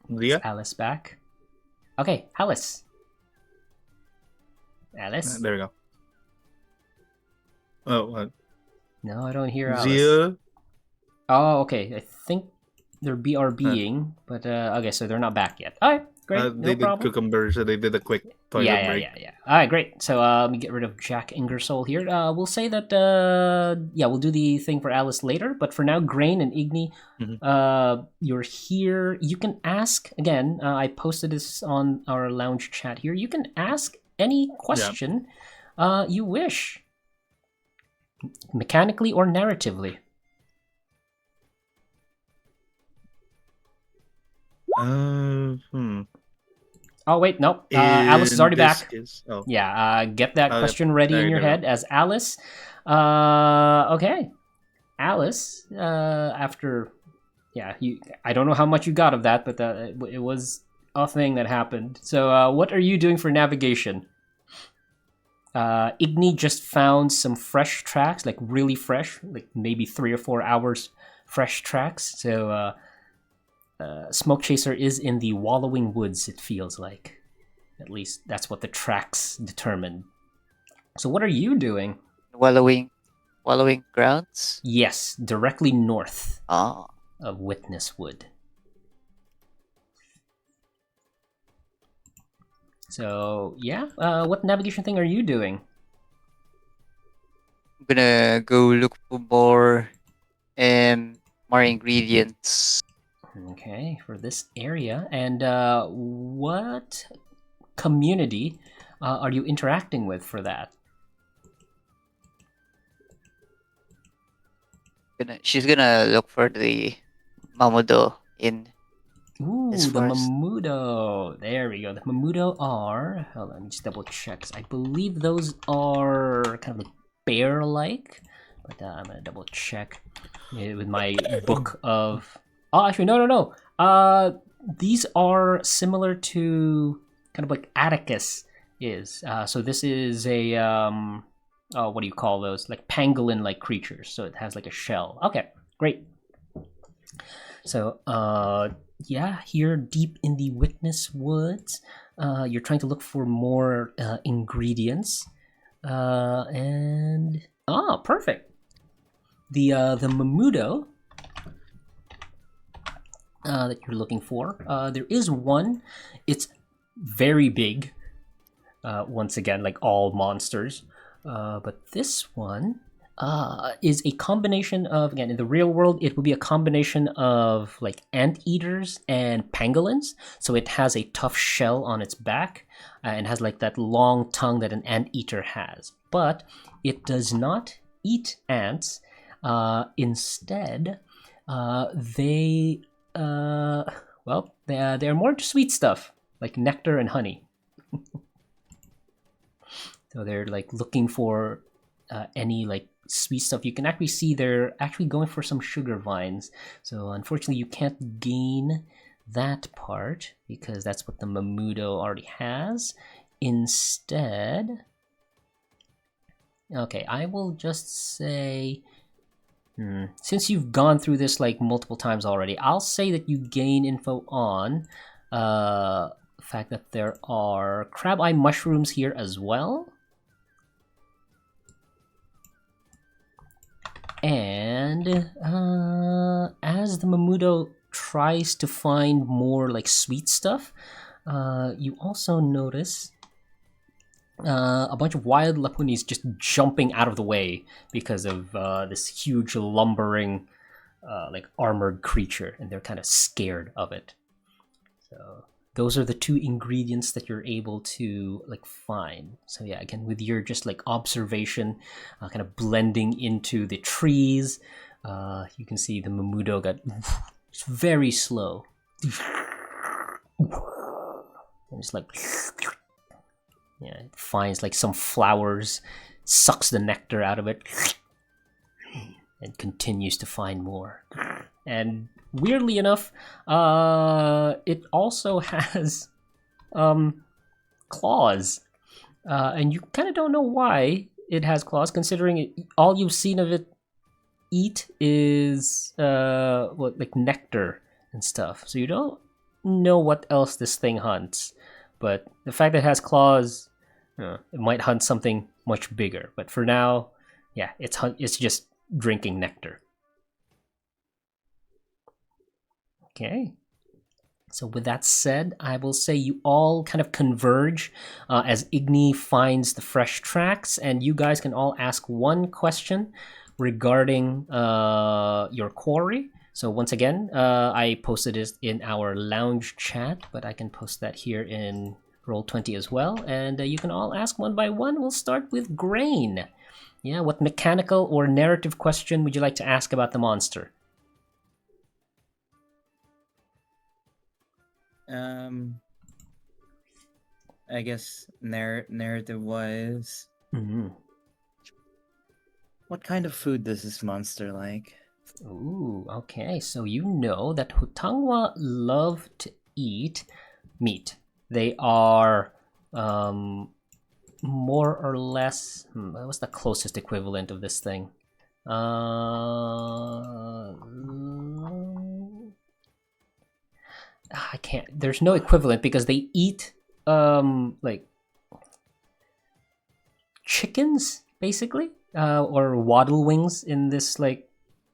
Yeah. Is Alice back? Okay, Alice. Alice? There we go. Oh, No, I don't hear Alice. Zia? Oh, okay. I think they're BRBing, but okay, so they're not back yet. All right, great. No they problem. did cucumber, so they did a quick toilet break. Yeah. All right, great. So let me get rid of Jack Ingersoll here. We'll say that we'll do the thing for Alice later, but for now, Grain and Igni, you're here. You can ask again. I posted this on our lounge chat here. You can ask any question you wish, mechanically or narratively. Oh wait, nope. Alice is already back. Get that question ready in your head as Alice. Okay, Alice. After, I don't know how much you got of that, but it was a thing that happened. So, what are you doing for navigation? Igni just found some fresh tracks, like really fresh, like maybe 3 or 4 hours fresh tracks. So. Smokechaser is in the Wallowing Woods, it feels like. At least that's what the tracks determine. So what are you doing? Wallowing Grounds? Yes, directly north of Witness Wood. So, what navigation thing are you doing? I'm gonna go look for more ingredients. Okay, for this area. And what community are you interacting with for that? She's gonna look for the Mamudo in Ooh, this the forest. Mamudo. There we go. The Mamudo are... Hold on, let me just double check. I believe those are kind of like bear-like. But I'm going to double check with my book of... Oh, actually, no. These are similar to kind of like Atticus is. So this is a... what do you call those? Like pangolin-like creatures. So it has like a shell. Okay, great. So, here deep in the Witness Woods, you're trying to look for more ingredients. Perfect. The Mamudo that you're looking for, there is one. It's very big. Once again, like all monsters. But this one is a combination of, again, in the real world, it would be a combination of like anteaters and pangolins. So it has a tough shell on its back and has like that long tongue that an anteater has. But it does not eat ants. Instead, they are more sweet stuff like nectar and honey. So they're like looking for any like sweet stuff. You can actually see they're actually going for some sugar vines. So unfortunately, you can't gain that part because that's what the Mamudo already has. Instead, okay, I will just say, since you've gone through this like multiple times already, I'll say that you gain info on the fact that there are crab eye mushrooms here as well. And as the Mamudo tries to find more like sweet stuff, you also notice a bunch of wild Lapunis just jumping out of the way because of this huge lumbering like armored creature, and they're kind of scared of it. So those are the two ingredients that you're able to like find. So yeah, again, with your just like observation, kind of blending into the trees, you can see the Mamudo got it's very slow. And it's like, yeah, it finds like some flowers, sucks the nectar out of it, and continues to find more. And weirdly enough, it also has claws, and you kind of don't know why it has claws, considering all you've seen of it eat is like nectar and stuff. So you don't know what else this thing hunts. But the fact that it has claws, it might hunt something much bigger. But for now, yeah, it's just drinking nectar. Okay. So with that said, I will say you all kind of converge as Igni finds the fresh tracks, and you guys can all ask one question regarding your quarry. So once again, I posted it in our lounge chat, but I can post that here in Roll20 as well. And you can all ask one by one. We'll start with Grain. Yeah, what mechanical or narrative question would you like to ask about the monster? I guess narrative-wise, what kind of food does this monster like? Ooh, okay. So you know that Hutangwa love to eat meat. They are more or less... what's the closest equivalent of this thing? I can't... There's no equivalent because they eat like chickens, basically, or waddle wings in this like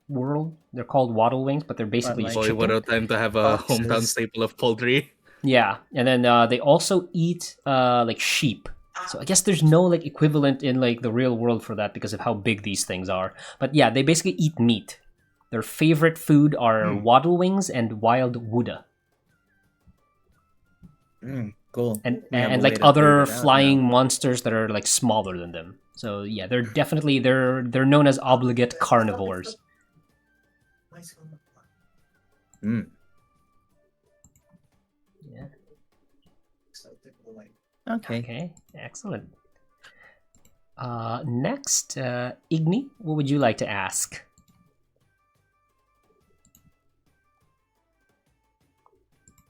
world. They're called waddle wings, but they're basically like, Boy, chicken. what a time to have a hometown Foxes. staple of poultry. Yeah, and then they also eat like sheep. So I guess there's no like equivalent in like the real world for that because of how big these things are. But yeah, they basically eat meat. Their favorite food are waddle wings and wild Wuda. Cool. And We have a like way to other figure it out flying now. monsters that are like smaller than them. So yeah, they're definitely they're known as obligate carnivores. Mm. Yeah. Okay. Okay. Excellent. Next, Igni, what would you like to ask?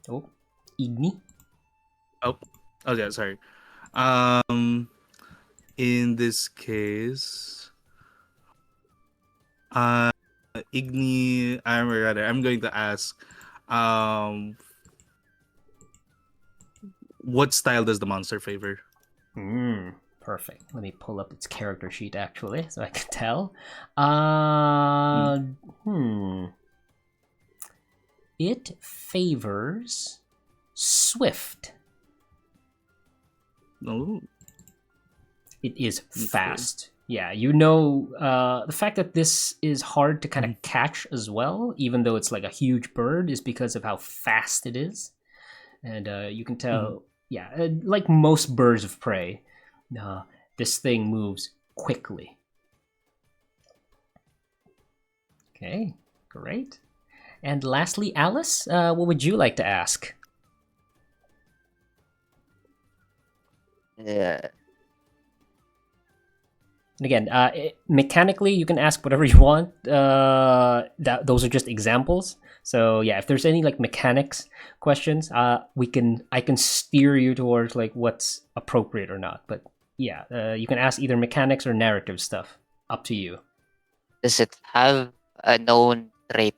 Oh, Igni. Oh, okay, sorry. In this case, Igni, I'm going to ask, what style does the monster favor? Perfect. Let me pull up its character sheet actually, so I can tell. It favors swift. Oh, It is fast. Yeah, you know, the fact that this is hard to kind of catch as well, even though it's like a huge bird, is because of how fast it is. And you can tell, yeah, like most birds of prey, this thing moves quickly. Okay, great. And lastly, Alice, what would you like to ask? Yeah. And again, mechanically, you can ask whatever you want. Those are just examples. So yeah, if there's any like mechanics questions, I can steer you towards like what's appropriate or not. But yeah, you can ask either mechanics or narrative stuff. Up to you. Does it have a known trait?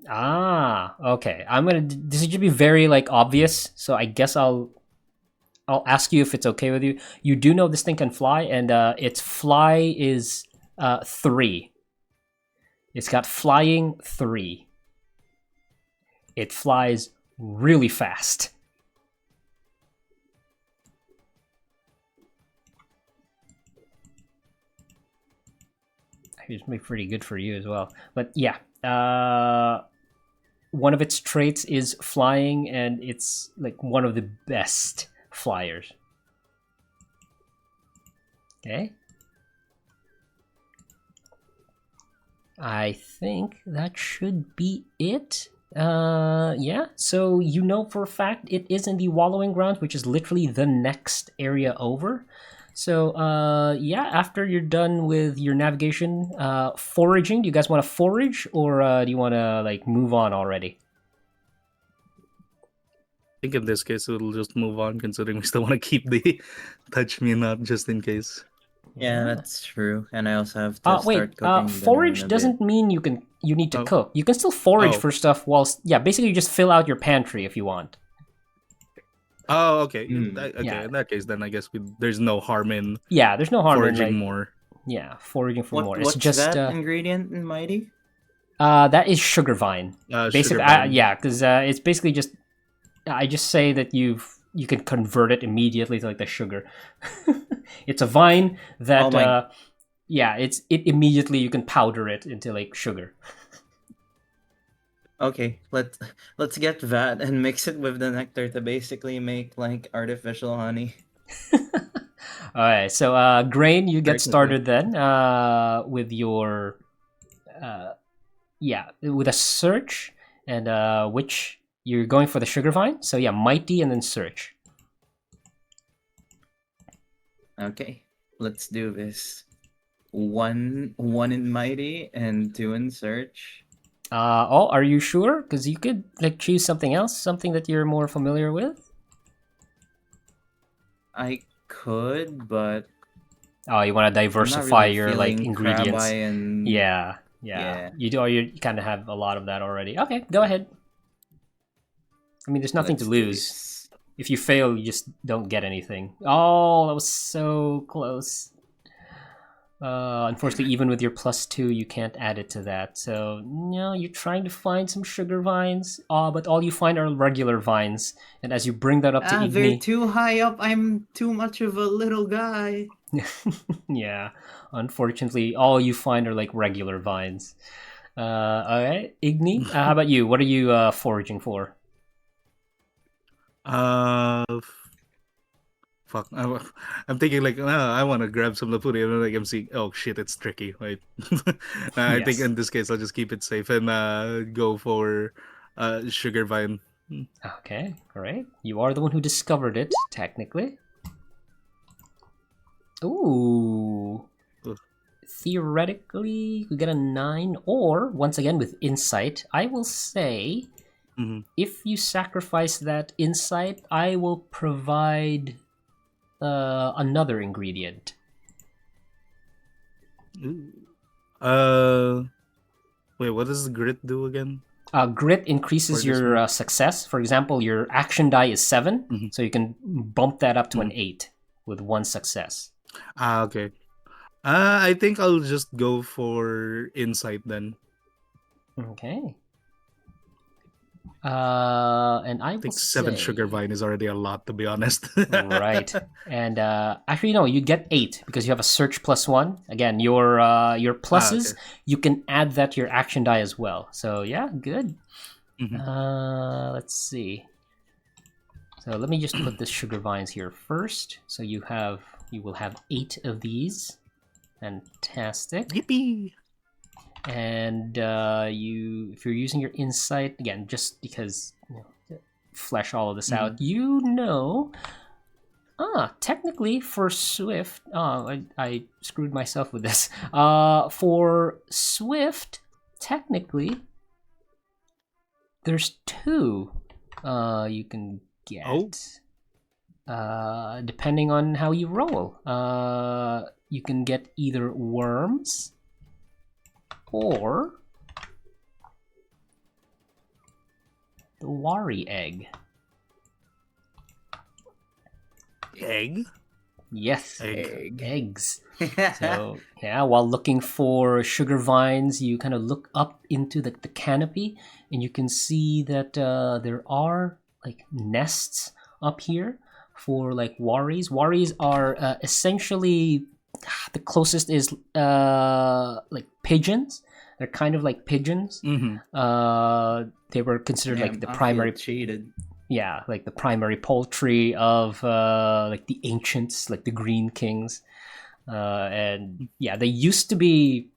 Ah, okay. This is gonna be very like obvious, so I guess I'll ask you if it's okay with you. You do know this thing can fly, and its fly is 3. It's got flying 3. It flies really fast. It's pretty good for you as well. But yeah, one of its traits is flying, and it's like one of the best flyers. Okay. I think that should be it. Yeah, so you know for a fact it is in the Wallowing Grounds, which is literally the next area over. So, yeah, after you're done with your navigation, foraging, do you guys want to forage, or do you want to, like, move on already? I think in this case we'll just move on, considering we still want to keep the touch me not just in case. Yeah, that's true. And I also have to Wait, start cooking dinner forage in a doesn't bit. mean you need to Oh. cook. You can still forage Oh. for stuff whilst, yeah, basically you just fill out your pantry if you want. Oh, okay. Okay, Yeah. in that case, then I guess there's no harm in Yeah, there's no harm foraging in, like, more. yeah, foraging for more. It's What's just, that ingredient in Mighty? that is sugar vine. Basically, Sugar vine. yeah, because it's basically just, I just say that you can convert it immediately to like the sugar. It's a vine that, Oh my- yeah, it immediately you can powder it into like sugar. Okay, let's get that and mix it with the nectar to basically make like artificial honey. All right, so Grain, you get Very started then with your, yeah, with a search, and which you're going for the sugar vine. So yeah, Mighty and then search. Okay, let's do this. One in Mighty and 2 in Search. Oh, are you sure? Because you could like choose something else, something that you're more familiar with. I could, but Oh, you want to I'm not diversify really your like feeling ingredients. crab-eye and Yeah. Yeah. You do. Or you kind of have a lot of that already. Okay, go ahead. I mean, there's nothing to Let's do lose. this. If you fail, you just don't get anything. Oh, that was so close. Unfortunately, even with your +2, you can't add it to that. So, no, you're trying to find some sugar vines, but all you find are regular vines. And as you bring that up to They're Igni, too high up. I'm too much of a little guy. yeah, unfortunately, all you find are like regular vines. All right, Igni, how about you? What are you foraging for? Fuck. I'm thinking like I want to grab some lapuri, and then like I'm seeing, oh shit, it's tricky, right? I think Yes. in this case I'll just keep it safe and go for sugar vine. Okay, great. You are the one who discovered it, technically. Ooh. Ugh. Theoretically, we get a 9, or, once again, with insight, I will say, if you sacrifice that insight, I will provide another ingredient. Wait, what does grit do again? Grit increases For this your success. For example, your action die is 7, so you can bump that up to an 8 with 1 success. Okay. I think I'll just go for insight then. Okay. And I I think will 7 say, sugar vine is already a lot, to be honest. right. And actually, no, you get 8 because you have a search +1. Again, your pluses, okay. you can add that to your action die as well. So yeah, good. Let's see. So let me just put the sugar vines here first. So you will have 8 of these. Fantastic. Yippee! And if you're using your insight again, just because flesh all of this out, you know Technically for Swift, I screwed myself with this. For Swift, technically, there's two you can get. Depending on how you roll. You can get either worms or the Wari egg. Egg? Yes, Egg. eggs. So yeah, while looking for sugar vines, you kind of look up into the canopy, and you can see that there are like nests up here for like waris. Waris are essentially the closest is like pigeons. They're kind of like pigeons. Mm-hmm. They were considered Damn, like the I feel primary. cheated. Yeah, like the primary poultry of like the ancients, like the Green Kings, and yeah, they used to be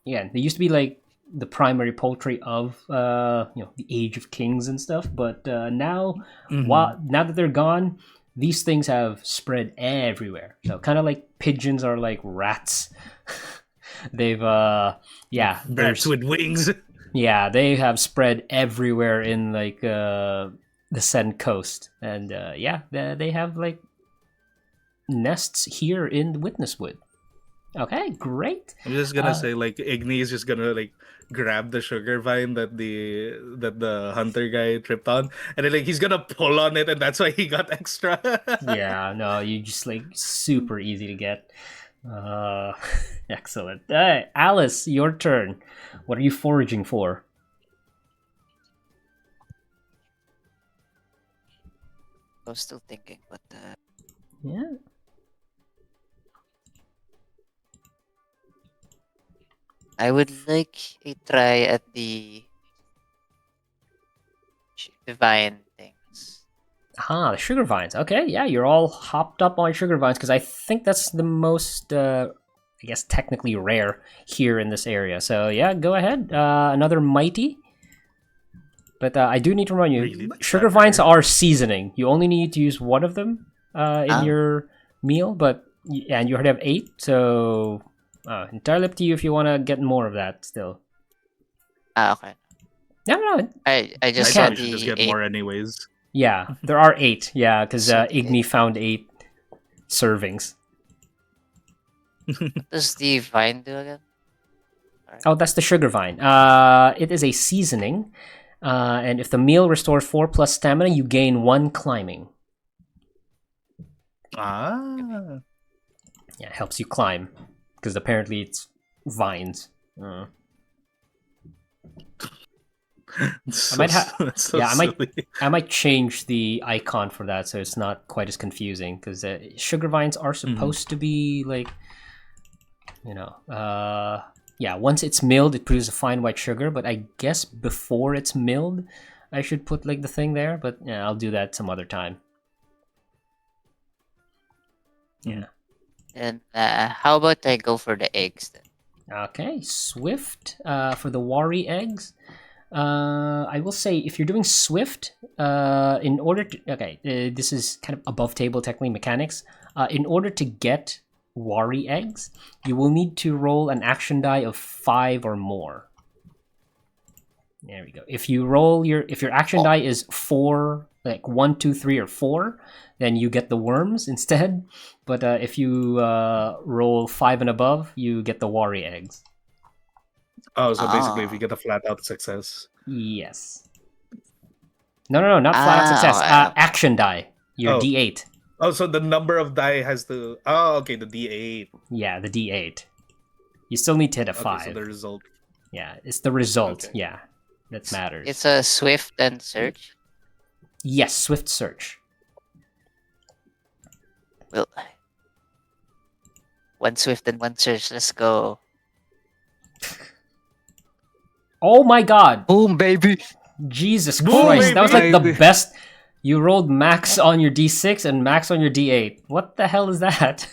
like the primary poultry of the Age of Kings and stuff. But now, now that they're gone, these things have spread everywhere. So kind of like pigeons are like rats. They've Rats with wings. yeah, they have spread everywhere in like the Sen Coast, and they have like nests here in the Witnesswood. Okay, great. I'm just gonna say, like, Igni is just gonna like grab the sugar vine that the hunter guy tripped on, and then like he's gonna pull on it, and that's why he got extra. Yeah, no, you just like super easy to get. Excellent. Alice, your turn. What are you foraging for? I was still thinking, but Yeah. I would like a try at the divine things. The sugar vines. Okay, yeah, you're all hopped up on sugar vines because I think that's the most, I guess, technically rare here in this area. So yeah, go ahead. Another mighty. But I do need to remind you, Really? sugar vines are seasoning. You only need to use one of them in your meal, and you already have 8, so entirely up to you if you want to get more of that still. Okay. No. I just I saw thought we should the just get 8. more anyways. Yeah, there are 8. Yeah, because So, Igni found 8 servings. What does the vine do again? Oh, that's the sugar vine. It is a seasoning, and if the meal restores 4 plus stamina, you gain 1 climbing. Ah. Yeah, it helps you climb because apparently it's vines. So, I might have. so Yeah, silly. I might change the icon for that so it's not quite as confusing because sugar vines are supposed to be like, once it's milled, it produces a fine white sugar. But I guess before it's milled, I should put like the thing there. But yeah, I'll do that some other time. Yeah. And how about I go for the eggs then? Okay, Swift for the Wari eggs. I will say if you're doing Swift, in order to this is kind of above table technically mechanics. In order to get Wari eggs, you will need to roll an action die of 5 or more. There we go. If your action die is 4, like 1, 2, 3, or 4, then you get the worms instead. But if you roll 5 and above, you get the Wari eggs. Oh, so basically, if you get a flat out success. Yes. No, not flat out success. okay. Action die. Your Oh. D8. Oh, so the number of die has to. Oh, okay, the D8. Yeah, the D8. You still need to hit a 5. Okay, so the result. Yeah, it's the result. Okay. Yeah, that matters. It's a swift and search. Yes, Swift Search. Well, one swift and one search. Let's go. Oh my god! Boom, baby. Jesus Boom, Christ, that was like baby. the best. You rolled max on your D6 and max on your D8. What the hell is that?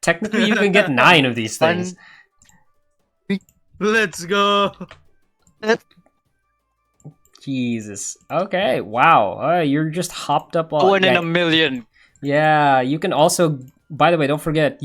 Technically, you can get 9 of these things. Let's go. Jesus. Okay, wow. You're just hopped up on... One in a million. Yeah, you can also. By the way, don't forget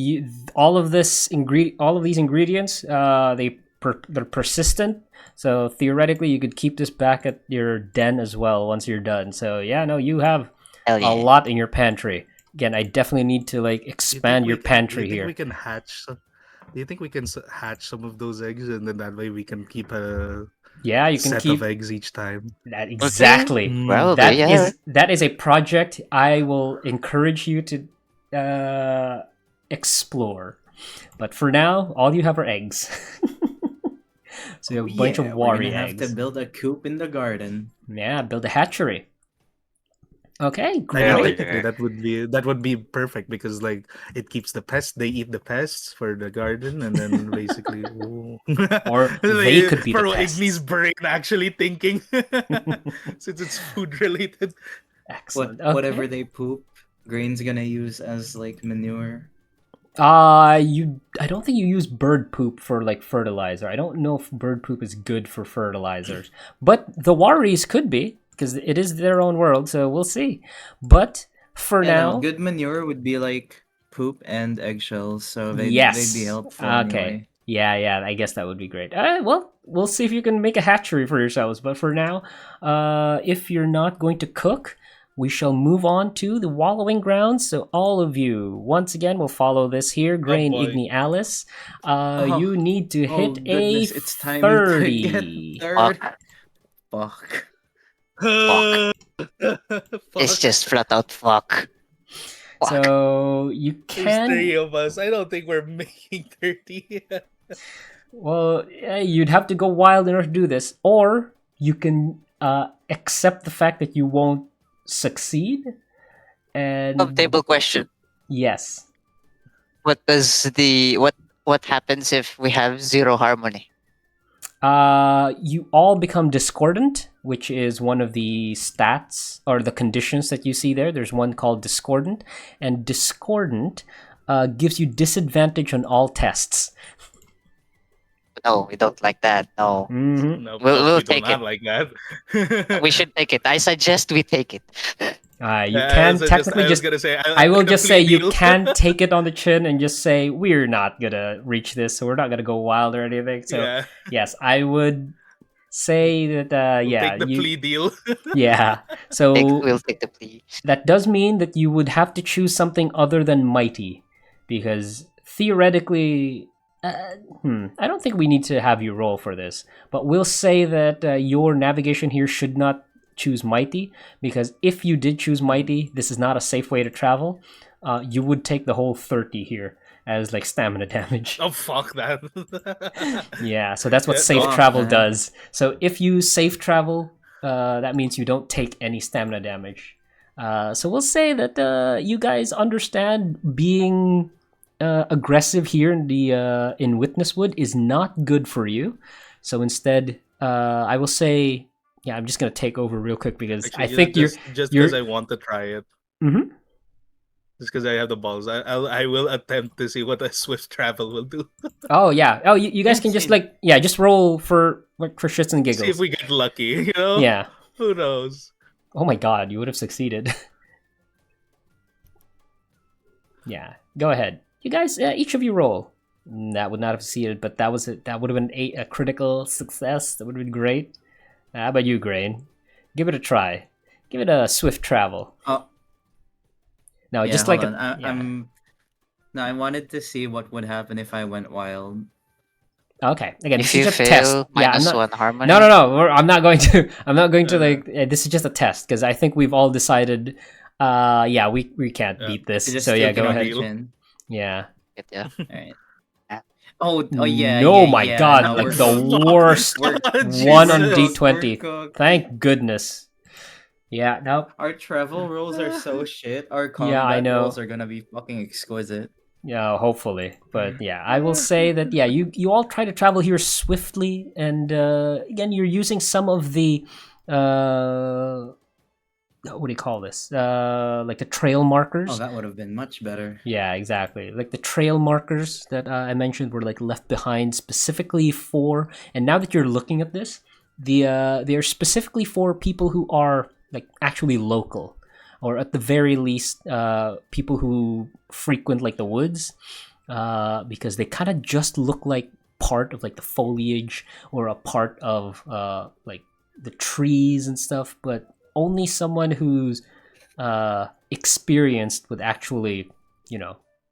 all of these ingredients. They're persistent. So theoretically, you could keep this back at your den as well once you're done. So yeah, no, you have Hell a yeah. lot in your pantry. Again, I definitely need to like expand your pantry do you think here. we can hatch? Do you think we can hatch some of those eggs, and then that way we can keep a Yeah, you can set keep of eggs each time? that Okay. exactly. Probably, yeah. That is a project I will encourage you to explore. But for now, all you have are eggs. So you have a bunch of we're worry gonna have to eggs. build a coop in the garden. Yeah, build a hatchery. Okay, I mean, great. Hell technically, yeah. that would be perfect because like it keeps the pests. They eat the pests for the garden, and then basically, Or they could be the for pests. Igni's brain actually thinking, since it's food related. Excellent. Whatever Okay. they poop, Grain's gonna use as like manure. I don't think you use bird poop for like fertilizer. I don't know if bird poop is good for fertilizers. But the worries could be, because it is their own world, so we'll see. But for Yeah, no, now, good manure would be like poop and eggshells, so they'd yes. be helpful Okay. anyway. Yeah, I guess that would be great. Well, we'll see if you can make a hatchery for yourselves. But for now, if you're not going to cook, we shall move on to the wallowing grounds. So all of you, once again, will follow this here. Grain, boy. Igni, Alice. Oh, You need to oh hit goodness, a it's time 30. to get third. Fuck. It's just flat out fuck. Fuck. So you There's three can. of us. I don't think we're making 30. Well, you'd have to go wild in order to do this, or you can accept the fact that you won't succeed. And Table question. yes, What does the what happens if we have zero harmony? you all become discordant, which is one of the stats or the conditions that you see there. There's one called discordant, and discordant gives you disadvantage on all tests. No, we don't like that. No. Mm-hmm. No, We'll we do take not it. like that. We should take it. I suggest we take it. You can technically I was just. gonna say. I will like a just say plea you deal. can take it on the chin and just say we're not gonna reach this, so we're not gonna go wild or anything. So Yeah, yes, I would say that. we'll Yeah, take the you. plea deal. Yeah. So We'll take the plea. that does mean that you would have to choose something other than mighty, because theoretically, I don't think we need to have you roll for this, but we'll say that your navigation here should not choose mighty, because if you did choose mighty, this is not a safe way to travel. You would take the whole 30 here as like stamina damage. Oh fuck that! Yeah, so that's what Yeah, safe fuck travel that. does. So if you safe travel, that means you don't take any stamina damage. So we'll say that you guys understand being aggressive here in the in Witnesswood is not good for you. So instead, I will say, yeah, I'm just gonna take over real quick because Actually, I think just you're. because I want to try it, Mhm. just because I have the balls, I will attempt to see what a swift travel will do. Oh yeah. Oh, you guys Yeah, can just same. like just roll for for shits and See if giggles. we get lucky. You know? Yeah. Who knows? Oh my god, you would have succeeded. Yeah, go ahead. You guys, each of you roll. That would not have succeeded, but that was it. That would have been a critical success. That would have been great. How about you, Grain? Give it a try. Give it a swift travel. Oh, No, yeah, just hold like on. a. Yeah. No, I wanted to see what would happen if I went wild. Okay. Again, If this you is just a fail, test. Yeah, I'm minus not. one harmony. No. I'm not going to. I'm not going to Uh, like. This is just a test because I think we've all decided. Yeah, we can't Yeah. beat this. I just So yeah, still go cannot ahead. reach in. Yeah. Yeah. Alright. Yeah. Oh yeah. No, yeah, my yeah, God, no, like we're the cooked. worst We're- one on Jesus. D20. We're cooked. Thank goodness. Yeah, no. Our travel rolls are so shit. Our Yeah, I combat know. rolls are gonna be fucking exquisite. Yeah, hopefully. But yeah, I will say that yeah, you all try to travel here swiftly, and again, you're using some of the what do you call this? Like the trail markers. Oh, that would have been much better. Yeah, exactly. Like the trail markers that I mentioned were like left behind specifically for. And now that you're looking at this, they are specifically for people who are like actually local. or at the very least, people who frequent like the woods, because they kind of just look like part of like the foliage or a part of like the trees and stuff, but only someone who's experienced with actually,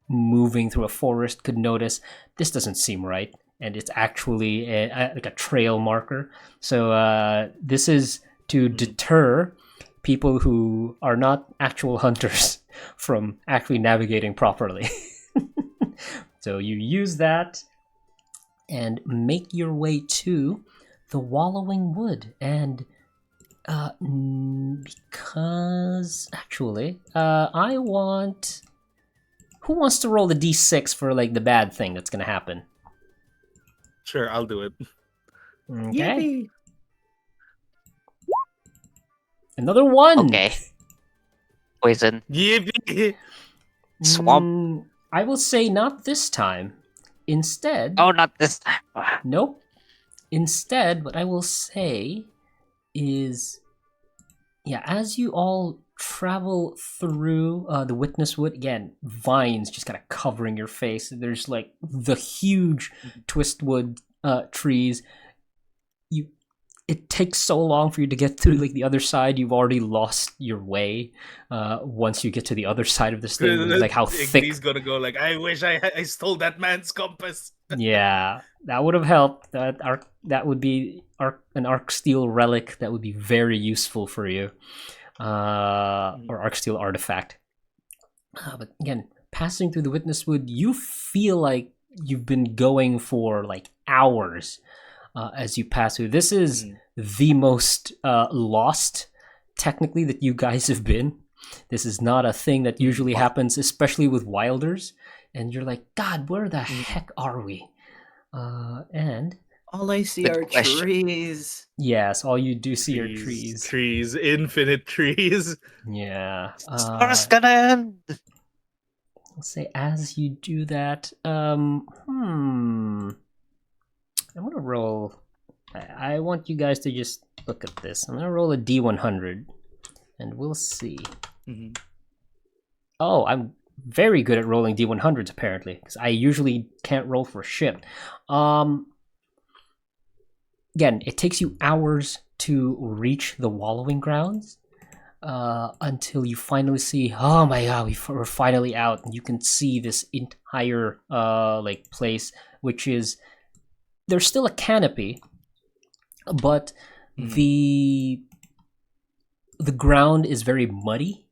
moving through a forest could notice this doesn't seem right, and it's actually like a trail marker. So this is to deter people who are not actual hunters from actually navigating properly. So you use that and make your way to the Wallowing Wood. And because actually, I want... Who wants to roll the d6 for like the bad thing that's gonna happen? Sure, I'll do it. Okay. Yippee! Another one. Okay. Poison. Yippee! Swamp. I will say not this time. Instead, Oh, not this time. nope. Instead, what I will say is, as you all travel through the Witness Wood, again, vines just kind of covering your face. There's like the huge twistwood trees. It takes so long for you to get through like the other side. You've already lost your way once you get to the other side of this thing. Like how thick. He's gonna go like, I wish I stole that man's compass. Yeah, that would have helped. That would be an arc steel relic that would be very useful for you, or arc steel artifact. But again, passing through the Witness Wood, you feel like you've been going for like hours as you pass through. This is the most lost, technically, that you guys have been. This is not a thing that usually happens, especially with wilders. And you're like, God, where the heck are we? And all I see Good are question. trees. yes, all you do see are trees. Trees, infinite trees. Yeah. Summer's gonna end. Let's say as you do that, I'm gonna roll. I want you guys to just look at this. I'm gonna roll a D100, and we'll see. Mm-hmm. Oh, I'm very good at rolling D100s apparently, because I usually can't roll for shit. Again, it takes you hours to reach the Wallowing Grounds until you finally see. Oh my god, we're finally out, and you can see this entire like place, which is. There's still a canopy, but the ground is very muddy.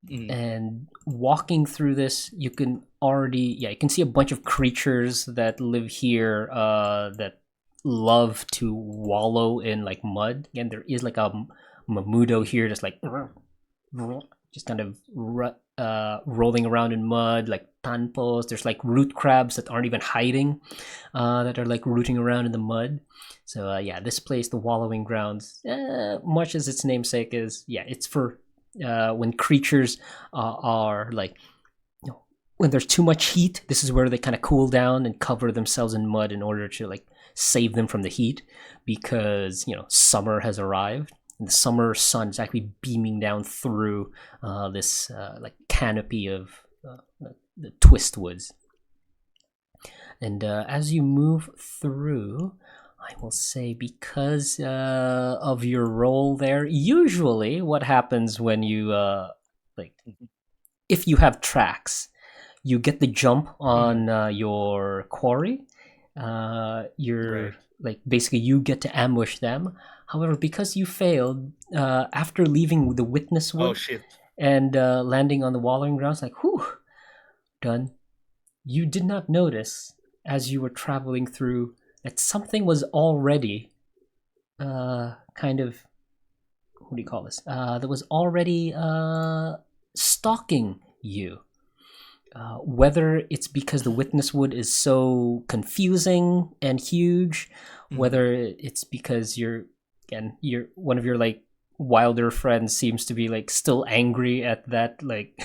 And walking through this, you can see a bunch of creatures that live here that love to wallow in like mud. And there is like a Mamudo here, just like kind of rolling around in mud, like tanpos. There's like root crabs that aren't even hiding, that are like rooting around in the mud. So this place, the Wallowing Grounds, much as its namesake is, it's for when creatures are like, when there's too much heat. This is where they kind of cool down and cover themselves in mud in order to like save them from the heat, because summer has arrived. And the summer sun is actually beaming down through this like canopy of the Twistwoods. And as you move through, I will say, because of your role there, usually what happens when you if you have tracks, you get the jump on your quarry. You're like, basically you get to ambush them. However, because you failed, after leaving the Witness Wood and landing on the Wallowing Grounds, like, whew, done. You did not notice as you were traveling through that something was already kind of, what do you call this? That was already stalking you. Whether it's because the Witness Wood is so confusing and huge, whether it's because you're one of your like wilder friends seems to be like still angry at that like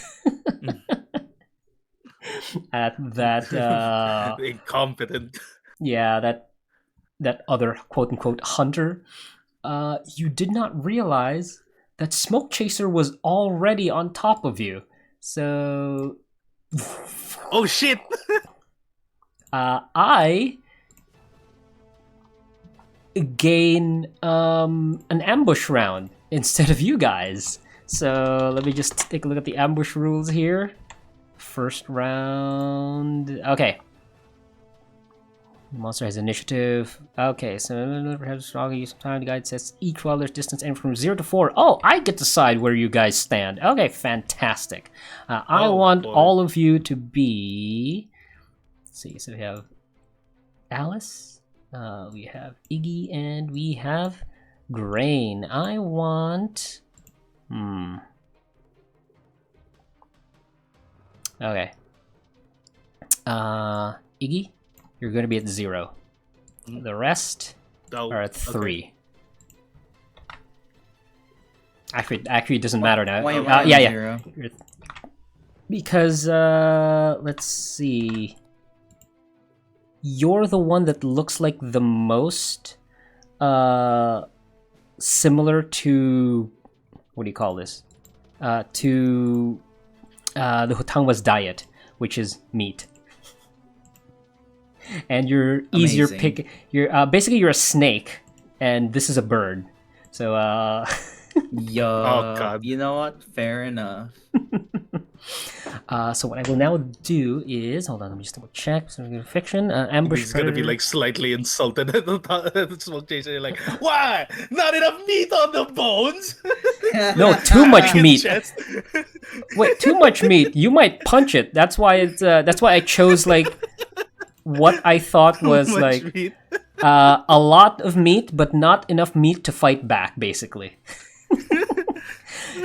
at that incompetent. That other quote unquote hunter. You did not realize that Smokechaser was already on top of you. So Oh shit! I gain an ambush round instead of you guys. So let me just take a look at the ambush rules here. First round. Okay. Monster has initiative. Okay, so perhaps strong use of time. The guide says each while there's distance and from 0 to 4. Oh, I get to decide where you guys stand. Okay, fantastic. I want all of you to be. Let's see. So we have Alice, we have Iggy, and we have Grain. I want. Okay. Iggy, you're going to be at 0. The rest are at 3. Okay. Actually, it doesn't matter now. Why am I yeah. 0? Because, let's see. You're the one that looks like the most similar to, what do you call this? To the Hutangwa's diet, which is meat. And you're easier pick. You're basically you're a snake, and this is a bird. So Yo, Oh, God. You know what? Fair enough. So what I will now do is, hold on, let me just double check. So fiction, ambush. He's gonna be predator. like slightly insulted at the Smokechaser. Like, why? Not enough meat on the bones? No, too much His meat. chest. Wait, too much meat. You might punch it. That's why it's. That's why I chose like what I thought was Too much like meat. a lot of meat, but not enough meat to fight back, basically.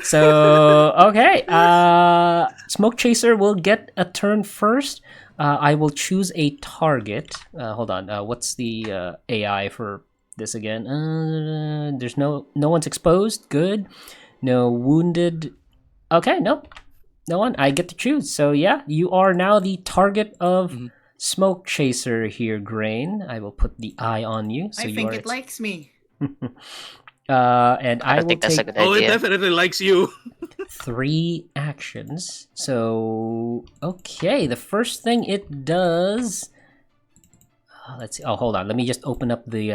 So okay, Smokechaser will get a turn first. I will choose a target. Hold on. What's the AI for this again? There's no one's exposed. Good. No wounded. Okay, nope. No one. I get to choose. So yeah, you are now the target of Smokechaser here, Grain. I will put the eye on you. So I you think are it likes me. and I I will think that's a take good Oh, it idea. definitely likes you. 3 actions. So, okay, the first thing it does. Let's see. Oh, hold on. Let me just open up the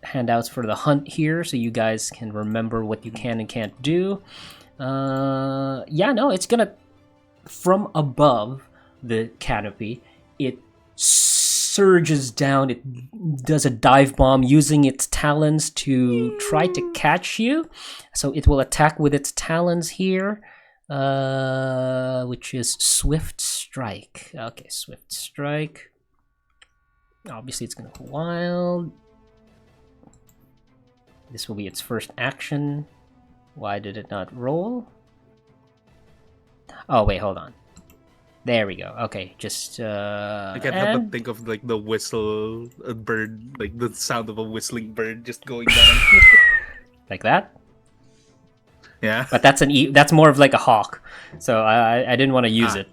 handouts for the hunt here so you guys can remember what you can and can't do. Yeah, no, it's gonna. From above the canopy, it surges down. It does a dive bomb using its talons to try to catch you. So it will attack with its talons here, which is Swift Strike. Okay, Swift Strike. Obviously, it's going to go wild. This will be its first action. Why did it not roll? Oh, wait, hold on. There we go. Okay, just I can't help but think of like the whistle, a bird, like the sound of a whistling bird just going down. like that. Yeah. But that's that's more of like a hawk. So I didn't want to use it.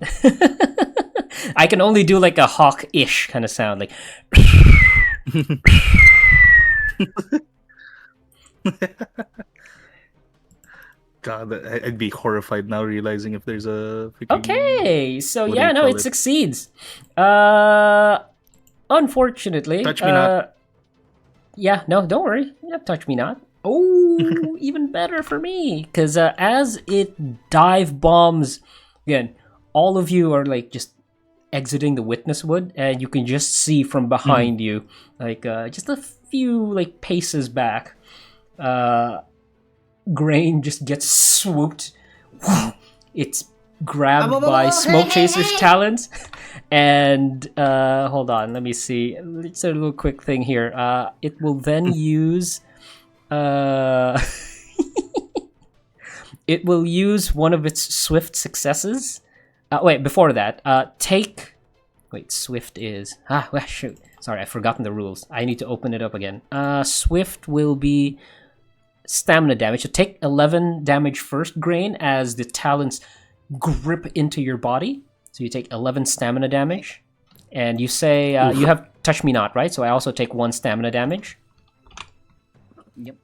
I can only do like a hawk-ish kind of sound, like. God, I'd be horrified now realizing if there's a. Freaking, Okay, so what do yeah, you no, call it it? succeeds. Unfortunately, Touch me not. Yeah, no, don't worry. Yeah, touch me not. Oh, even better for me, because as it dive bombs, again, all of you are like just exiting the witness wood, and you can just see from behind you, like just a few like paces back, Grain just gets swooped. It's grabbed by Smokechaser's talons, and hold on, let me see. It's a little quick thing here. It will then use. It will use one of its swift successes. Wait, before that, take. Wait, swift is well, shoot. Sorry, I've forgotten the rules. I need to open it up again. Swift will be stamina damage. So take 11 damage first, Grain, as the talons grip into your body. So you take 11 stamina damage, and you say you have touch me not, right? So I also take 1 stamina damage. Yep.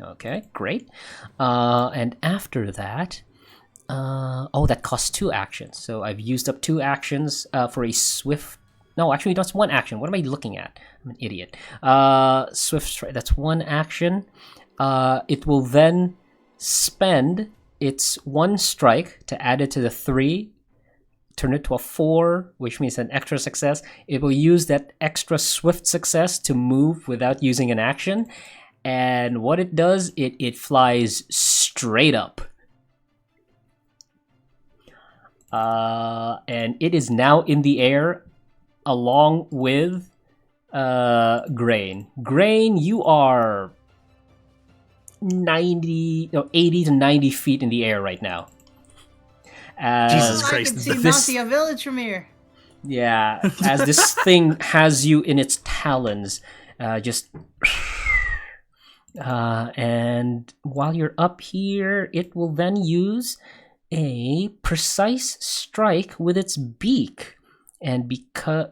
Okay, great. And after that, that costs 2 actions. So I've used up 2 actions for a swift. No, actually, that's 1 action. What am I looking at? I'm an idiot. Swift strike. That's 1 action. It will then spend its 1 strike to add it to the 3. Turn it to a 4, which means an extra success. It will use that extra swift success to move without using an action. And what it does, it flies straight up. And it is now in the air along with Grain. Grain, you are 80 to 90 feet in the air right now. Jesus I Christ, can see this- Natia village from here. Yeah, as this thing has you in its talons, and while you're up here, it will then use a precise strike with its beak. And because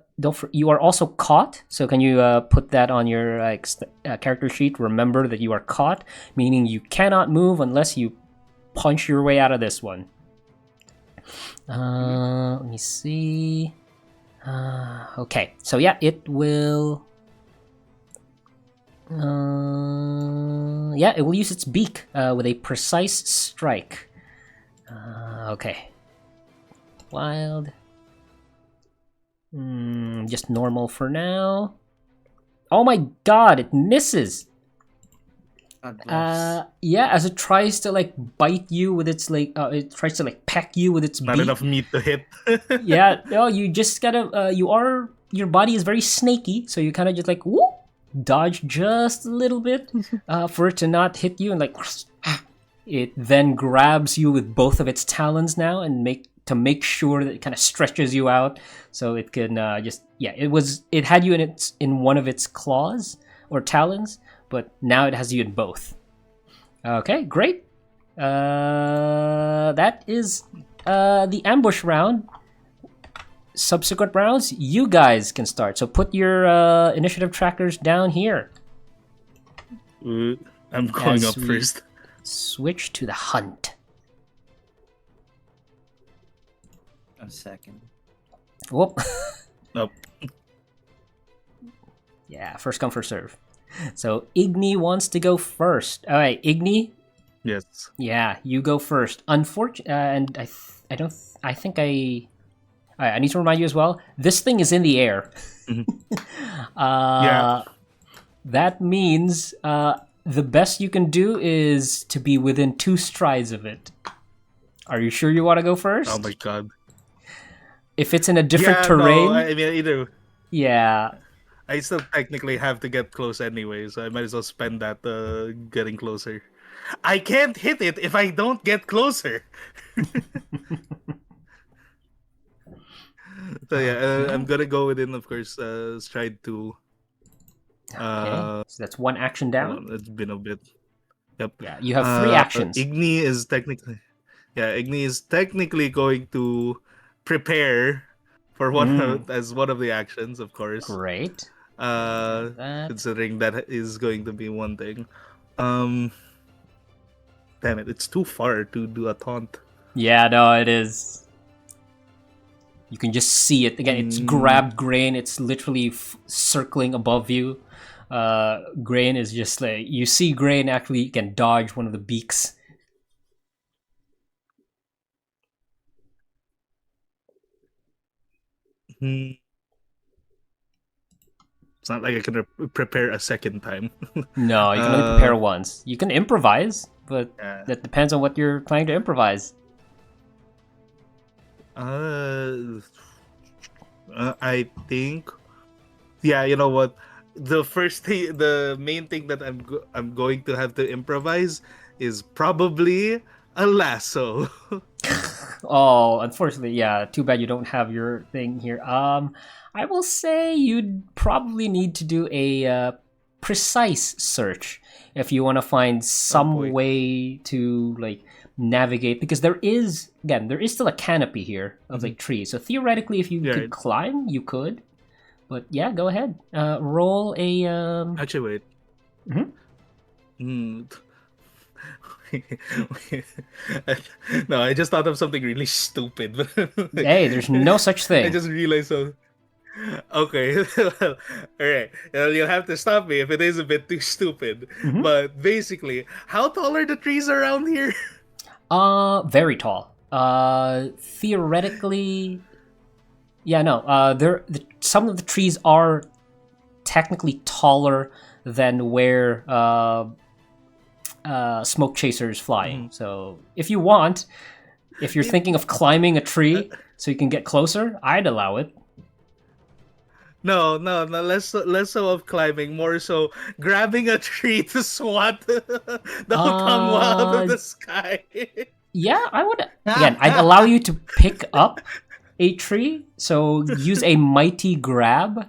you are also caught, so can you put that on your character sheet? Remember that you are caught, meaning you cannot move unless you punch your way out of this one. Let me see. Okay, so yeah, it will. It will use its beak with a precise strike. Okay. Wild. Just normal for now. Oh my god, it misses! God bless. As it tries to bite you with its it tries to peck you with its Not beak. enough meat to hit. Yeah, no, you just gotta your body is very snaky, so you kind of just whoop, dodge just a little bit for it to not hit you, and it then grabs you with both of its talons now and make sure that it kind of stretches you out so it can it had you in one of its claws or talons, but now it has you in both. Okay, great. That is the ambush round. Subsequent rounds, you guys can start. So put your initiative trackers down here. I'm going As up we- first. Switch to the hunt. A second. Whoop. Nope. Yeah, first come, first serve. So Igni wants to go first. All right, Igni. Yes. Yeah, you go first. And I think I need to remind you as well. This thing is in the air. Yeah. That means the best you can do is to be within 2 strides of it. Are you sure you want to go first? Oh my god. If it's in a different Yeah, terrain, no, I mean, either. yeah. I still technically have to get close anyway, so I might as well spend that getting closer. I can't hit it if I don't get closer. So yeah, I'm gonna go within, of course, stride 2. Okay. So that's 1 action down. It's been a bit. Yep. Yeah, you have 3 actions. Igni is technically going to prepare for one as one of the actions, of course. Great. Considering that is going to be one thing. Damn it, it's too far to do a taunt. Yeah, no, it is. You can just see it. Again, it's grabbed Grain. It's literally circling above you. Grain is just you see Grain actually can dodge one of the beaks. It's not like I can prepare a second time. No, you can only prepare once. You can improvise, but Yeah. that depends on what you're planning to improvise. I think, yeah, you know what? The main thing that I'm going to have to improvise is probably a lasso. Oh, unfortunately, yeah. Too bad you don't have your thing here. I will say you'd probably need to do a precise search if you want to find some boy. way to navigate, because there is still a canopy here of trees. So theoretically, if you Yeah, could climb, you could. But yeah, go ahead. Roll a. Actually, wait. No, I just thought of something really stupid. Like, Hey, there's no such I thing. just realized so. Okay, well, all right. Well, you'll have to stop me if it is a bit too stupid. Mhm. But basically, how tall are the trees around here? Very tall. Theoretically, yeah, no. Some of the trees are technically taller than where Smokechaser is flying. So if you want, if you're thinking of climbing a tree so you can get closer, I'd allow it. No, no, no. Less so of climbing, more so grabbing a tree to swat the hangwa out of the sky. Yeah, I would. Again, I'd allow you to pick up a tree. So use a mighty grab.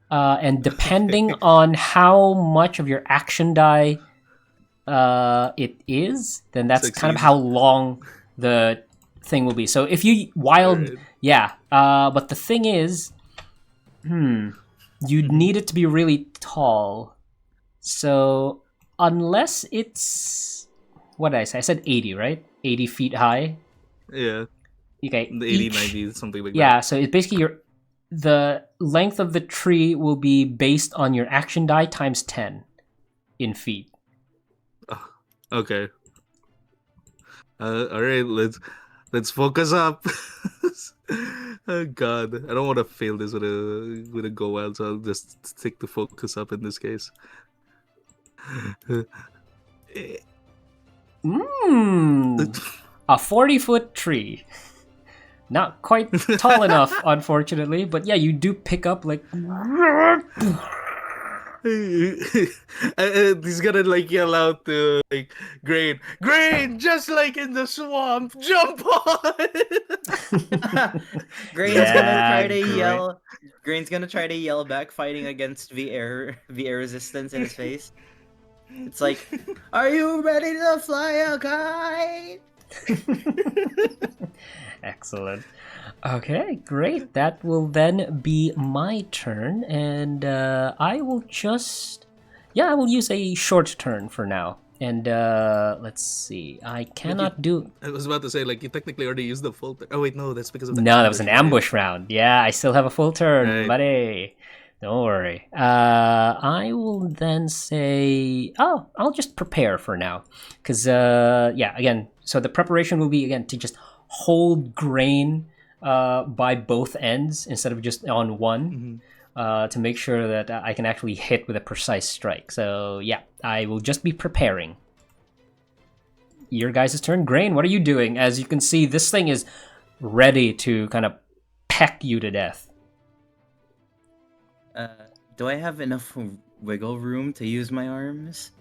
And depending on how much of your action die it is, then that's kind of Succeed. how long the thing will be. So if you wild, Alright. yeah. But the thing is, you'd need it to be really tall. So unless it's what did I say? I said 80, right? 80 feet high. Yeah, Okay. the 80, 90, something like Yeah, so it's basically the length of the tree will be based on your action die times 10 in feet. that. Okay. All right. Let's focus up. Oh God, I don't want to fail this with a go wild, so I'll just stick to focus up in this case. A 40-foot tree. Not quite tall enough, unfortunately, but yeah, you do pick up like. He's gonna like yell out to like grain, just like in the swamp, jump on. Grain's Yeah, gonna try to great. yell. Grain's gonna try to yell back, fighting against the air resistance in his face. It's like, are you ready to fly a kite? Excellent. Okay, great. That will then be my turn, and I will just. Yeah, I will use a short turn for now. And let's see. I cannot do. I was about to say like you technically already used the full. Oh wait, no, that's because of the No, that was an right? ambush round. Yeah, I still have a full turn, Right. buddy. Don't worry. I will then say, oh, I'll just prepare for now, because yeah, again, so the preparation will be again to just hold grain by both ends instead of just on one, to make sure that I can actually hit with a precise strike. So yeah, I will just be preparing. Your guys' turn. Grain, what are you doing? As you can see, this thing is ready to kind of peck you to death. Do I have enough wiggle room to use my arms?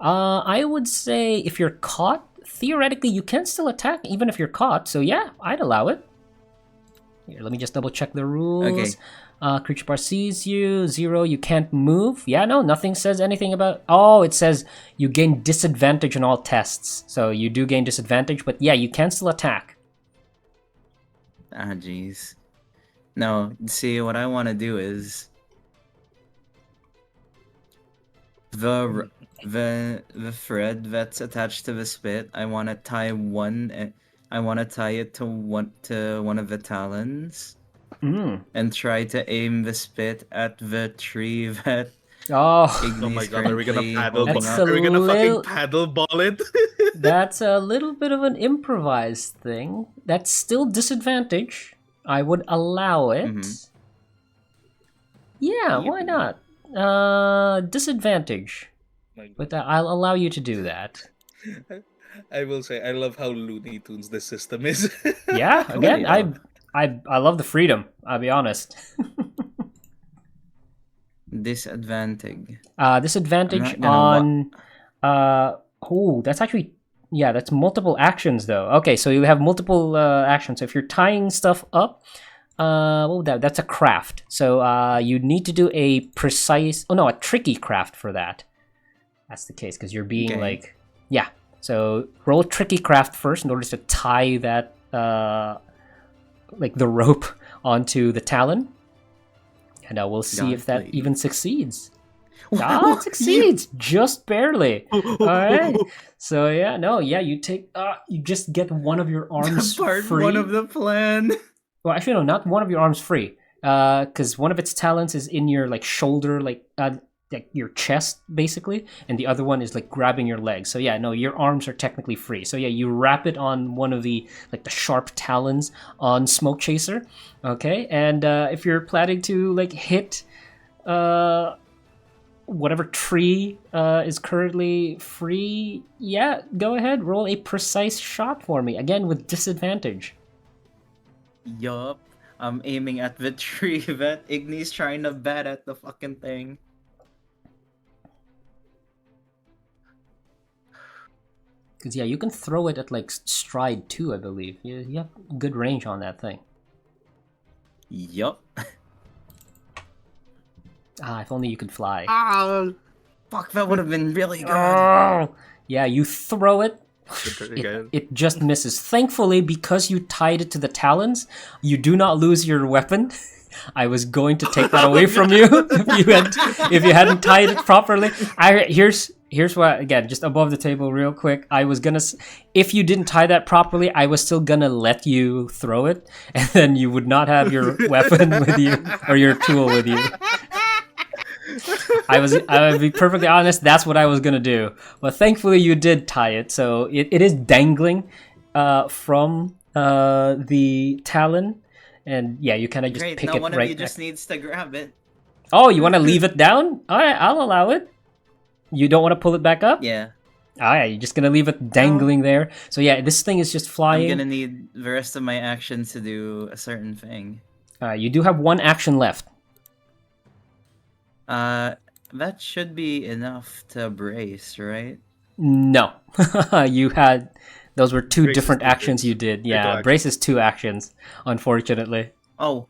I would say if you're caught, theoretically you can still attack even if you're caught. So yeah, I'd allow it. Here, let me just double check the rules. Okay. Creature bar sees you. 0, you can't move. Yeah, no, nothing says anything about. Oh, it says you gain disadvantage on all tests. So you do gain disadvantage, but yeah, you can still attack. Ah, jeez. No, see, what I want to do is the thread that's attached to the spit. I want to tie one. I want to tie it to one of the talons, and try to aim the spit at the tree that. Oh, Oh my God, are we gonna paddle? That's Are we gonna little- fucking paddle ball it? that's a little bit of an improvised thing. That's still disadvantage. I would allow it. Yeah, why not? Disadvantage. But I'll allow you to do that. I will say I love how Looney Tunes this system is. Yeah, again, yeah. I love the freedom, I'll be honest. Disadvantage. Disadvantage I'm not on that's actually, yeah, that's multiple actions though. Okay, so you have multiple actions. So if you're tying stuff up, that's a craft. So you need to do a tricky craft for that. That's the case because you're being Okay. like, yeah. So roll tricky craft first in order to tie that like the rope onto the talon, and we'll see if that Godly. even succeeds. Ah, it succeeds just barely. All right. So you just get one of your arms Part free. one of the plan. Well, actually, no, not one of your arms free. Because one of its talons is in your like shoulder, like your chest, basically, and the other one is like grabbing your legs. So yeah, no, your arms are technically free. So yeah, you wrap it on one of the sharp talons on Smokechaser. Okay, and if you're planning to like hit whatever tree is currently free, yeah, go ahead, roll a precise shot for me again with disadvantage. Yup. I'm aiming at the tree that Igni's trying to bat at the fucking thing. Because yeah, you can throw it at like stride too, I believe. You have good range on that thing. Yup. Ah, if only you could fly. Ah, fuck, that would have been really good. Oh, yeah, you throw it. Again. It just misses. Thankfully, because you tied it to the talons, you do not lose your weapon. I was going to take that away from you if you hadn't tied it properly. Here's what, again, just above the table real quick. I was gonna, if you didn't tie that properly, I was still gonna let you throw it, and then you would not have your weapon with you or your tool with you. I would be perfectly honest, that's what I was gonna do. But thankfully you did tie it, so it is dangling from the talon. And yeah, you kind of just Great, pick now it one right of you there. just needs to grab it. Oh, you want to leave it down? Alright, I'll allow it. You don't want to pull it back up? Yeah. Alright, you're just gonna leave it dangling there. So yeah, this thing is just flying. I'm gonna need the rest of my actions to do a certain thing. You do have one action left. That should be enough to brace, right? No. You had... Those were two Brace is different two actions things. you did. Two Yeah, actions. brace is 2 actions, unfortunately. Oh,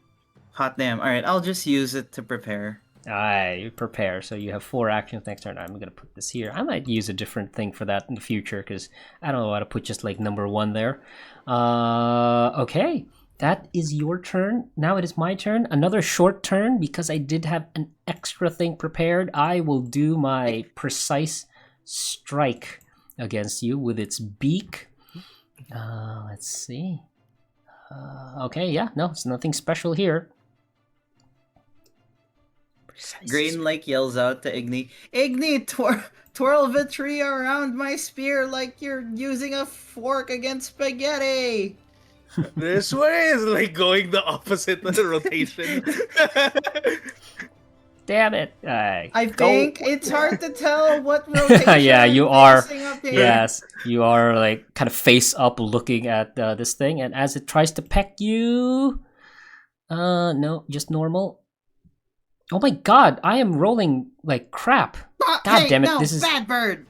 hot damn. Alright, I'll just use it to prepare. You prepare. So you have 4 actions next turn. I'm gonna put this here. I might use a different thing for that in the future because I don't know how to put just like number 1 there. Okay, that is your turn. Now it is my turn. Another short turn because I did have an extra thing prepared. I will do my precise strike against you with its beak. Let's see. Okay, yeah, no, it's nothing special here. Grain yells out to Igni, Igni, twirl the tree around my spear like you're using a fork against spaghetti. This way is like going the opposite of the rotation. Damn it! I think it's hard to tell what rotation. Yeah, you I'm are. facing up here. Yes, you are like kind of face up looking at this thing, and as it tries to peck you, no, just normal. Oh my god, I am rolling like crap. God hey, damn it, no, this is bad bird.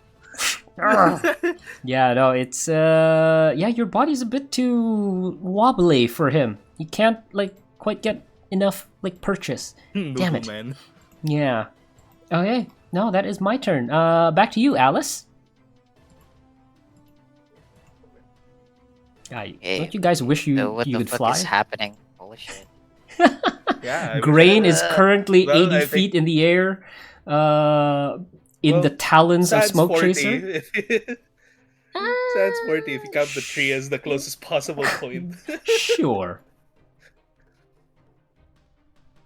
Yeah, no, it's yeah, your body's a bit too wobbly for him. He can't like quite get enough like purchase. Damn it. Man. Yeah. Okay. No, that is my turn. Back to you, Alice. Hey, Don't you guys wish you so what you the could fuck fly? is happening? Holy shit. Yeah. I Grain mean, is currently well, 80 I think- feet in the air, in the Well, talons of Sans Smokechaser. 40. Sans 40 if you count the tree as the closest possible point. Sure.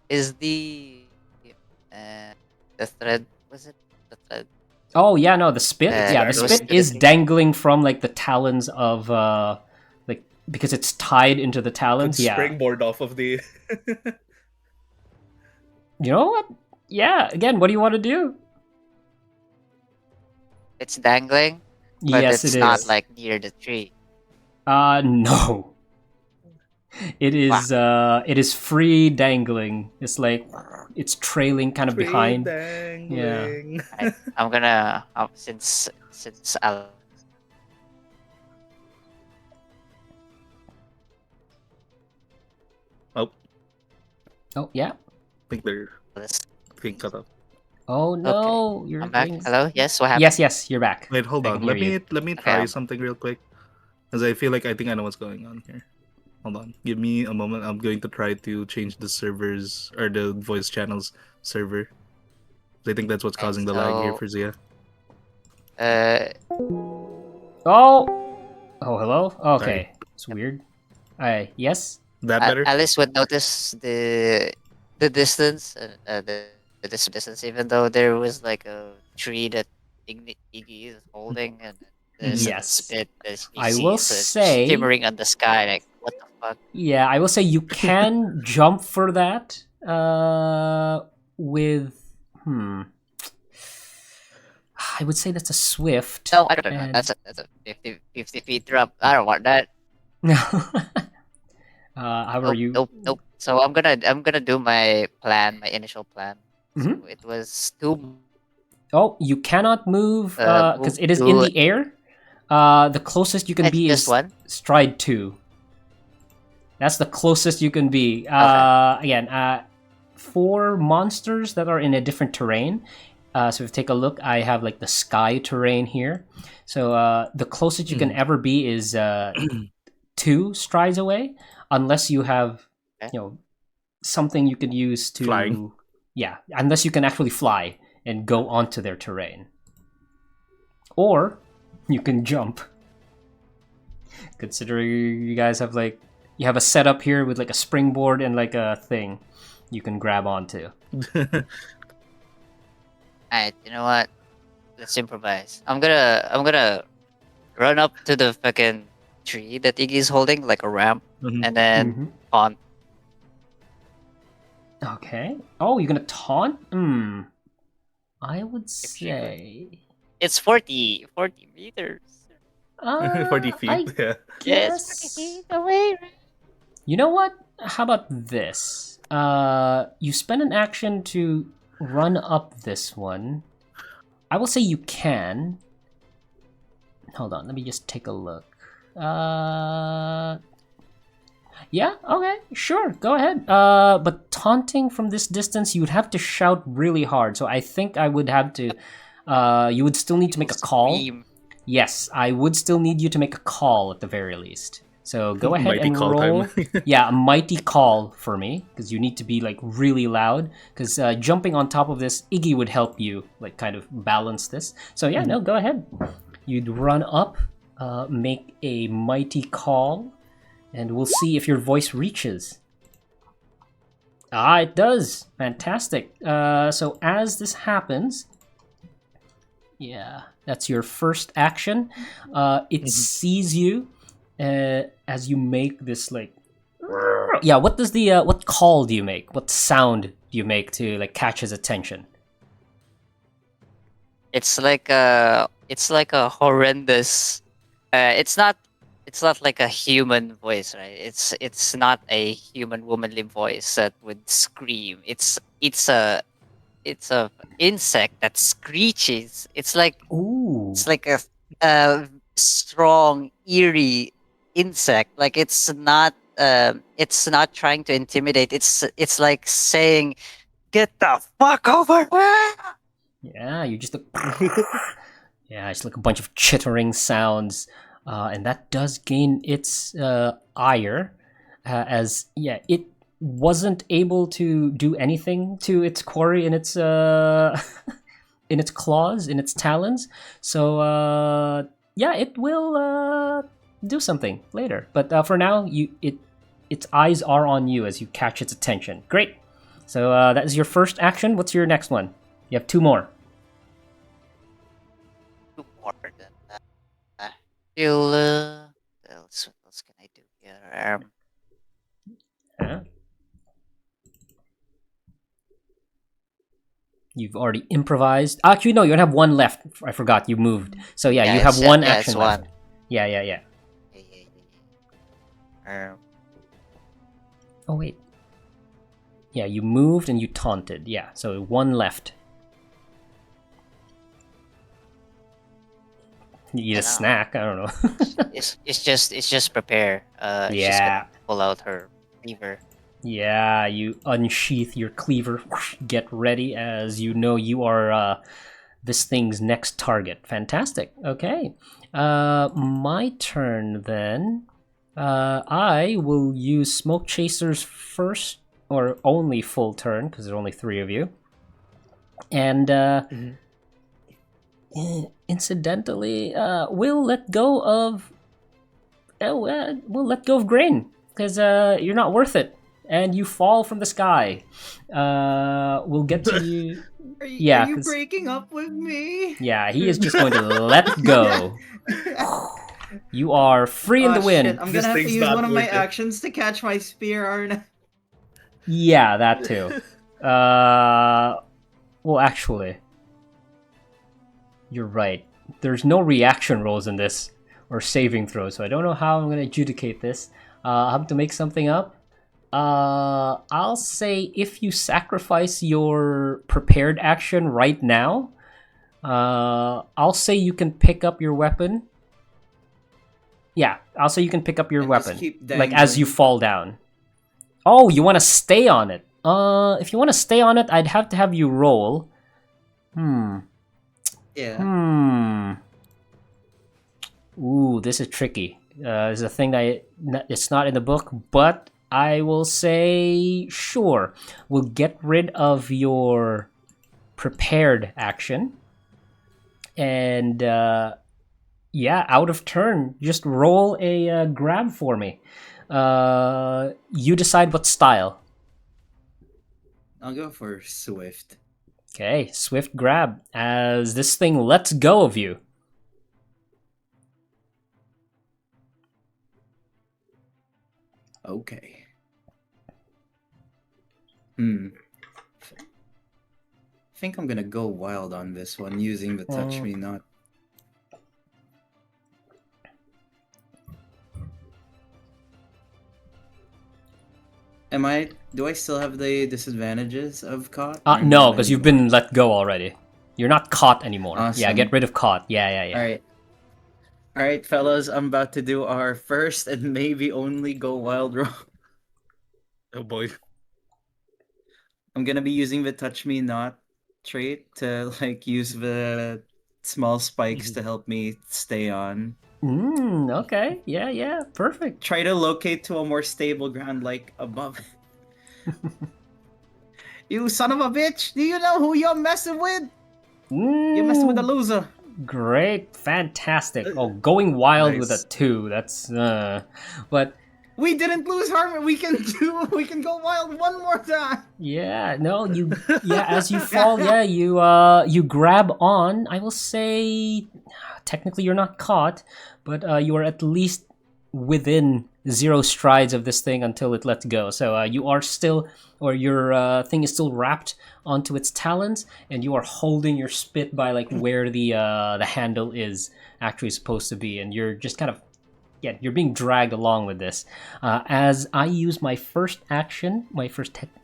Is the thread, was it the thread? Oh yeah, no, the spit. Yeah, the it was spit is specific. dangling from like the talons of like because it's tied into the Could talons. Yeah. springboard off of the. You know what? Yeah. Again, what do you want to do? It's dangling, but Yes, it's it not is. like near the tree. No. It is free dangling. It's like it's trailing kind of behind. Dangling. I'm gonna since I'll Oh, Oh yeah. I think they're this. being cut off. Oh no, you're I'm back. doing- Hello? Yes, what happened? Yes, you're back. Wait, hold I on. can Let hear me try Okay. something real quick, because I feel like I think I know what's going on here. Hold on. Give me a moment. I'm going to try to change the servers or the voice channels server. I think that's what's Okay, causing the lag here so for Zia. Oh, hello. Sorry. Okay, it's weird. Yes. That better? Alice would notice the distance, the distance, even though there was like a tree that Iggy is holding, and there's a Yes. spit that she I will sees say. shimmering on the sky. Like, what the fuck? Yeah, I will say you can jump for that. With I would say that's a swift. No, I don't know. and- That's a 50 feet drop. I don't want that. how Nope, are you? nope. So I'm gonna do my plan, my initial plan. So Mhm. it was to Oh, you cannot move because move it is in to. the air. The closest you can It's be just is one. stride 2. That's the closest you can be. Again, for monsters that are in a different terrain. So if you take a look, I have like the sky terrain here. So the closest you can ever be is 2 strides away, unless you have, Okay. something you could use to Flying. Yeah, unless you can actually fly and go onto their terrain, or you can jump. Considering you guys have you have a setup here with like a springboard and like a thing you can grab onto. Alright, you know what? Let's improvise. I'm gonna run up to the fucking tree that Iggy's holding, like a ramp, Mhm. and then Mhm. taunt. Okay. Oh, you're gonna taunt? I would If you could. say. It's 40 meters. 40 I feet. Yeah. Yes, 40 guess. feet away. You know what? How about this? You spend an action to run up this one. I will say you can. Hold on, let me just take a look. Yeah, okay, sure, go ahead. But taunting from this distance, you would have to shout really hard. So I think I would have to. You would still need to make a call. Scream. Yes, I would still need you to make a call at the very least. So go ahead Mighty and call roll. time. Yeah, a mighty call for me, because you need to be like really loud. Because jumping on top of this, Iggy would help you like kind of balance this. So yeah, no, go ahead. You'd run up, make a mighty call, and we'll see if your voice reaches. Ah, it does. Fantastic. So as this happens, yeah, that's your first action. It sees you as you make this like. Yeah, what does the what call do you make? What sound do you make to like catch his attention? It's like a horrendous. It's not like a human voice, right? It's not a human womanly voice that would scream. It's a insect that screeches. Ooh. It's like a strong, eerie insect. Like it's not trying to intimidate. It's like saying, "Get the fuck over here!" Yeah, you just yeah, it's like a bunch of chittering sounds, and that does gain its ire, as yeah, it wasn't able to do anything to its quarry in its in its claws, in its talons. So yeah, it will do something later. But for now, its eyes are on you as you catch its attention. Great. So that is your first action. What's your next one? You have 2 more. More than that. Feel, what else can I do here? Yeah. You've already improvised. Actually, no, you only have 1 left. I forgot you moved. So yeah, you have 1 yeah, action it's left. one. Yeah. Yeah. Oh wait. Yeah, you moved and you taunted. Yeah, so 1 left. You eat I a know. snack. I don't know. It's just prepare. She's Yeah. gonna pull out her lever. Yeah, you unsheath your cleaver. Get ready, as you know you are this thing's next target. Fantastic. Okay. My turn then. I will use Smokechaser's first or only full turn, because there are only 3 of you. And incidentally, we'll let go of Grain because you're not worth it, and you fall from the sky. We'll get to you. Are you, Yeah, are you 'cause- breaking up with me? Yeah, he is just going to let go. You are free in the wind. Shit, I'm This gonna have to thing's use not one of my worth it. actions to catch my spear, aren't I? Yeah, that too. Well, actually, you're right. There's no reaction rolls in this or saving throws, so I don't know how I'm gonna adjudicate this. I'll have to make something up. I'll say if you sacrifice your prepared action right now, I'll say you can pick up your weapon. Yeah, I'll say you can pick up your And just weapon, keep like as you dangling. fall down. Oh, you want to stay on it? If you want to stay on it, I'd have to have you roll. Yeah. Ooh, this is tricky. It's a thing that it's not in the book, but I will say sure. We'll get rid of your prepared action, and yeah, out of turn, just roll a grab for me. You decide what style. I'll go for Swift. Okay, swift grab as this thing lets go of you. Okay. I think I'm gonna go wild on this one using the touch me not. Do I still have the disadvantages of caught? Or No, not because you've anymore? been let go already. You're not caught anymore. Yeah, Awesome. get rid of caught. Yeah. Alright, fellas, I'm about to do our first and maybe only go wild roll. Oh boy. I'm gonna be using the touch me not trait to like use the small spikes to help me stay on. Okay. Yeah. Perfect. Try to locate to a more stable ground like above. You son of a bitch! Do you know who you're messing with? You're messing with a loser. Great. Fantastic. Oh, going wild with a Nice. 2. That's but We didn't lose Harmon. We can go wild one more time. yeah, no, as you fall, you grab on. I will say technically you're not caught, but you are at least within 0 strides of this thing until it lets go. So you are still, or your thing is still wrapped onto its talons, and you are holding your spit by like where the handle is actually supposed to be, and you're just kind of you're being dragged along with this. As I use my first action,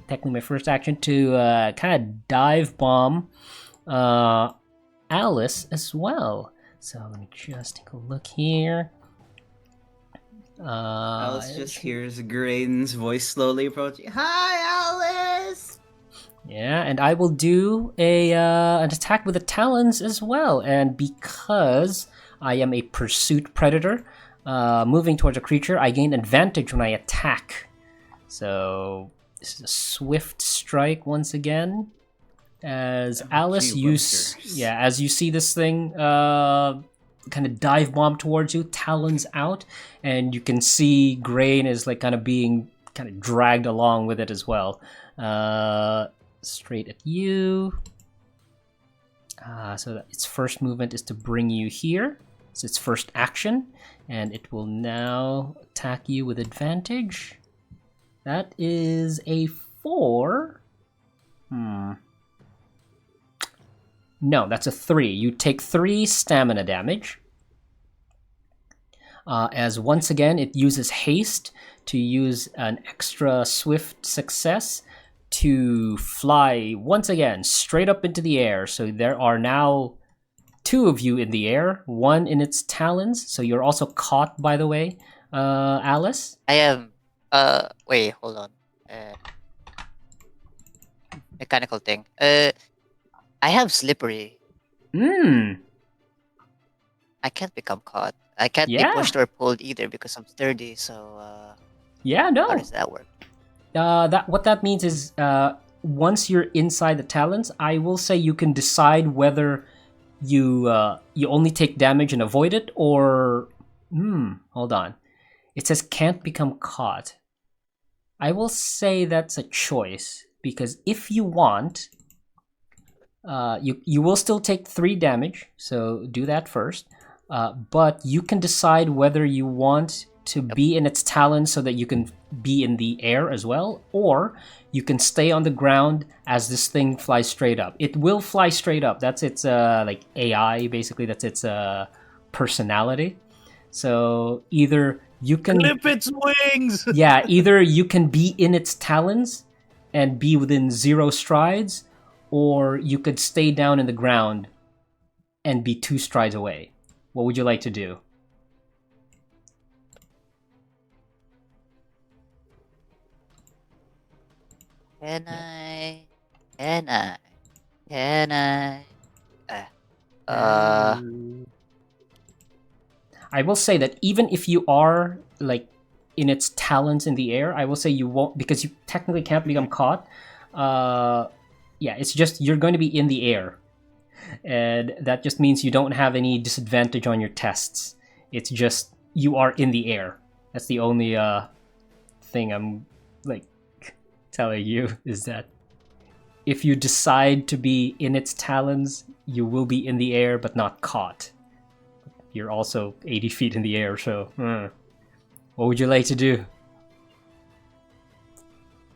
technically my first action to kind of dive bomb Alice as well. So let me just take a look here. Alice just hears Grain's voice slowly approaching. Hi, Alice! Yeah, and I will do an attack with the talons as well. And because I am a pursuit predator, moving towards a creature, I gain advantage when I attack. So this is a swift strike once again. As Alice, as you see this thing kind of dive bomb towards you, talons out, and you can see Grain is like kind of being kind of dragged along with it as well. Straight at you. So its first movement is to bring you here. It's its first action, and it will now attack you with advantage. That is a 4. No, that's a 3. You take 3 stamina damage. As once again, it uses haste to use an extra swift success to fly once again straight up into the air. So there are now 2 of you in the air, 1 in its talons. So you're also caught, by the way, Alice. I am. Wait, hold on. Mechanical thing. I have slippery. I can't become caught. I can't be pushed or pulled either because I'm sturdy. So no. how does that work? What that means is once you're inside the talons, I will say you can decide whether you only take damage and avoid it, or hold on. It says can't become caught. I will say that's a choice, because if you want, you will still take 3 damage, so do that first. But you can decide whether you want to be in its talons so that you can be in the air as well, or you can stay on the ground as this thing flies straight up. It will fly straight up. That's its like AI, basically. That's its personality. So either you can Clip its wings. yeah, either you can be in its talons and be within 0 strides, or you could stay down in the ground and be 2 strides away. What would you like to do? Can I? Can I? Can I? I will say that even if you are like in its talons in the air, I will say you won't, because you technically can't become caught. Yeah, it's just you're going to be in the air, and that just means you don't have any disadvantage on your tests. It's just you are in the air. That's the only thing I'm like telling you, is that if you decide to be in its talons, you will be in the air but not caught. You're also 80 feet in the air, so what would you like to do?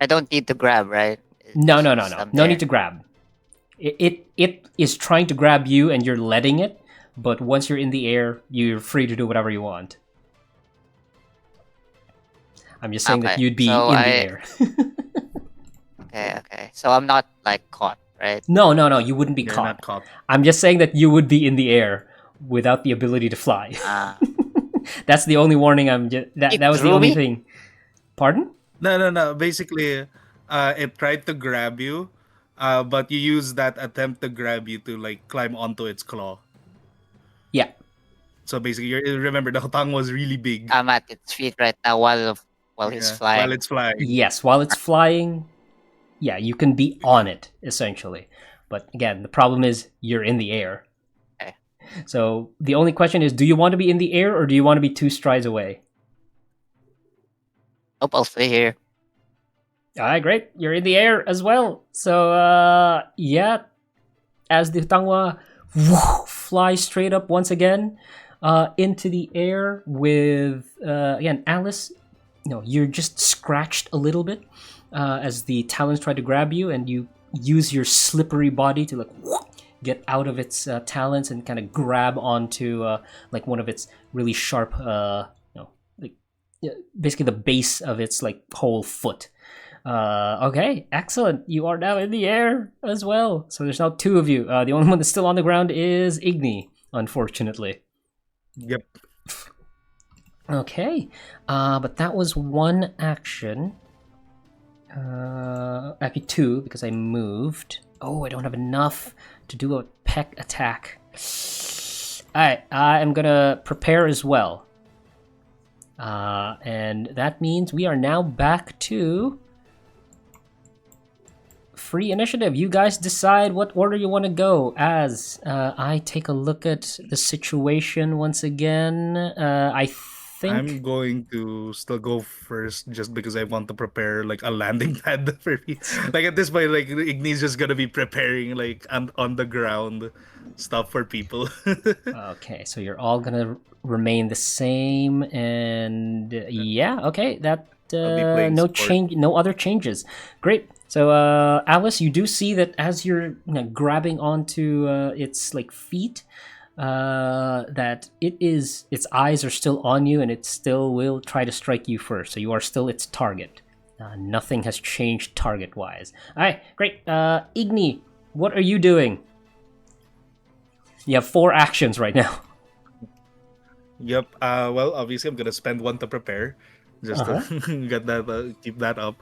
I don't need to grab, right? No There. need to grab. It is trying to grab you and you're letting it, but once you're in the air, you're free to do whatever you want. I'm just saying that Okay, you'd be so in the air. Okay. So I'm not like caught, right? No, you wouldn't be You're caught. not caught. I'm just saying that you would be in the air without the ability to fly. That's the only warning. That was the drew only me? thing. Pardon? No. Basically, it tried to grab you, but you use that attempt to grab you to like climb onto its claw. Yeah. So basically, remember the tongue was really big. I'm at its feet right now while he's flying. While it's flying. Yes, while it's flying, yeah, you can be on it, essentially. But again, the problem is you're in the air. Okay. So the only question is, do you want to be in the air or do you want to be 2 strides away? Nope, I'll stay here. Alright, great. You're in the air as well. So, yeah, as the Tangwa flies straight up once again into the air with, again, Alice, you're just scratched a little bit as the talons try to grab you, and you use your slippery body to like get out of its talons and kind of grab onto like one of its really sharp, like basically the base of its like whole foot. Okay, excellent. You are now in the air as well. So there's now 2 of you. The only one that's still on the ground is Igni, unfortunately. Yep. Okay, but that was 1 action. Actually 2, because I moved. Oh, I don't have enough to do a peck attack. Alright, I'm gonna prepare as well. And that means we are now back to free initiative. You guys decide what order you want to go as I take a look at the situation once again. I think I'm going to still go first just because I want to prepare like a landing pad for me. Like at this point, like Igni's just gonna be preparing like on the ground stuff for people. Okay, so you're all gonna remain the same, and yeah, okay, that no support. change, no other changes. Great. So Alice, you do see that as you're grabbing onto its like feet, that its eyes are still on you, and it still will try to strike you first. So you are still its target. Nothing has changed target wise. All right, great. Igni, what are you doing? You have 4 actions right now. Yep. Well, obviously, I'm gonna spend 1 to prepare, just to get that, keep that up.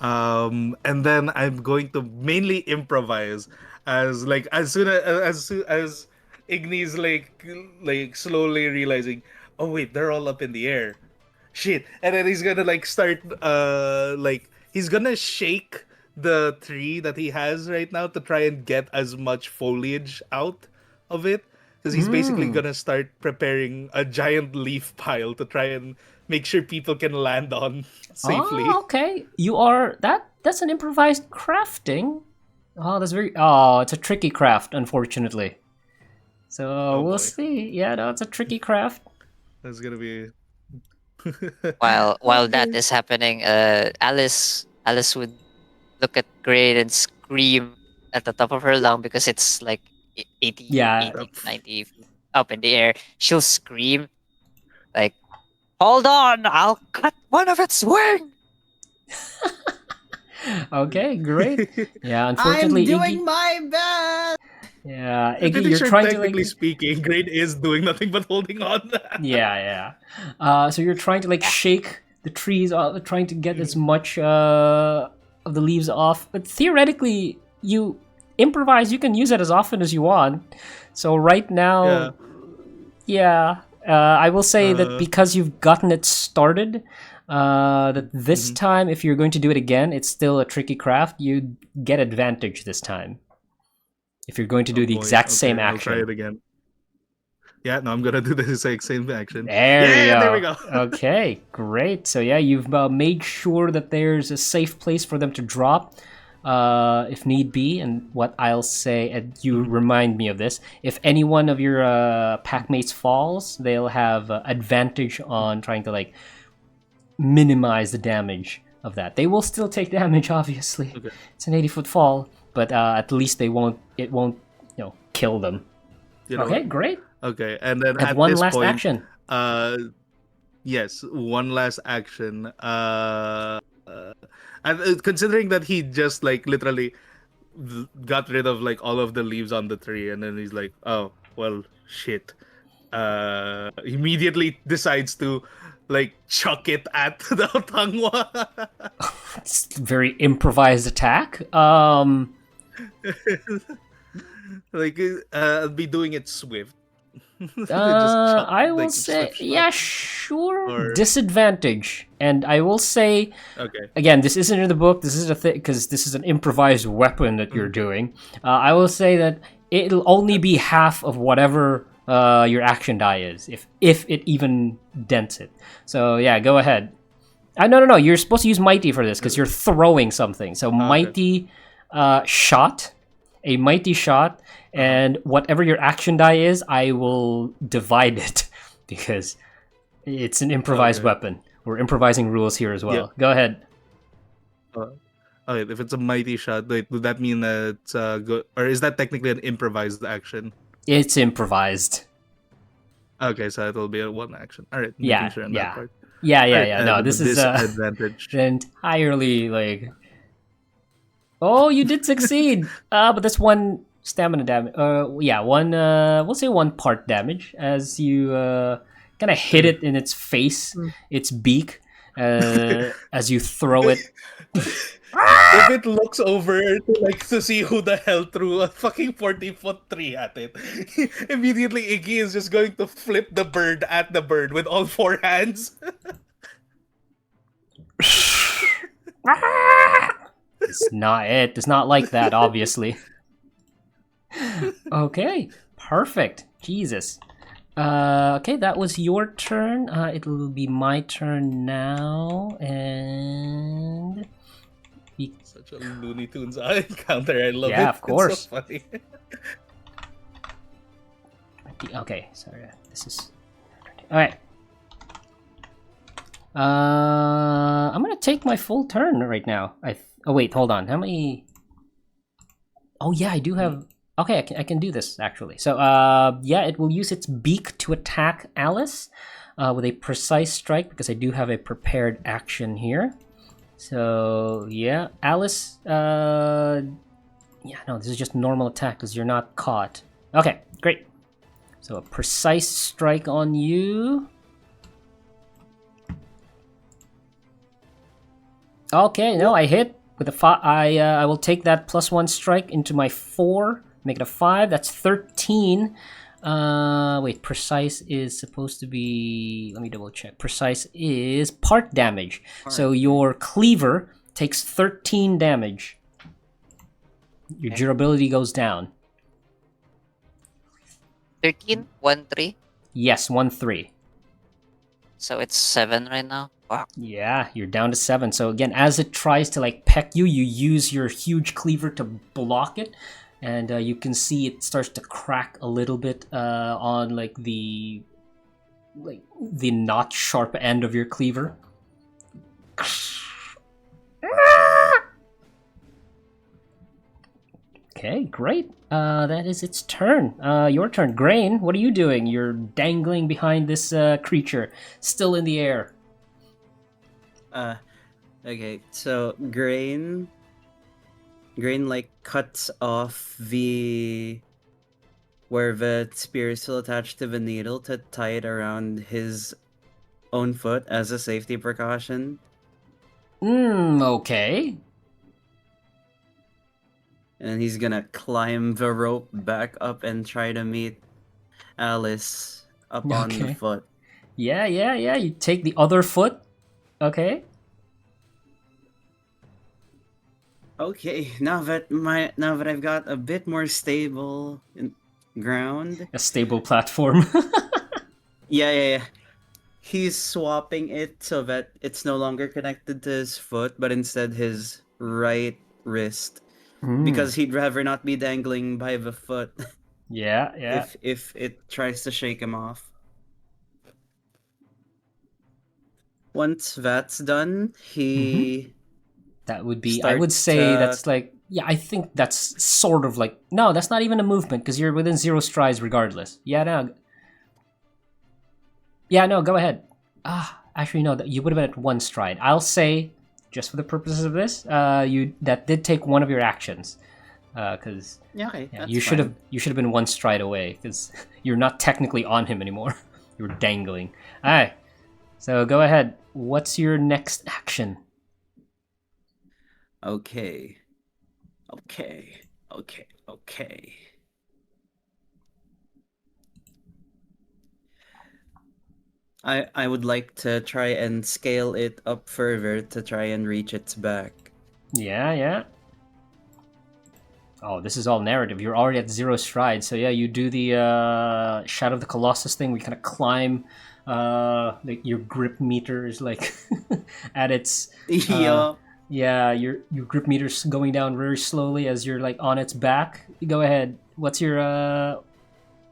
And then I'm going to mainly improvise as like as Igni's like slowly realizing, oh wait, they're all up in the air. Shit. And then he's gonna like start like he's gonna shake the tree that he has right now to try and get as much foliage out of it. Because he's basically gonna start preparing a giant leaf pile to try and make sure people can land on safely. Oh, okay. That's an improvised crafting. Oh, that's very. Oh, it's a tricky craft, unfortunately. So we'll boy. see. Yeah, no, it's a tricky craft. That's gonna be. While that is happening, Alice would look at Gray and scream at the top of her lung because it's like 80, Yeah. 80, 90 feet up in the air. She'll scream like, "Hold on, I'll cut one of its wings." Okay, great. Yeah, I'm unfortunately, doing Iggy. my best. Yeah, I'm Iggy, pretty you're sure, trying to technically like. speaking, Grade is doing nothing but holding on. Yeah. So you're trying to like shake the trees, trying to get as much of the leaves off. But theoretically, you improvise. You can use it as often as you want. So right now, yeah, I will say that because you've gotten it started, that this time, if you're going to do it again, it's still a tricky craft. You get advantage this time. If you're going to do the exact same action. I'll try it again. Yeah, no, I'm gonna do the exact same action. There we go. Okay, great. So yeah, you've made sure that there's a safe place for them to drop, if need be. And what I'll say, and you remind me of this: if any one of your packmates falls, they'll have advantage on trying to like minimize the damage of that. They will still take damage, obviously. Okay. It's an 80-foot fall, but at least it won't kill them. Okay, great. Okay, and then Have at one this last point, action. Yes, one last action. And considering that he just like literally got rid of like all of the leaves on the tree, and then he's like, "Oh, well, shit." Immediately decides to like chuck it at the Tangwa. It's a very improvised attack. Like, I'll be doing it swift. I will say, yeah, sure. Or- Disadvantage, and I will say, Okay. again, this isn't in the book. This is a thing because this is an improvised weapon that you're doing. I will say that it'll only be half of whatever your action die is, if it even dents it. So yeah, go ahead. No. You're supposed to use mighty for this because you're throwing something. So mighty shot, a mighty shot. And whatever your action die is, I will divide it because it's an improvised weapon. We're improvising rules here as well. Yeah. Go ahead. Okay, if it's a mighty shot, wait, would that mean that it's good, or is that technically an improvised action? It's improvised. Okay, so it'll be a one action. All right, Yeah, making sure on that part. Yeah. No, this is disadvantage. entirely like. Oh, you did succeed. But that's one stamina damage. One. We'll say one part damage as you kind of hit it in its face, its beak, as you throw it. If it looks over to see who the hell threw a fucking 40-foot tree at it, immediately Iggy is just going to flip the bird at the bird with all four hands. It's not it. It's not like that, obviously. Okay, perfect. Jesus. Okay, that was your turn. It'll be my turn now, and Such a Looney Tunes encounter. I love it. Yeah, of course. It's so funny. Okay, sorry. This is all right. I'm gonna take my full turn right now. Oh wait, hold on. How many? Oh yeah, I do have. Okay, I can do this actually. So yeah, it will use its beak to attack Alice with a precise strike because I do have a prepared action here. So yeah, Alice. Yeah, no, this is just normal attack because you're not caught. Okay, great. So a precise strike on you. Okay, no, I hit with a 5. I will take that +1 strike into my 4, make it a 5. That's 13. Wait, precise is supposed to be. Let me double check. Precise is part damage. So your cleaver takes 13 damage Your Okay. durability goes down. 13, 1, 3. Yes, 1-3. So it's 7 right now. Wow. Yeah, you're down to 7. So again, as it tries to like peck you, you use your huge cleaver to block it, and you can see it starts to crack a little bit on like the not sharp end of your cleaver. Okay, great. That is its turn. Your turn. Grain, what are you doing? You're dangling behind this creature, still in the air. Okay, so Grain like cuts off the where the spear is still attached to the needle to tie it around his own foot as a safety precaution. Okay. And he's gonna climb the rope back up and try to meet Alice up on the Okay. foot. Yeah. You take the other foot. Okay. Okay, now that I've got a bit more stable ground. A stable platform. Yeah. He's swapping it so that it's no longer connected to his foot, but instead his right wrist. Because he'd rather not be dangling by the foot Yeah. if it tries to shake him off. Once that's done, he That would be, I would start, say that's like, yeah, I think that's sort of like, no, that's not even a movement because you're within 0 strides regardless. Yeah, no, go ahead. Actually, no, you would have been at 1 stride. I'll say, just for the purposes of this, that did take one of your actions. Because okay, that's you should fine. have been 1 stride away because you're not technically on him anymore. You're dangling. All right, so go ahead. What's your next action? Okay. I would like to try and scale it up further to try and reach its back. Yeah. Oh, this is all narrative. You're already at 0 stride, so yeah, you do the Shadow of the Colossus thing. We kind of climb. Like your grip meter is like at its. Yup. Yeah, your grip meter's going down very slowly as you're like on its back. Go ahead. What's your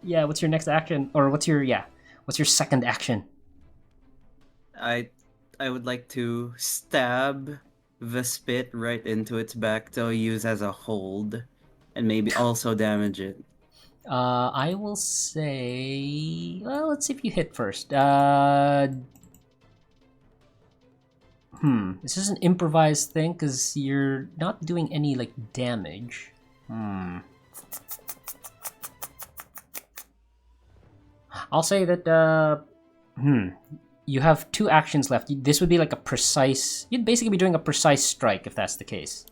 What's your next action, or what's your second action? I would like to stab the spit right into its back to use as a hold, and maybe also damage it. I will say. Well, let's see if you hit first. This is an improvised thing because you're not doing any like damage. I'll say that. You have 2 actions left. This would be like a precise. You'd basically be doing a precise strike if that's the case.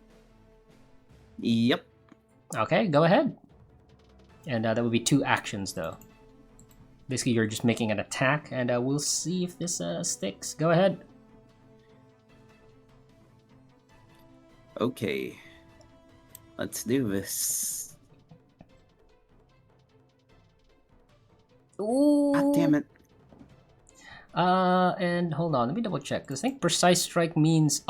Yep. Okay, go ahead. And that would be 2 actions though. Basically, you're just making an attack, and we'll see if this sticks. Go ahead. Okay. Let's do this. Ooh. God damn it. And hold on, let me double check. Cause I think precise strike means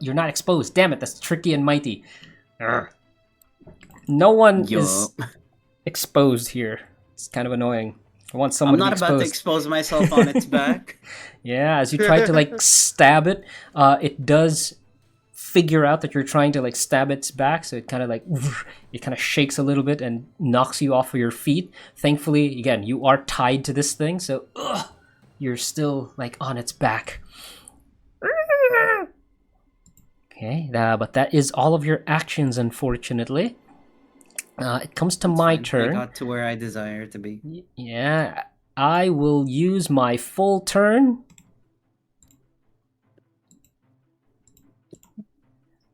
you're not exposed. Damn it, that's tricky and mighty. Urgh. No one is exposed here. It's kind of annoying. I want someone I'm not to be about to exposed. expose myself on its back. Yeah, as you try to like stab it, it does figure out that you're trying to like stab its back, so it kind of like it kind of shakes a little bit and knocks you off of your feet. Thankfully, again, you are tied to this thing, so you're still like on its back. Okay, but that is all of your actions, unfortunately. It comes to my turn. I got to where I desire to be. Yeah, I will use my full turn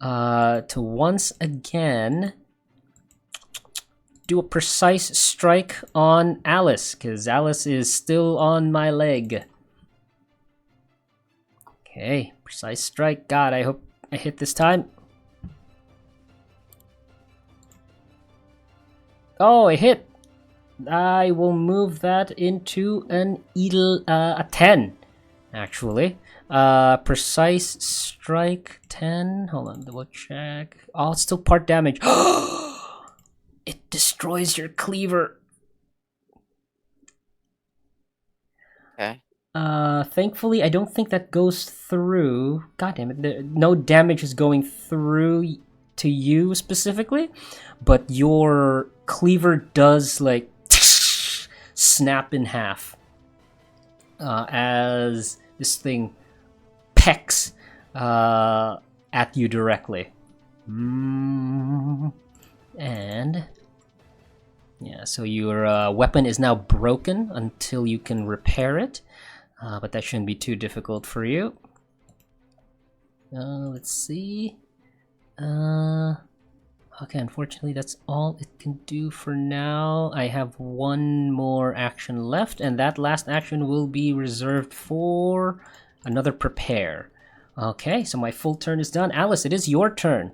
to once again do a precise strike on Alice, because Alice is still on my leg. Okay, precise strike. God, I hope I hit this time. Oh, a hit. I will move that into a 10, actually. Precise strike 10. Hold on, double check. Oh, it's still part damage. It destroys your cleaver. Okay. Thankfully, I don't think that goes through. God damn it! No damage is going through to you specifically, but your cleaver does like snap in half as this thing pecks at you directly. And yeah, so your weapon is now broken until you can repair it. But that shouldn't be too difficult for you. Let's see. Okay, unfortunately, that's all it can do for now. I have one more action left, and that last action will be reserved for another prepare. Okay, so my full turn is done. Alice, it is your turn.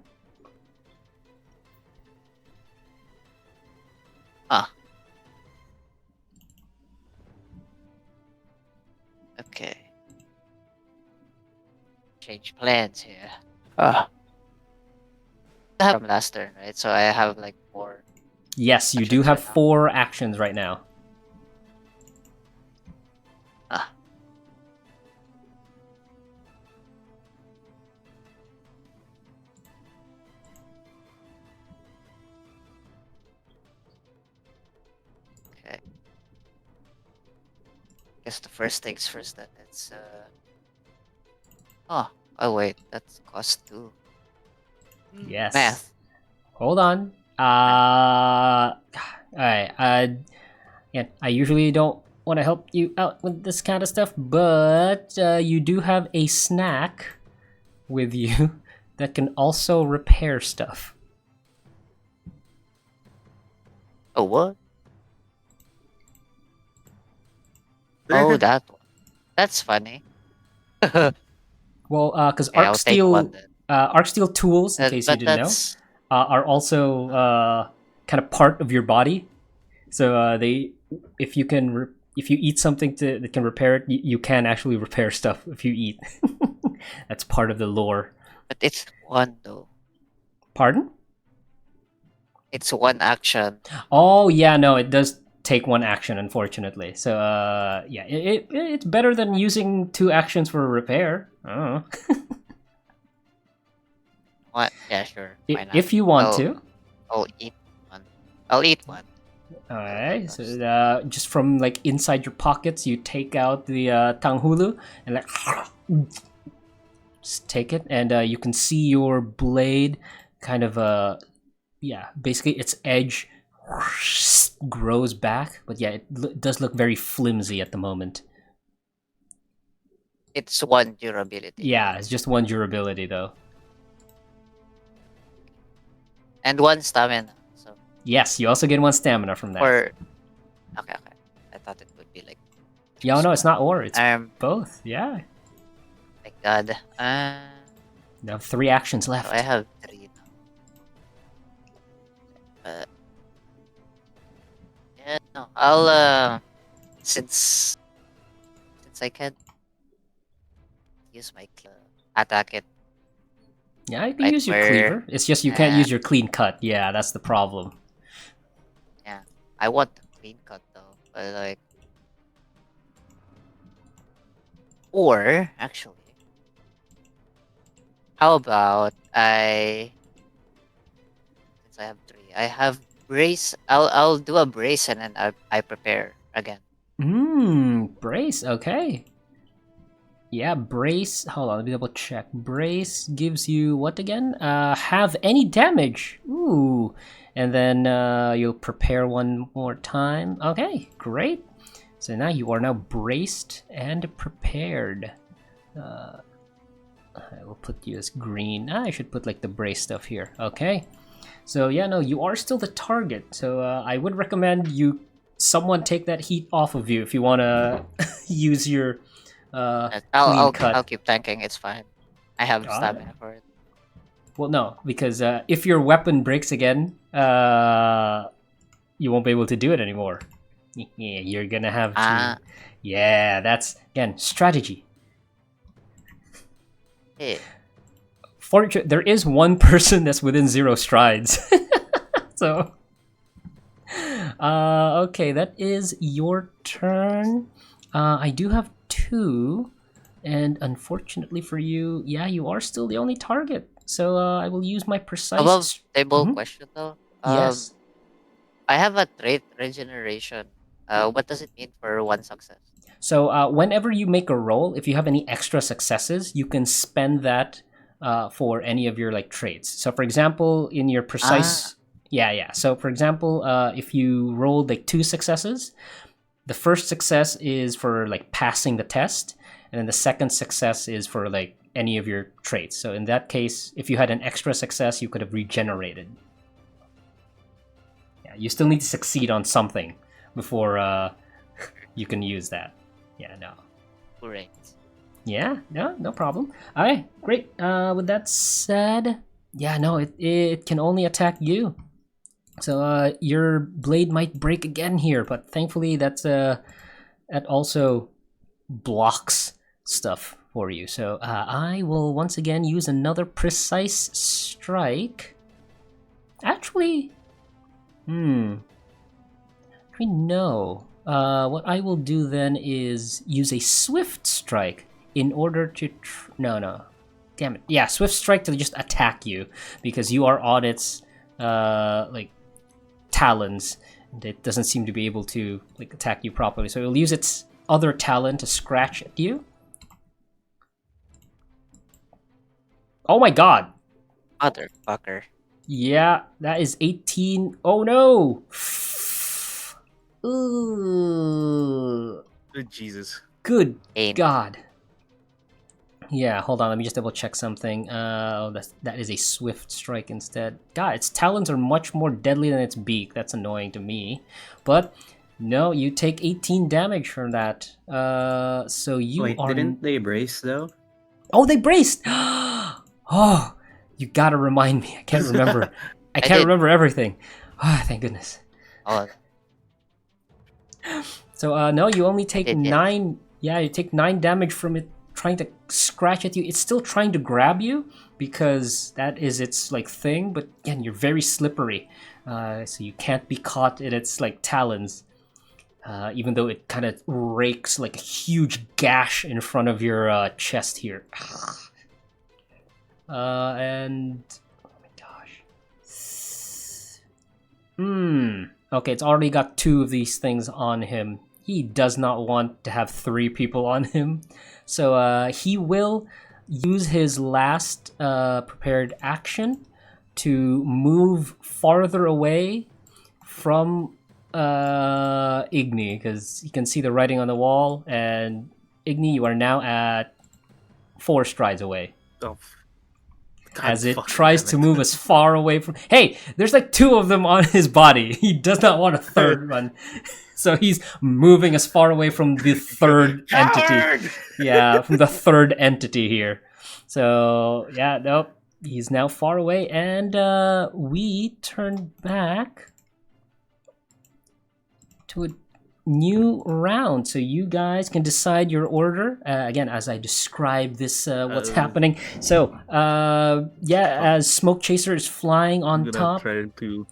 Okay. Change plans here. I have from last turn, right? So I have like 4. Yes, you do Actions have right now. 4 actions right now. Okay. Guess the first things first then. It's oh wait, that's cost 2. Yes. Math. Hold on. Alright. Yeah, I usually don't want to help you out with this kind of stuff, but you do have a snack with you that can also repair stuff. Oh, what? Very Oh, good. that one. That's funny. Well, because Okay, I'll take one then. Arc Steel tools, in case you But didn't know, that's are also kind of part of your body. So if you eat something that can repair it, you can actually repair stuff if you eat. That's part of the lore. but it's one though. Pardon? It's one action. Oh yeah, no, it does take one action, unfortunately. So yeah, it's better than using 2 actions for a repair. I don't know. What? Yeah, sure. Why not? If you want to. I'll eat one. I'll eat one. Alright, so just from like inside your pockets, you take out the tanghulu and like just take it, and you can see your blade kind of basically its edge grows back, but yeah, it does look very flimsy at the moment. It's one durability. Yeah, it's just 1 durability though. And 1 stamina. So Yes, you also get 1 stamina from that. or okay. I thought it would be like Yeah, no, it's not or, it's both. Yeah. My God. You have 3 actions left. So I have 3 now. Yeah, no. I'll since I can use my attack it. Yeah, you can Like use your where- cleaver. It's just you can't use your clean cut. Yeah, that's the problem. Yeah, I want the clean cut though. But like, or actually, how about since I have 3, I have brace. I'll do a brace and then I prepare again. Brace, okay. Yeah, brace. Hold on, let me double check. Brace gives you what again? Have any damage. Ooh. And then you'll prepare one more time. Okay, great. So now you are now braced and prepared. I will put you as green. I should put like the brace stuff here. Okay. So yeah, no, you are still the target. So I would recommend someone take that heat off of you if you want to use your I'll cut. keep tanking. It's fine. I have stamina for it. Well, no, because if your weapon breaks again, you won't be able to do it anymore. Yeah, you're gonna have to. Ah, Yeah, that's again strategy. eh. There is one person that's within 0 strides. So, okay, that is your turn. I do have 2, and unfortunately for you, yeah, you are still the only target. So I will use my precise. Above table Mhm. question though. Yes. I have a trait regeneration. What does it mean for 1 success? So whenever you make a roll, if you have any extra successes, you can spend that for any of your like traits. So for example, in your precise, yeah. So for example, if you rolled like 2 successes, the first success is for like passing the test, and then the second success is for like any of your traits. So in that case, if you had an extra success, you could have regenerated. Yeah, you still need to succeed on something before you can use that. Yeah, no. Great. Yeah, no problem. All right, great. With that said, yeah, no, it can only attack you. So your blade might break again here, but thankfully that also blocks stuff for you. So I will once again use another precise strike. Actually, no. What I will do then is use a swift strike in order to no. Damn it. Yeah, swift strike to just attack you because you are on its like talons, and it doesn't seem to be able to like attack you properly. So it'll use its other talon to scratch at you. Oh my god. Motherfucker. Yeah, that is 18. Oh no. Ooh. Good Jesus. Good Pain. God. Yeah, hold on. Let me just double check something. That is a swift strike instead. God, its talons are much more deadly than its beak. That's annoying to me. But no, you take 18 damage from that. So you Wait, are. didn't they brace though? Oh, they braced. Oh, you gotta remind me. I can't remember. I can't did. remember everything. Ah, thank goodness. Oh, So no, you only take did, yes. 9. Yeah, you take 9 damage from it trying to scratch at you. It's still trying to grab you because that is its like thing. But again, you're very slippery, so you can't be caught in its like talons. Even though it kind of rakes like a huge gash in front of your chest here. And oh my gosh. Okay, it's already got 2 of these things on him. He does not want to have 3 people on him. So he will use his last prepared action to move farther away from Igni, because you can see the writing on the wall. And Igni, you are now at 4 strides away. Oh, God As it fucking tries damn to it. move as far away from. Hey, there's like 2 of them on his body. He does not want a third one. So he's moving as far away from the third entity. Coward! Yeah, from the third entity here. So yeah, nope. He's now far away, and we turn back to a new round. So you guys can decide your order again as I describe this what's happening. So yeah, as Smokechaser is flying I'm on gonna top. try to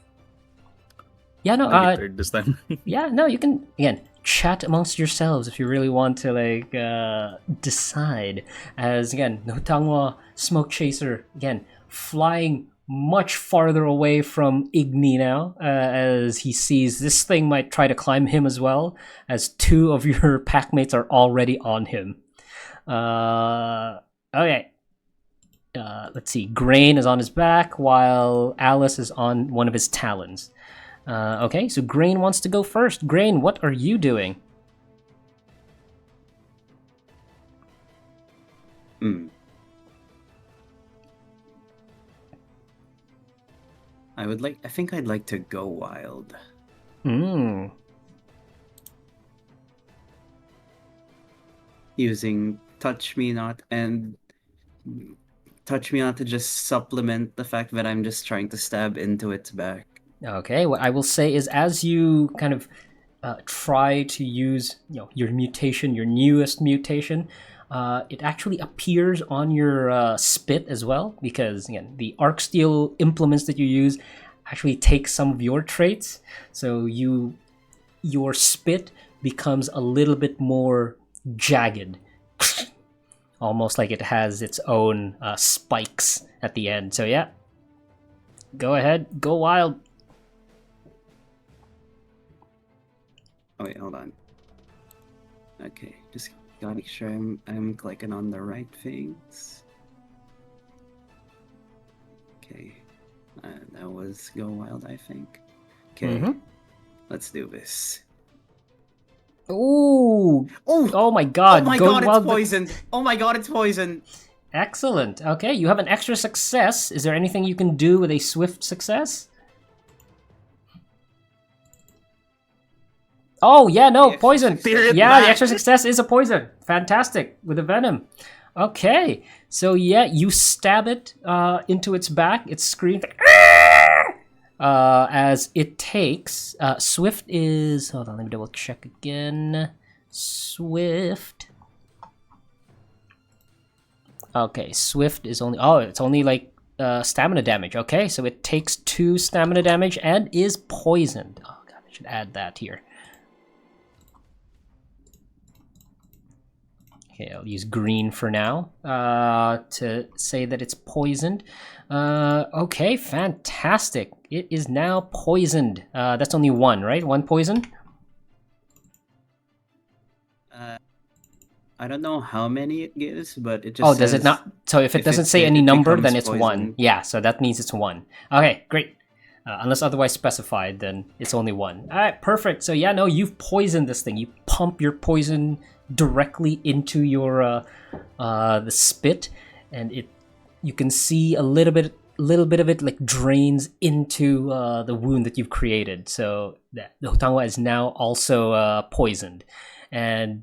Yeah, no, make it third this time. yeah, no, you can again chat amongst yourselves if you really want to like decide. As again, Notangwa Smokechaser again flying much farther away from Igni now, as he sees this thing might try to climb him as well, as 2 of your packmates are already on him. Okay. Let's see. Grain is on his back, while Alice is on one of his talons. Okay, so Grain wants to go first. Grain, what are you doing? I think I'd like to go wild. Using Touch Me Not and Touch Me Not to just supplement the fact that I'm just trying to stab into its back. Okay, what I will say is as you kind of try to use your mutation, your newest mutation, it actually appears on your spit as well, because again the arc steel implements that you use actually take some of your traits, so your spit becomes a little bit more jagged, almost like it has its own spikes at the end. So yeah, go ahead, go wild. Oh wait, hold on. Okay, just gotta make sure I'm clicking on the right things. Okay, that was go wild, I think. Okay, let's do this. Ooh! Oh! Oh my god! Oh my Go god, it's wild. poisoned! Oh my god, it's poisoned! Excellent. Okay, you have an extra success. Is there anything you can do with a swift success? Oh yeah, no, The poison. Spirit Yeah, the Bat. extra success is a poison. Fantastic with the venom. Okay, so yeah, you stab it into its back. It screams as it takes. Swift is. Hold on, let me double check again. Swift. Okay, Swift is only. Oh, it's only like stamina damage. Okay, so it takes 2 stamina damage and is poisoned. Oh god, I should add that here. Okay, I'll use green for now to say that it's poisoned. Okay, fantastic. It is now poisoned. That's only 1, right? 1 poison? I don't know how many it gives, but it just Oh, does it not? So if it doesn't say any it number, becomes then it's 1. poisoned. Yeah, so that means it's 1. Okay, great. Unless otherwise specified, then it's only 1. All right, perfect. So yeah, no, you've poisoned this thing. You pump your poison directly into your the spit, and you can see a little bit of it like drains into the wound that you've created. So the Hotangwa is now also poisoned, and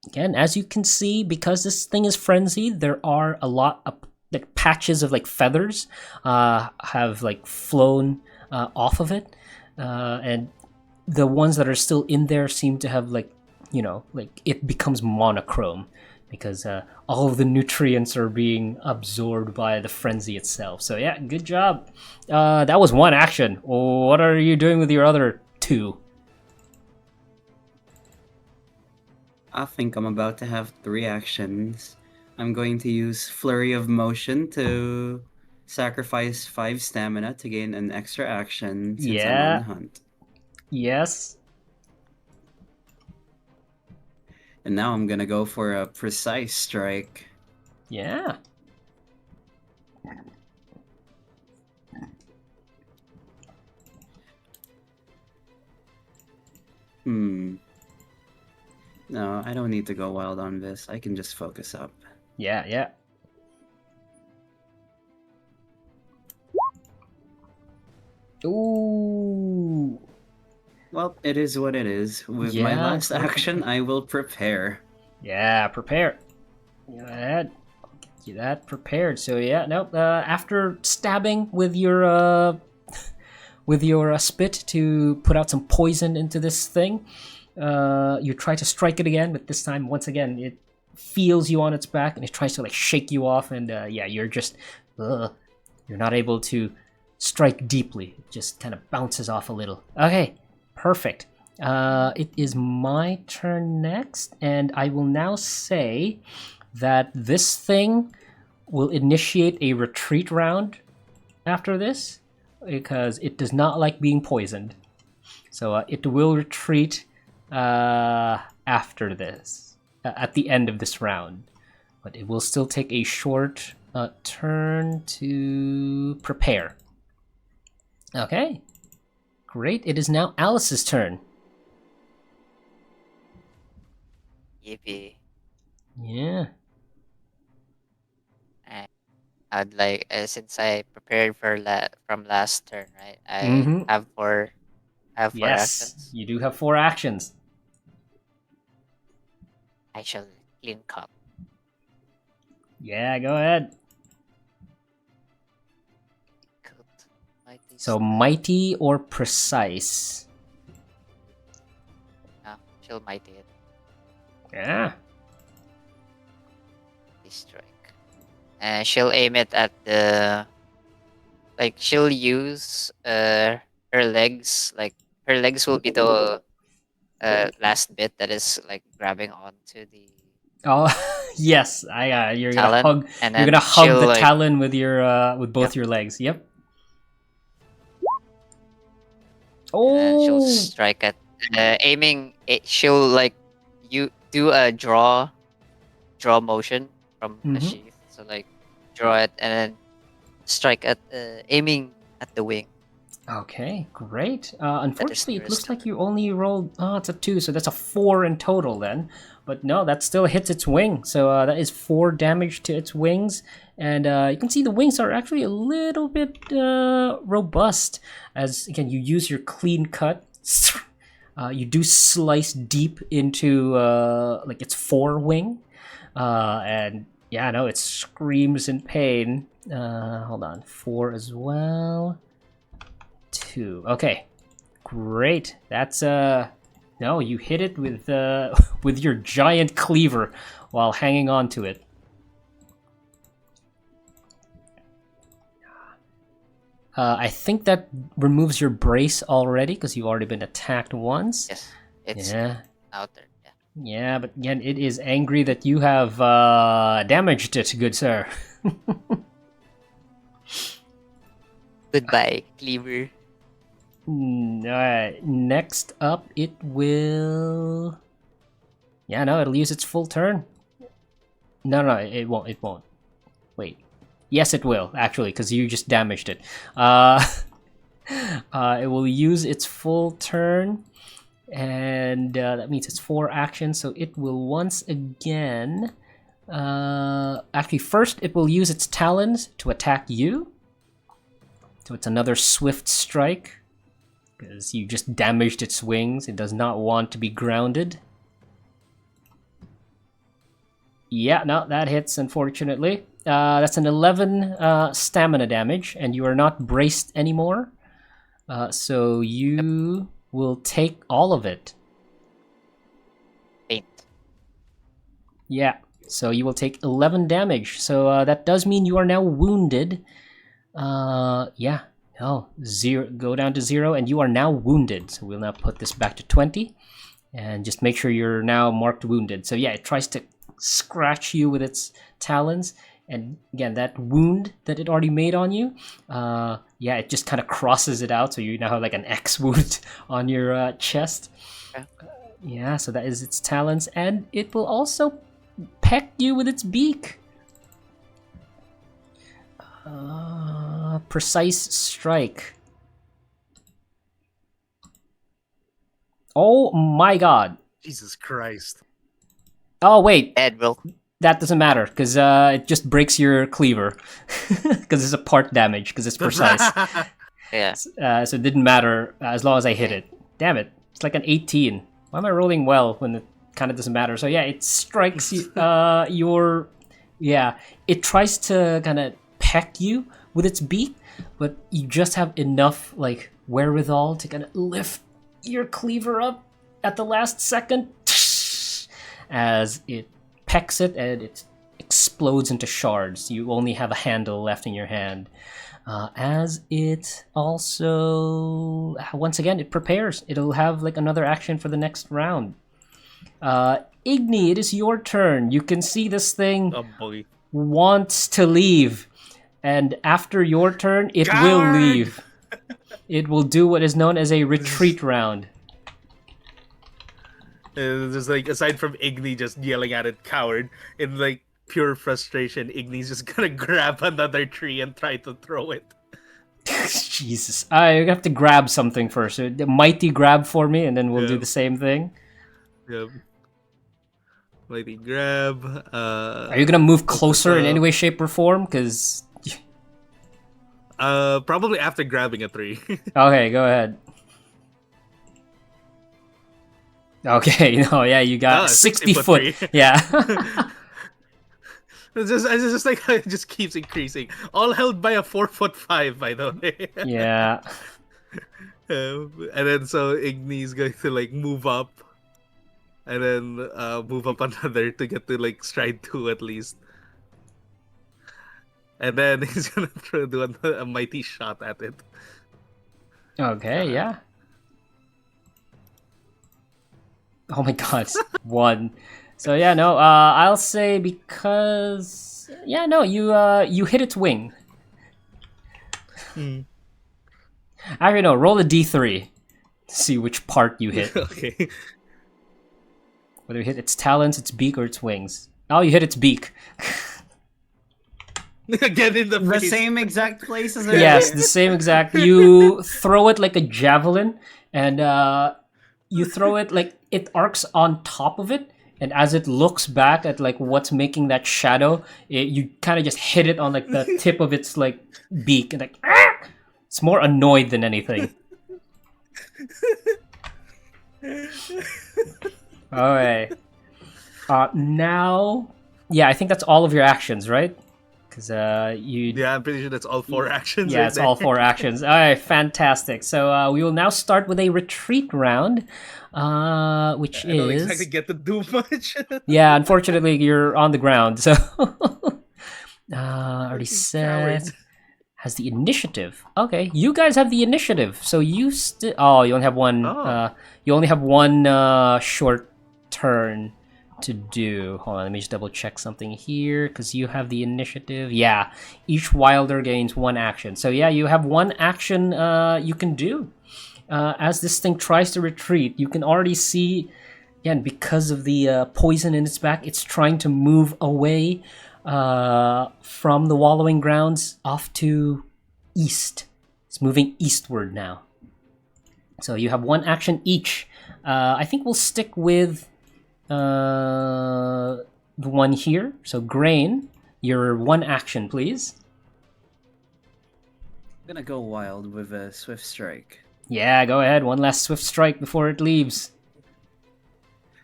again, as you can see, because this thing is frenzied, there are a lot of like patches of like feathers have like flown off of it, and the ones that are still in there seem to have like like it becomes monochrome because all of the nutrients are being absorbed by the frenzy itself. So yeah, good job. That was 1 action. What are you doing with your other 2? I think I'm about to have 3 actions. I'm going to use Flurry of Motion to sacrifice 5 stamina to gain an extra action since I'm on the Yeah. hunt. Yes. And now I'm gonna go for a Precise Strike. Yeah. No, I don't need to go wild on this. I can just focus up. Yeah, yeah. Ooh. Well, it is what it is. With my Yeah, last action, I will prepare. Yeah, prepare. Go ahead. I'll get you that prepared. So yeah, nope. After stabbing with your spit to put out some poison into this thing, you try to strike it again, but this time, once again, it feels you on its back and it tries to like shake you off, and yeah, you're just you're not able to strike deeply. It just kind of bounces off a little. Okay, perfect. It is my turn next, and I will now say that this thing will initiate a retreat round after this because it does not like being poisoned. So it will retreat after this, at the end of this round. But it will still take a short turn to prepare. Okay, great. It is now Alice's turn. Yippee. Yeah. I'd like since I prepared for from last turn, right? I Mhm. have 4 Yes, actions. you do have 4 actions. I shall clean cup. Yeah, go ahead. Good. Mighty So strike. mighty or precise. No, she'll mighty it. Yeah. Mighty strike. And she'll aim it at the. Like she'll use her legs. Like her legs will be the last bit that is like grabbing onto the Oh, yes. You're gonna talon, hug. and You're then gonna hug she'll the like talon with with both your legs. Yep. and she'll Oh. strike at aiming. She'll like you do a draw motion from a Mhm. sheath. So like draw it and then strike at aiming at the wing. Okay, great. That is Unfortunately, it nearest looks to like her. you only rolled. Oh, it's a 2, so that's a 4 in total then. But no, that still hits its wing. So that is 4 damage to its wings. And you can see the wings are actually a little bit robust. As, again, you use your clean cut. You do slice deep into like its forewing. And yeah, no, it screams in pain. Hold on, 4 as well. 2. Okay, great. That's no, you hit it with with your giant cleaver while hanging on to it. I think that removes your brace already because you've already been attacked once. Yes, it's Yeah. out there. Yeah. Yeah, but again, it is angry that you have damaged it, good sir. Goodbye, cleaver. Alright, next up it will... Yeah, no, it'll use its full turn. No, it won't. Wait. Yes, it will, actually, because you just damaged it. It will use its full turn, and that means it's 4 actions, so it will once again... actually, first it will use its talons to attack you. So it's another swift strike. Because you just damaged its wings. It does not want to be grounded. Yeah, no, that hits, unfortunately. That's an 11 stamina damage, and you are not braced anymore. So you will take all of it. Faint. Yeah, so you will take 11 damage. So that does mean you are now wounded. Yeah. Oh, 0. Go down to 0, and you are now wounded. So we'll now put this back to 20, and just make sure you're now marked wounded. So yeah, it tries to scratch you with its talons, and again, that wound that it already made on you, yeah, it just kind of crosses it out, so you now have like an X wound on your chest. Yeah. Yeah, so that is its talons, and it will also peck you with its beak. Precise strike. Oh my god. Jesus Christ. Oh wait, Dead, bro. that doesn't matter because it just breaks your cleaver because it's a part damage because it's precise. Yeah. So it didn't matter as long as I hit it. Damn it, it's like an 18. Why am I rolling well when it kind of doesn't matter? So yeah, it strikes your... Yeah, it tries to kind of peck you with its beak, but you just have enough like wherewithal to kind of lift your cleaver up at the last second as it pecks it, and it explodes into shards. You only have a handle left in your hand. As it also, once again, it prepares. It'll have like another action for the next round. Igni, it is your turn. You can see this thing Oh boy. wants to leave, and after your turn, it will Coward! leave. It will do what is known as a retreat round. Just like, aside from Igni just yelling at it, coward, in like pure frustration, Igni's just gonna grab another tree and try to throw it. Jesus, I have to grab something first. So the mighty grab for me, and then we'll do Yeah. the same thing. Yep. Mighty grab. Are you gonna move closer in any way, shape, or form? Because Probably after grabbing a tree. okay, go ahead. Okay, no, yeah, you got 60 60 foot foot. tree. Yeah. It's just like it just keeps increasing. All held by a 4'5", by the way. Yeah. And then so Igni's going to like move up, and then move up another to get to like stride 2 at least. And then he's gonna do a mighty shot at it. Okay, yeah. Oh my god, 1. So yeah, no, I'll say because yeah, no, you hit its wing. Actually, no, roll a d3. See which part you hit. Okay. Whether you hit its talons, its beak, or its wings. Oh, you hit its beak. Again in the The face. same exact place as Yes, the same exact. You throw it like a javelin, and you throw it like it arcs on top of it, and as it looks back at like what's making that shadow, you kind of just hit it on like the tip of its like beak, and like it's more annoyed than anything. All right. Now, yeah, I think that's all of your actions, right? Because you. Yeah, I'm pretty sure that's all 4 actions. Yeah, right it's there. all 4 actions. All right, fantastic. So we will now start with a retreat round, which I don't is exactly get to do much. yeah. Unfortunately, you're on the ground, so already said Cowards. has the initiative. Okay, you guys have the initiative, so you still. Oh, you only have one. Oh. You only have one short turn to do. Hold on, let me just double check something here because you have the initiative. Yeah, each Wilder gains 1 action. So yeah, you have 1 action you can do. As this thing tries to retreat, you can already see, again, because of the poison in its back, it's trying to move away from the wallowing grounds off to east. It's moving eastward now. So you have 1 action each. I think we'll stick with the one here. So Grain, your 1 action, please. I'm gonna go wild with a swift strike. Yeah, go ahead. 1 last swift strike before it leaves.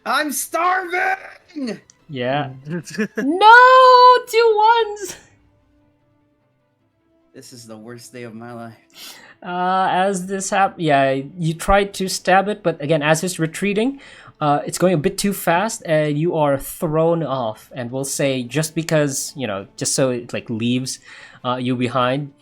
I'm starving! Yeah. No! 2 1s! This is the worst day of my life. As this happens, yeah, you try to stab it, but again, as it's retreating, it's going a bit too fast, and you are thrown off. And we'll say, just because, just so it like leaves you behind,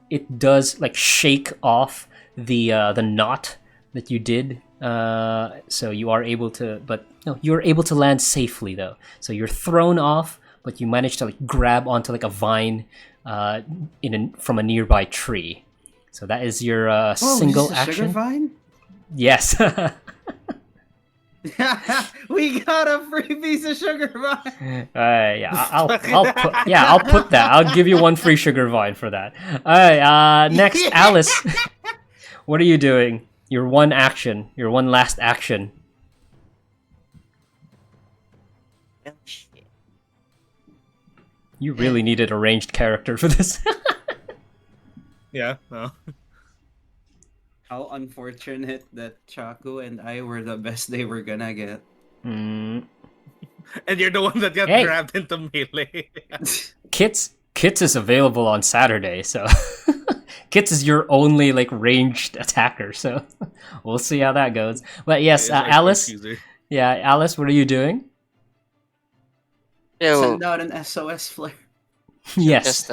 it does like shake off the knot that you did. So you are able to, but no, you're able to land safely though. So you're thrown off, but you manage to like grab onto like a vine from a nearby tree. So that is your single is this a action. sugar vine? Yes. We got a free piece of sugar vine. Yeah, I'll put that. I'll give you 1 free sugar vine for that. All right. Next, Alice. What are you doing? Your 1 action. Your 1 last action. Well, shit. You really needed a ranged character for this. Yeah, no. How unfortunate that Chaku and I were the best they were gonna get. Mm. And you're the one that got Hey. grabbed into melee. Kits is available on Saturday, so Kits is your only like ranged attacker. So we'll see how that goes. But yes, It's our Alice. quick user. Yeah, Alice, what are you doing? So Send out an SOS flare. Yes.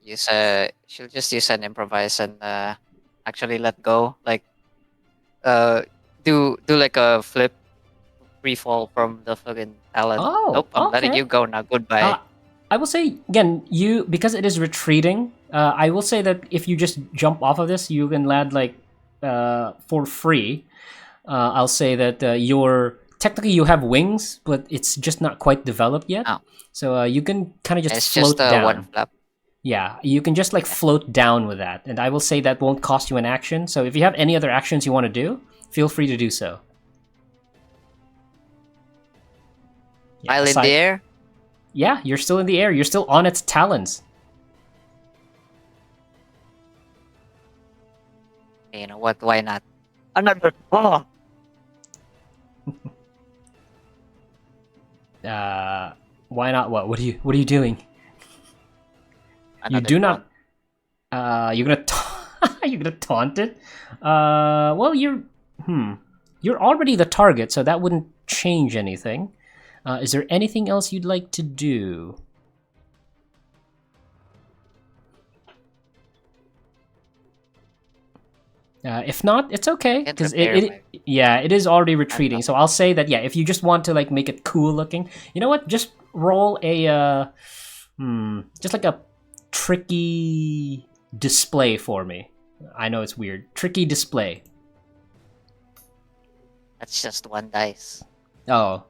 just she'll just use an improvise and actually let go, like do like a flip free fall from the fucking talon. Oh, Nope, I'm letting okay. you go now. Goodbye. I will say again, because it is retreating. I will say that if you just jump off of this, you can land like for free. I'll say that technically you have wings, but it's just not quite developed yet. Oh. So you can kind of just it's float just down. one flap. Yeah, you can just like float down with that, and I will say that won't cost you an action. So if you have any other actions you want to do, feel free to do so. Yeah, While in aside- the air. Yeah, you're still in the air. You're still on its talons. You know what? Why not? Another. Oh, Why not? What are you doing? You Another do taunt. not. You're gonna you're gonna taunt it. Well, you're already the target, so that wouldn't change anything. Is there anything else you'd like to do? If not, it's okay Can't because repair it is already retreating. So I'll say that if you just want to like make it cool looking, you know what? Just roll a just like a tricky display for me. I know it's weird. Tricky display. That's just 1 dice. Oh,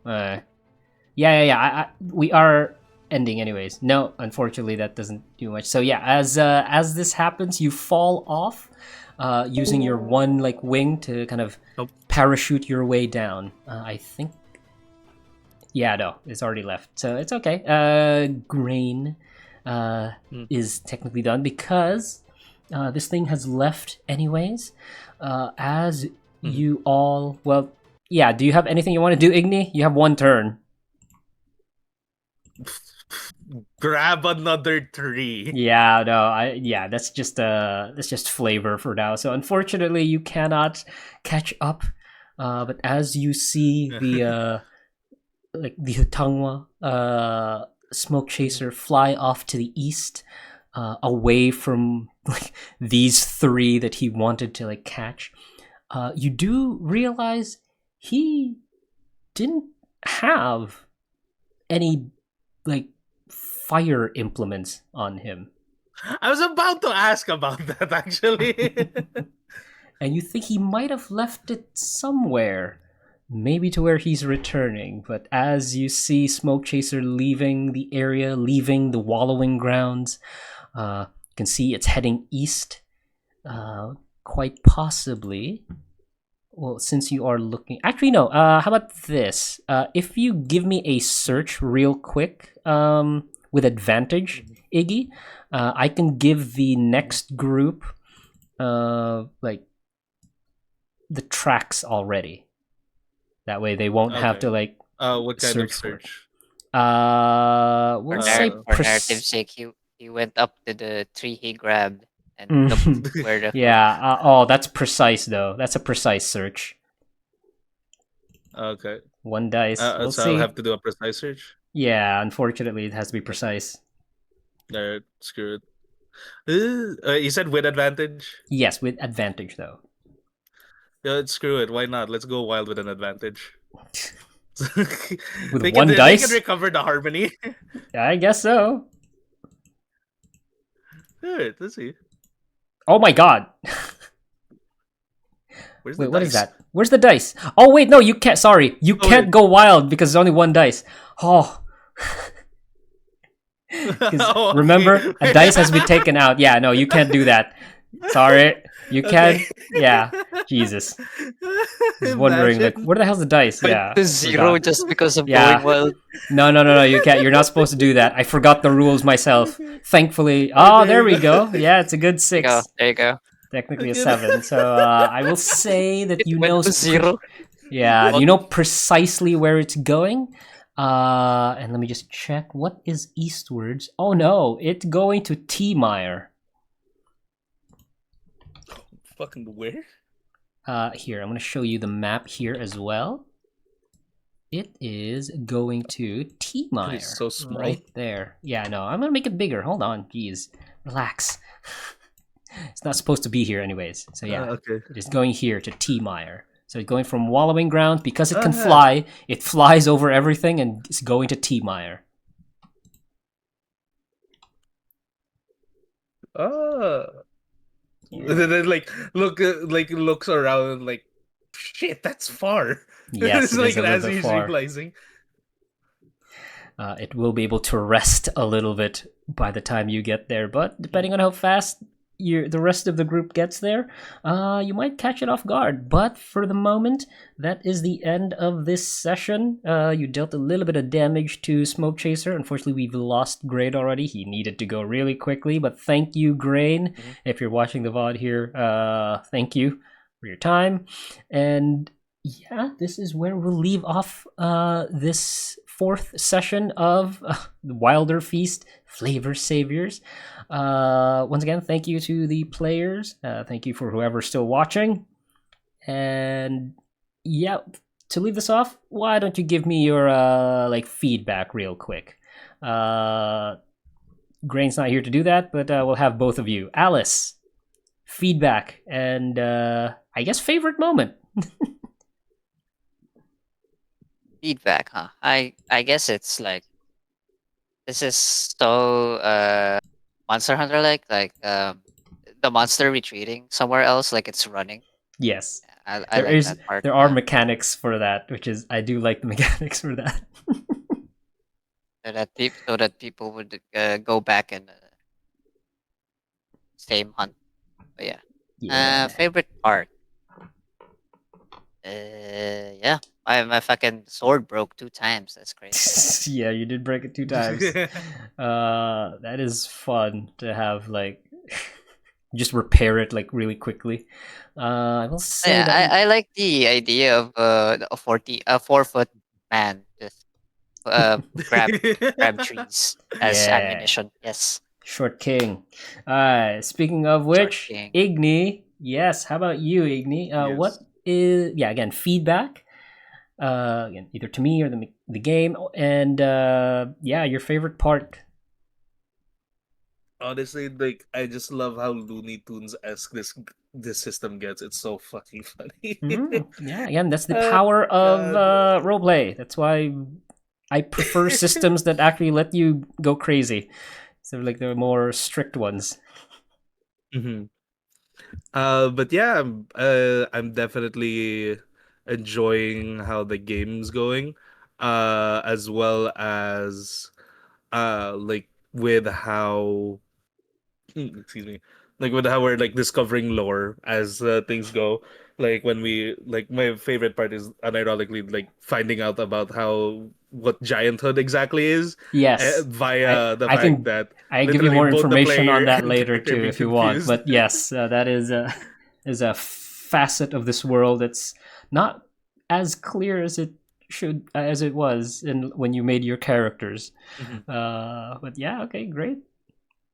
yeah. We are ending anyways. No, unfortunately, that doesn't do much. So yeah, as this happens, you fall off, using your one like wing to kind of parachute your way down. I think. Yeah, no, it's already left, so it's okay. Grain is technically done because this thing has left anyways. As you all, well, yeah. Do you have anything you want to do, Igni? You have 1 turn. Grab another tree. Yeah, no, that's just flavor for now. So unfortunately, you cannot catch up. But as you see the like the Hutangwa Smokechaser fly off to the east, away from like these 3 that he wanted to like catch, you do realize he didn't have any like fire implements on him. I was about to ask about that actually. And you think he might have left it somewhere, maybe to where he's returning. But as you see Smokechaser leaving the area, leaving the wallowing grounds, you can see it's heading east. Quite possibly. Well, since you are looking... Actually, no. How about this? If you give me a search real quick, with advantage, Iggy, I can give the next group like the tracks already. That way they won't have to like what kind of search for it. search? We'll say For narrative's sake, he went up to the tree he grabbed and looked where the yeah. That's precise though. That's a precise search. Okay. 1 dice. We'll so see. I'll have to do a precise search. Yeah, unfortunately, it has to be precise. Alright, screw it. You said with advantage? Yes, with advantage though. Yeah, screw it. Why not? Let's go wild with an advantage. With they 1 can, dice? They can recover the harmony. I guess so. Alright, let's see. Oh my god. Where's Wait, the what dice? is that? Where's the dice? Oh wait, no, you can't. Sorry, you can't go wild because there's only 1 dice. Oh. 'Cause remember, a dice has been taken out. Yeah, no, you can't do that. Sorry, you can't. Yeah, Jesus. I was wondering, like, where the hell's the dice? Yeah, to 0 forgot. just because of Yeah. going wild. No, you can't. You're not supposed to do that. I forgot the rules myself. Thankfully, oh, there we go. Yeah, it's a good 6. There you go. Technically a 7. So I will say that It you went know to 0. Yeah, you know precisely where it's going. And let me just check. What is eastwards? Oh no, it's going to T-Mire. Fucking where? Here, I'm going to show you the map here as well. It is going to T-Mire. It's so small. Right there. Yeah, no, I'm going to make it bigger. Hold on, jeez. Relax. It's not supposed to be here anyways. So yeah, okay. it's going here to T-Mire. So it's going from wallowing grounds, because it can fly, it flies over everything and it's going to T-Mire. And then looks around and like, shit, that's far. Yes, it's it like is a little as bit he's far. realizing. It will be able to rest a little bit by the time you get there, but depending on how fast the rest of the group gets there, you might catch it off guard. But for the moment, that is the end of this session. You dealt a little bit of damage to Smokechaser. Unfortunately, we've lost Grain already. He needed to go really quickly, but thank you, Grain. If you're watching the VOD here, thank you for your time. And yeah, this is where we'll leave off this fourth session of the Wilderfeast Flavor Saviors. Once again, thank you to the players. Thank you for whoever's still watching. And yeah, to leave this off, why don't you give me your like feedback real quick? Grain's not here to do that, but we'll have both of you. Alice, feedback, and I guess favorite moment. Feedback, huh? I guess it's like this is so Monster Hunter like the monster retreating somewhere else, like it's running. Yes, I like that part. there are mechanics for that, which is I do like the mechanics for that. So that people would go back and same hunt. But yeah. Yeah. Favorite part. Yeah. My fucking sword broke 2 times. That's crazy. Yeah, you did break it 2 times. That is fun to have, like, just repair it like really quickly. I will say Yeah, that I like the idea of a 4-foot man just grab trees as Yeah. ammunition. Yes. Short King. Speaking of Short which, King. Igni. Yes, how about you, Igni? What is again feedback? Again, either to me or the game, and yeah, your favorite part. Honestly, like I just love how Looney Tunes esque this system gets. It's so fucking funny. Yeah, again, that's the power of God. roleplay. That's why I prefer systems that actually let you go crazy. So like the more strict ones. Mhm. But yeah, I'm definitely enjoying how the game's going, as well as like with how excuse me, like with how we're like discovering lore as things go. Like when we like my favorite part is unironically like finding out about how what gianthood exactly is Yes, via the I fact can that I give you literally more both the information on player that and later character too being if you want. confused. But yes, that is a facet of this world that's not as clear as it should as it was in when you made your characters. Mhm. But yeah, okay, great.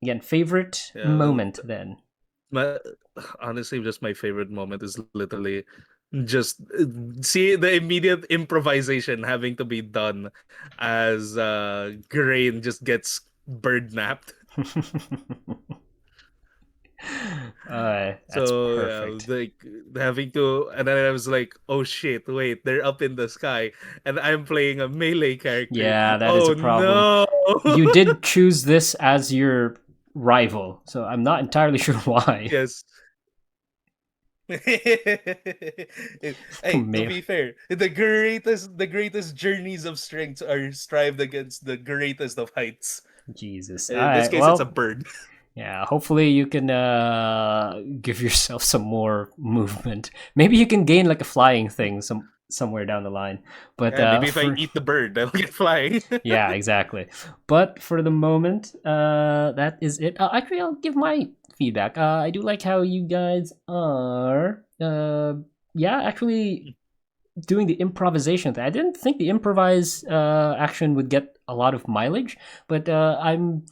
Again, favorite Yeah, moment then. my honestly, just my favorite moment is literally just see the immediate improvisation having to be done as Grain just gets bird napped. That's So yeah, perfect. like having to, and then I was like, "Oh shit! Wait, they're up in the sky, and I'm playing a melee character. Yeah, that is a Oh problem. no!" You did choose this as your rival, so I'm not entirely sure why. Yes. Hey, to Melee. be fair, the greatest journeys of strength are strived against the greatest of heights. Jesus. All In this right. case, it's a Well, bird. yeah. Hopefully, you can give yourself some more movement. Maybe you can gain like a flying thing somewhere down the line. But Yeah, maybe if I for eat the bird, I'll get flying. yeah, exactly. But for the moment, that is it. Actually, I'll give my feedback. I do like how you guys are. Yeah, actually doing the improvisation thing. I didn't think the improvise action would get a lot of mileage, but I'm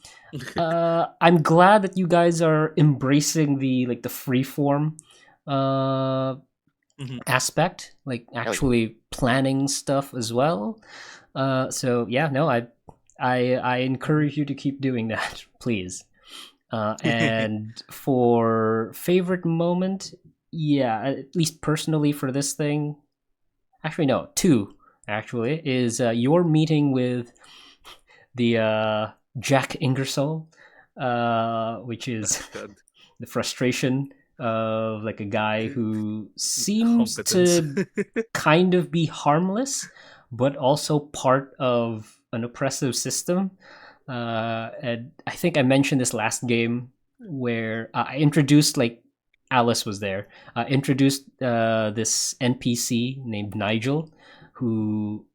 glad that you guys are embracing the like the free form uh, Mhm. aspect, like Hell yeah. actually planning stuff as well. So yeah, no, I encourage you to keep doing that, please. And for favorite moment, yeah, at least personally for this thing, actually no, two actually is your meeting with the Jack Ingersoll, which is God. the frustration of like a guy who seems Competence. to kind of be harmless, but also part of an oppressive system. And I think I mentioned this last game where I introduced like Alice was there. Introduced this NPC named Nigel, who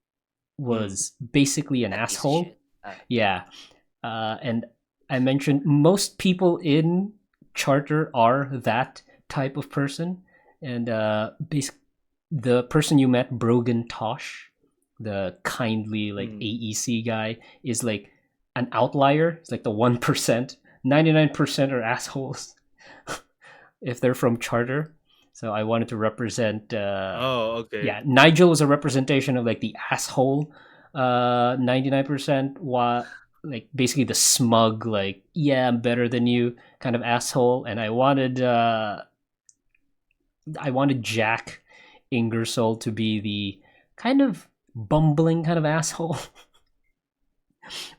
was basically an That piece of asshole. shit. Yeah, and I mentioned most people in Charter are that type of person, and the person you met, Brogan Tosh, the kindly like AEC guy, is like an outlier. It's like the 1%. 99% are assholes if they're from Charter. So I wanted to represent. Okay. Yeah, Nigel was a representation of like the asshole. 99% like basically the smug, like, yeah, I'm better than you kind of asshole. And I wanted Jack Ingersoll to be the kind of bumbling kind of asshole.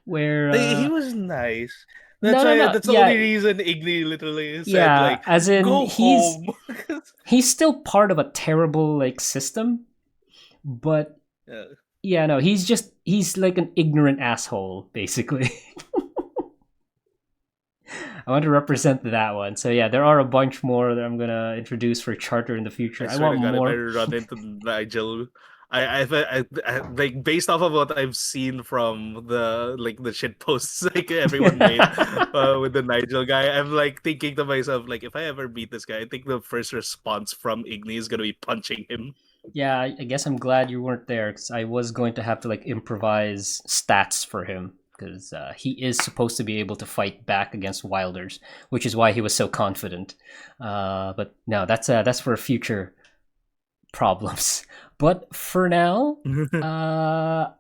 Where He was nice. That's no. That's the Yeah, only reason Igni literally said yeah, like, as in "Go home." he's still part of a terrible like system, but yeah, no, he's like an ignorant asshole basically. I want to represent that one. So yeah, there are a bunch more that I'm gonna introduce for Charter in the future. I swear want to God, more. if I run into Nigel, I like based off of what I've seen from the shit posts like everyone made with the Nigel guy, I'm like thinking to myself like, if I ever meet this guy, I think the first response from Igni is gonna be punching him. Yeah, I guess I'm glad you weren't there because I was going to have to like improvise stats for him because he is supposed to be able to fight back against Wilders, which is why he was so confident. But no, that's for future problems. But for now, I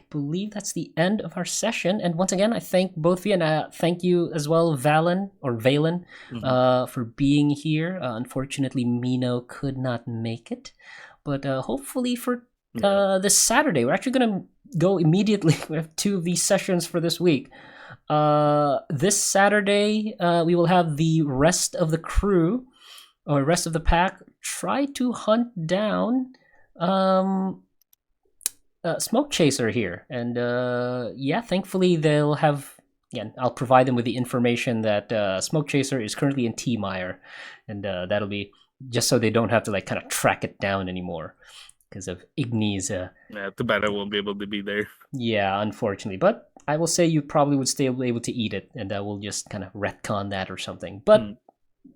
believe that's the end of our session. And once again, I thank both of you, and thank you as well, Valen, for being here. Unfortunately, Mino could not make it. But hopefully for this Saturday, we're actually going to go immediately. We have 2 of these sessions for this week. This Saturday, we will have the rest of the crew, or rest of the pack, try to hunt down Smokechaser here. And yeah, thankfully they'll have... Again, I'll provide them with the information that Smokechaser is currently in T-Mire. And that'll be... just so they don't have to like kind of track it down anymore because of Igni's yeah, too bad I won't be able to be there. Yeah, unfortunately, but I will say you probably would still be able to eat it, and we'll just kind of retcon that or something. But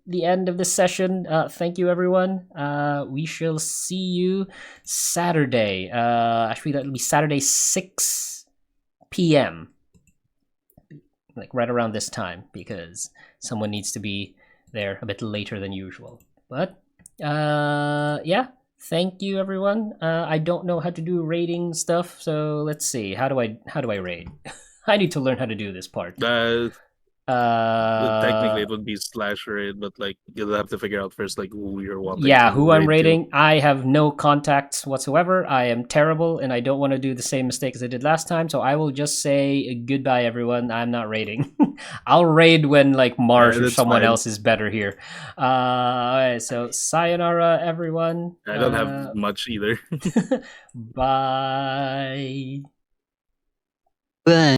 the end of this session, thank you everyone. We shall see you Saturday. Actually, that'll be Saturday 6 p.m. like right around this time, because someone needs to be there a bit later than usual. But yeah, thank you everyone. I don't know how to do rating stuff, so let's see. How do I raid? I need to learn how to do this part. Technically, it would be /raid, but like you'll have to figure out first like who you're wanting. Yeah, to who I'm raid raiding. to. I have no contacts whatsoever. I am terrible, and I don't want to do the same mistake as I did last time. So I will just say goodbye, everyone. I'm not raiding. I'll raid when like Mars or someone else is better here. Alright, so sayonara, everyone. I don't have much either. Bye. Bye.